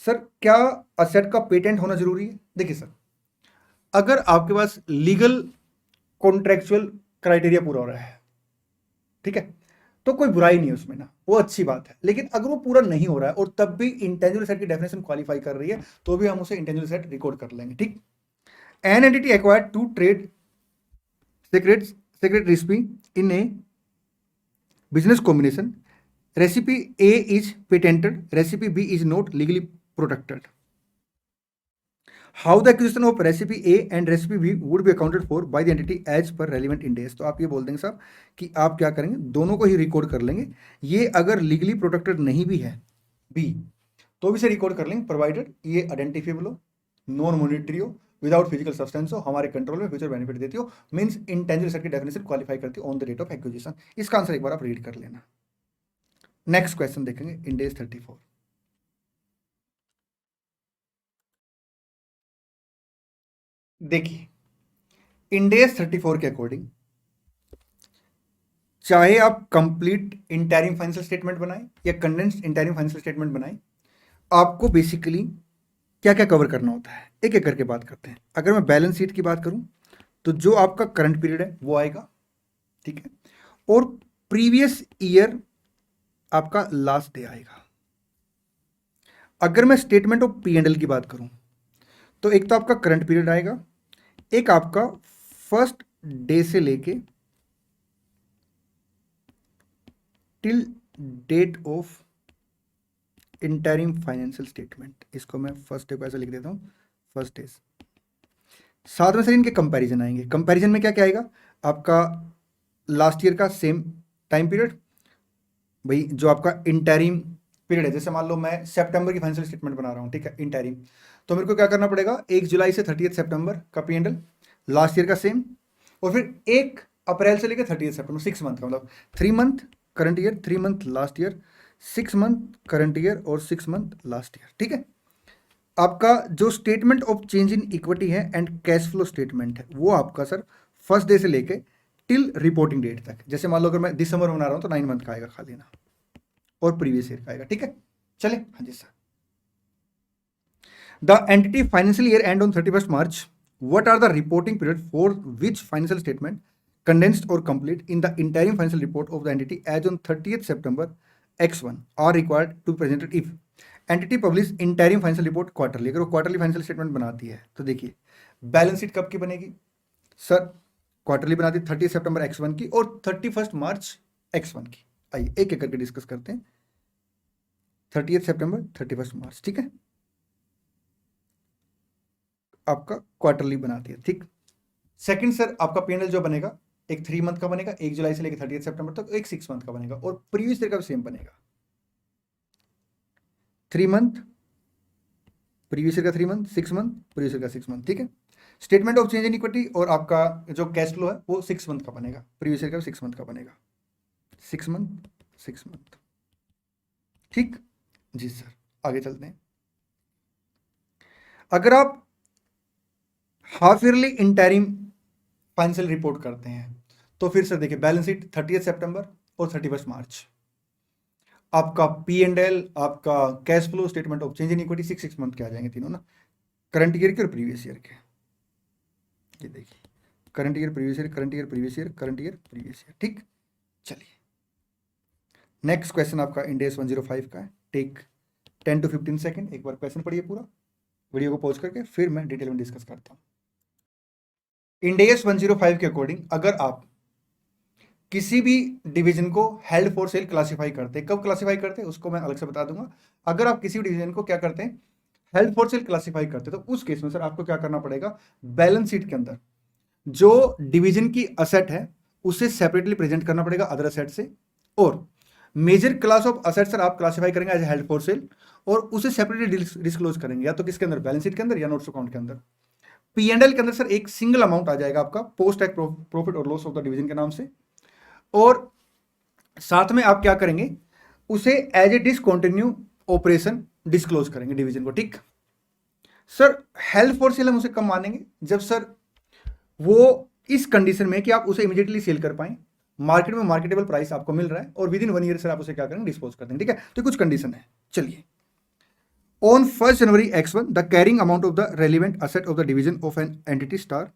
सर क्या असेट का पेटेंट होना जरूरी है? देखिए सर, अगर आपके पास लीगल कॉन्ट्रेक्चुअल क्राइटेरिया पूरा हो रहा है, ठीक है, तो कोई बुराई नहीं है उसमें ना, वो अच्छी बात है। लेकिन अगर वो पूरा नहीं हो रहा है और तब भी इंटेंजिबल सेट की डेफिनेशन क्वालिफाई कर रही है तो भी हम उसे इंटेंजिबल सेट रिकॉर्ड कर लेंगे। ठीक, an entity acquired two trade secret recipe in a business combination, recipe A is patented, recipe B is not legally protected, how the acquisition of recipe A and recipe B would be accounted for by the entity as per relevant Ind AS. तो आप ये बोल देंगे साहब कि आप क्या करेंगे, दोनों को ही रिकॉर्ड कर लेंगे। ये अगर लीगली प्रोटेक्टेड नहीं भी है बी तो भी से रिकॉर्ड कर लेंगे, प्रोवाइडेड ये आइडेंटिफिएबल हो, नॉन मॉनिटरी हो, विदाउट फिजिकल सब्सटेंस हो, हमारे कंट्रोल में फ्यूचर बेनिफिट देती हो, मींस इंटेंजिबल सेट की डेफिनेशन क्वालिफाई करती हो on the date of acquisition. इसका आंसर एक बार आप रीड कर लेना। नेक्स्ट क्वेश्चन देखेंगे, इंडेस 34। देखिए इंडेस 34 के अकॉर्डिंग चाहे आप कंप्लीट इंटरिम फाइनेंशियल स्टेटमेंट बनाएं या कंडेंस्ड इंटरिम फाइनेंशियल स्टेटमेंट बनाएं, आपको बेसिकली क्या क्या कवर करना होता है एक एक करके बात करते हैं। अगर मैं बैलेंस शीट की बात करूं तो जो आपका करंट पीरियड है वो आएगा, ठीक है, और प्रीवियस ईयर आपका लास्ट डे आएगा। अगर मैं statement of P and L की बात करूं तो एक तो आपका करंट पीरियड आएगा, एक आपका फर्स्ट डे से लेके till date of interim financial statement, इसको मैं फर्स्ट डे को ऐसे लिख देता हूं, फर्स्ट डे। साथ में सर इनके कंपैरिजन आएंगे। कंपैरिजन में क्या क्या आएगा, आपका लास्ट ईयर का सेम टाइम पीरियड, भाई जो आपका इंटरिम पीरियड है, जैसे मान लो मैं सितंबर की फाइनेंशियल स्टेटमेंट बना रहा हूँ, ठीक है, इंटरिम, तो मेरे को क्या करना पड़ेगा, 1 जुलाई से 30 सितंबर का पी&एल लास्ट ईयर का सेम, और फिर 1 अप्रैल से लेकर 30 सितंबर 6 मंथ का, मतलब 3 month current year, 3 month last year, 6 month current year और 6 मंथ लास्ट ईयर। ठीक है, आपका जो statement of change in equity है एंड कैश फ्लो स्टेटमेंट है वो आपका सर फर्स्ट डे से लेके टिल रिपोर्टिंग डेट तक, जैसे मान लो अगर मैं दिसंबर में बना रहा हूं तो 9 मंथ का आएगा खाली ना, और प्रीवियस ईयर का आएगा। ठीक है, चले, हाँ जी sir. The entity financial year end on 31st March, what are the reporting period for which financial statement condensed or complete in the interim financial report of the entity as on 30th September X1 are required to be presented if entity publish interim financial report quarterly. अगर वो quarterly financial statement बनाती है तो देखिए balance sheet कब की बनेगी sir, quarterly बनाती है 30 सितंबर X1 की और 31 मार्च X1 की। आइए एक एक करके डिस्कस करते हैं। 30 सितंबर 31 मार्च, ठीक है, आपका क्वार्टरली बनाती है। ठीक, सेकंड सर आपका पी&एल जो बनेगा एक 3 मंथ का बनेगा, 1 जुलाई से लेकर 30 सितंबर तक, एक 6 मंथ का बनेगा, और प्रीवियस ईयर का भी सेम बनेगा, 3 मंथ प्रीवियस ईयर का 3 मंथ, 6 मंथ प्रीवियस ईयर का 6 मंथ। ठीक है, statement of change in equity और आपका जो कैश फ्लो है वो 6 मंथ का बनेगा, प्रीवियस ईयर का 6 मंथ का बनेगा, 6 मंथ 6 मंथ। ठीक जी सर, आगे चलते हैं। अगर आप half yearly interim financial report करते हैं तो फिर सर देखिए बैलेंस शीट 30 सितंबर और 31 मार्च, आपका P&L, आपका cash flow statement of change in equity 6 month के आ जाएंगे तीनों ना, करंट ईयर के और प्रीवियस ईयर के। ये देखिए, current year previous year, current year previous year, current year previous year. ठीक, चलिए नेक्स्ट क्वेश्चन आपका इंड AS 105 का है। टेक 10 to 15 सेकेंड, एक बार क्वेश्चन पढ़िए पूरा, वीडियो को पॉज करके, फिर मैं डिटेल में डिस्कस करता हूँ। इंड AS 105 के अकॉर्डिंग अगर आप किसी भी डिवीजन को हेल्ड फॉर सेल क्लासिफाई करते हैं, कब क्लासिफाई करते हैं उसको मैं अलग से बता दूंगा। अगर आप किसी भी डिवीजन को क्या करते हैं, हेल्ड फॉर सेल क्लासिफाई करते हैं, तो उस केस में सर आपको क्या करना पड़ेगा, बैलेंस शीट के अंदर जो डिवीजन की असेट है उसे सेपरेटली प्रेजेंट करना पड़ेगा अदर असेट से, और major class of asset sir आप क्लासिफाई करेंगे एज हेल्ड फॉर सेल और उसे सेपरेटली डिस्क्लोज करेंगे, या तो किसके अंदर, बैलेंस शीट के अंदर या नोट्स अकाउंट के अंदर। P&L के अंदर सर एक सिंगल अमाउंट आ जाएगा आपका पोस्ट टैक्स प्रॉफिट और लॉस ऑफ द डिवीजन के नाम से, और साथ में आप क्या करेंगे, उसे as a discontinue operation disclose करेंगे डिवीजन को। ठीक सर, हेल्ड फॉर सेल हम उसे कब मानेंगे, जब सर वो इस कंडीशन में कि आप उसे इमीडिएटली सेल कर पाए, मार्केट में मार्केटेबल प्राइस आपको मिल रहा है, और विद इन 1 ईयर सर आप उसे क्या करेंगे, डिस्पोज कर देंगे। ठीक है, तो कुछ कंडीशन है। चलिए, on 1 January X1 the carrying amount of the relevant asset of the division of an entity Star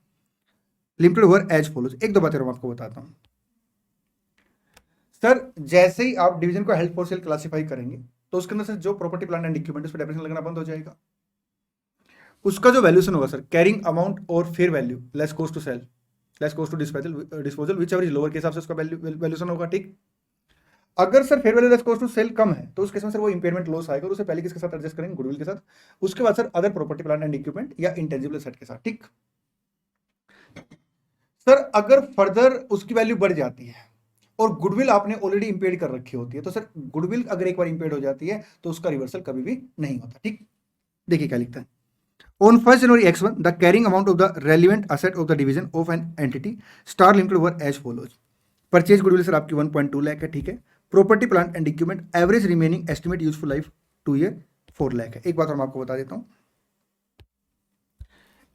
Limited were as follows. एक दो बातें मैं आपको बताता हूं सर। जैसे ही आप डिवीजन को हेल्ड फॉर सेल क्लासिफाई करेंगे तो उसके अंदर सर जो प्रॉपर्टी प्लांट एंड इक्विपमेंट उस पर डेप्रिसिएशन लगना बंद हो जाएगा। उसका जो वैल्यूएशन होगा सर, कैरिंग अमाउंट और fair value less cost to sell less cost to disposal whichever is lower के हिसाब से उसका वैल्यूएशन होगा। ठीक, अगर sir fair value less cost to sell कम है तो उस केस में सर वो इंपेयरमेंट लॉस आएगा, और उसे पहले किसके साथ एडजस्ट करेंगे, गुडविल के साथ, उसके बाद sir other property plant and equipment या इंटेंजिबल एसेट के साथ। ठीक सर, अगर फर्दर उसकी वैल्यू बढ़ जाती है और गुडविल आपने ऑलरेडी इंपेयर्ड कर रखी होती है, तो सर गुडविल अगर एक बार इंपेयर्ड हो जाती है तो उसका रिवर्सल कभी भी नहीं होता। ठीक, देखिए क्या लिखता है, on 1 January X1 the carrying amount of the relevant asset of the division of an entity Star Limited were as follows. Purchase goodwill sir आपकी 1.2 लाख है। ठीक है, property plant and equipment average remaining estimate useful life 2 year 4 lakh है। एक बात और मैं आपको बता देता हूं,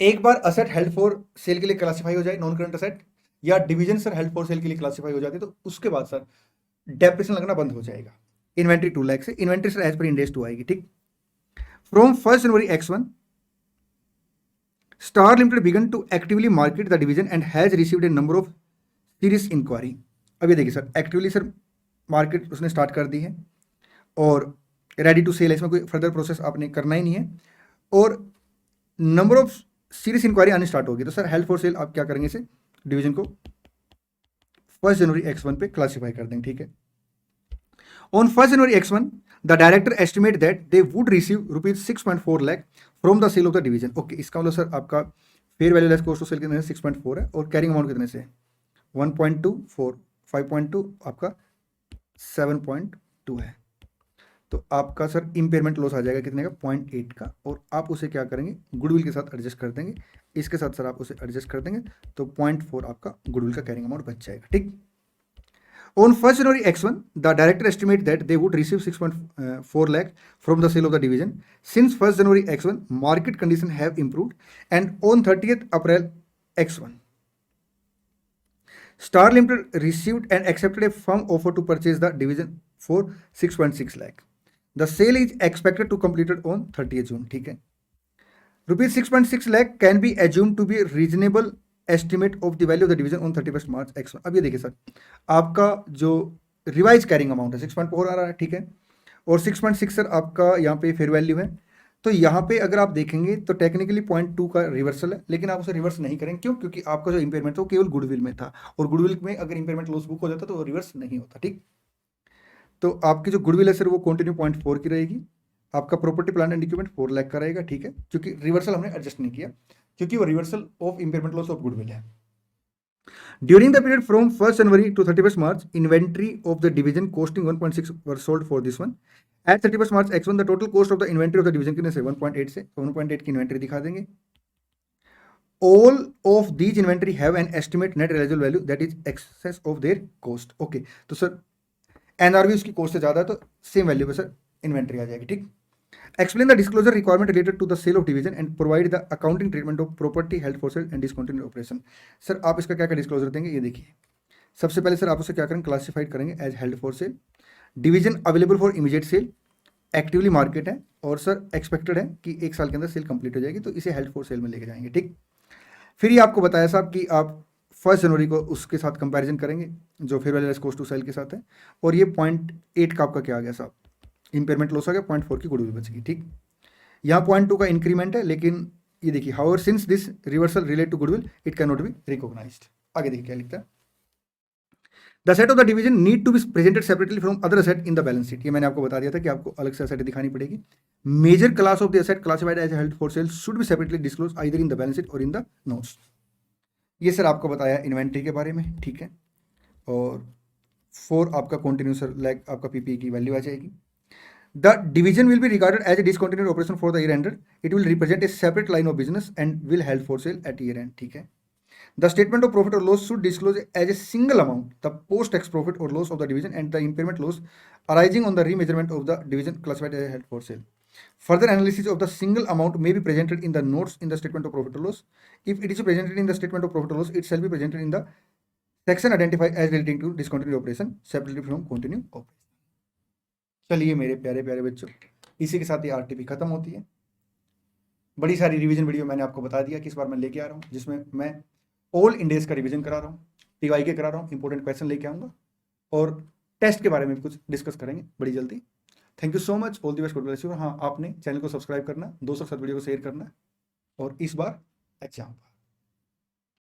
एक बार असेट हेल्ड फॉर सेल के लिए क्लासिफाई हो जाए, नॉन करंट असेट, या division sir held for cell के लिए क्लासिफाई हो जाती है, तो उसके बाद सर डेप्रिसिएशन लगना बंद हो जाएगा। इन्वेंट्री 2 लाख से, inventory sir as per Ind AS 2 आएगी। ठीक, from 1 January X1 Star Limited began to actively market the division and has received a number of serious inquiry। अब ये देखिए सर, एक्टिवली सर मार्केट उसने स्टार्ट कर दी है और रेडी टू सेल है, इसमें कोई फर्दर प्रोसेस आपने करना ही नहीं है, और नंबर ऑफ सीरियस इंक्वायरी आने स्टार्ट होगी। तो सर हेल्ड फॉर सेल आप क्या करेंगे, इसे डिवीजन को 1 जनवरी X1 पे क्लासिफाई कर देंगे। ठीक है, on 1 January X1 the director estimate that they would receive ₹6.4 lakh from the sale of the division. Okay, इसका मतलब सर आपका fair value less cost of sale कितने से 6.4 है, और कैरिंग अमाउंट कितने से 1.2, 4, 5.2, आपका 7.2 है। तो आपका सर इम्पेयरमेंट लॉस आ जाएगा कितने का, 0.8 का, और आप उसे क्या करेंगे, गुडविल के साथ एडजस्ट कर देंगे। इसके साथ सर आप उसे एडजस्ट कर देंगे तो 0.4 आपका गुडविल का कैरिंग अमाउंट बच जाएगा। ठीक, On 1 January X1, the director estimate that they would receive 6.4 lakh from the sale of the division. Since 1 January X1, market conditions have improved, and on 30th April X1, Star Limited received and accepted a firm offer to purchase the division for 6.6 lakh. The sale is expected to completed on 30th June. ठीक है, ₹6.6 lakh can be assumed to be reasonable estimate of the value of the division on 31 March X1। अब ये देखिए sir, आपका जो revise carrying amount है 6.4 आ रहा है। ठीक है, और 6.6 सर आपका यहाँ पे फेयर वैल्यू है, तो यहाँ पे अगर आप देखेंगे तो टेक्निकली 0.2 का रिवर्सल है, लेकिन आप उसे रिवर्स नहीं करेंगे। क्यों? क्योंकि आपका जो इंपेयरमेंट था वो केवल गुडविल में था, और गुडविल में अगर इंपेयरमेंट लॉस बुक हो जाता तो वो रिवर्स नहीं होता। ठीक, तो आपकी जो गुडविल है सर वो कंटिन्यू 0.4 की रहेगी, आपका property plant and equipment 4 lakh का रहेगा। ठीक है, क्योंकि रिवर्सल हमने एडजस्ट नहीं किया, क्योंकि वो reversal of impairment loss of goodwill है। During the period from 1 January to 31 March, inventory of the division costing 1.6 were sold for this one. At 31 March X1 the total cost of the inventory of the division कितने से 1.8 से, 1.8 की inventory दिखा देंगे। All of these inventory have an estimate net realisable value that is excess of their cost. Okay, तो sir NRV उसकी cost से ज्यादा है तो सेम वैल्यू पे सर इन्वेंट्री आ जाएगी। ठीक, explain the disclosure requirement related to the sale of division and provide the accounting treatment of property held for sale and discontinued operation। Sir आप इसका क्या क्या डिस्क्लोजर देंगे, ये देखिए। सबसे पहले सर आप उसे क्या करेंगे, क्लासिफाइड करेंगे as held for sale. Division available for immediate sale, actively market है, और सर एक्सपेक्टेड है कि 1 साल के अंदर सेल कंप्लीट हो जाएगी, तो इसे हेल्ड फॉर सेल में लेके जाएंगे। ठीक, फिर ये आपको बताया साहब कि आप 1 जनवरी को उसके साथ कंपैरिजन करेंगे जो fair value less cost to sale के साथ है, और ये 0.8 का आपका क्या आ गया साहब, इंपेयरमेंट लॉस आ गया, 0.4 की गुडविल बचेगी। ठीक, यहाँ 0.2 का इंक्रीमेंट है, लेकिन ये देखिए however since this reversal relate to goodwill it can not be recognised. आगे देखिए क्या लिखता है, the set of the division need to be presented separately from other asset in the balance sheet. ये मैंने आपको बता दिया था कि आपको अलग से असेट दिखानी पड़ेगी। Major class of the asset classified as held for sale should be separately disclose either in the balance sheet और इन द नोट्स। ये सर आपको बताया इन्वेंट्री के बारे में। ठीक है, और 4 आपका कंटिन्यूस लाइक आपका पीपीई की वैल्यू आ जाएगी। The division will be regarded as a discontinued operation for the year ended, it will represent a separate line of business and will held for sale at year end. ठीक है, the statement of profit or loss should disclose as a single amount the post-tax profit or loss of the division and the impairment loss arising on the remeasurement of the division classified as held for sale. Further analysis of the single amount may be presented in the notes in the statement of profit or loss. If it is presented in the statement of profit or loss, it shall be presented in the section identified as relating to discontinued operation separately from continued operation. चलिए मेरे प्यारे प्यारे बच्चों, इसी के साथ ये RTP खत्म होती है। बड़ी सारी रिवीजन वीडियो मैंने आपको बता दिया कि इस बार मैं लेके आ रहा हूँ, जिसमें मैं ऑल इंडेज का रिवीजन करा रहा हूँ, टीवाई के करा रहा हूँ, इंपॉर्टेंट क्वेश्चन लेके आऊँगा, और टेस्ट के बारे में भी कुछ डिस्कस करेंगे बड़ी जल्दी। Thank you so much, all the best, God bless you. हाँ, आपने चैनल को सब्सक्राइब करना, दोस्तों के साथ वीडियो को शेयर करना, और इस बार एग्जाम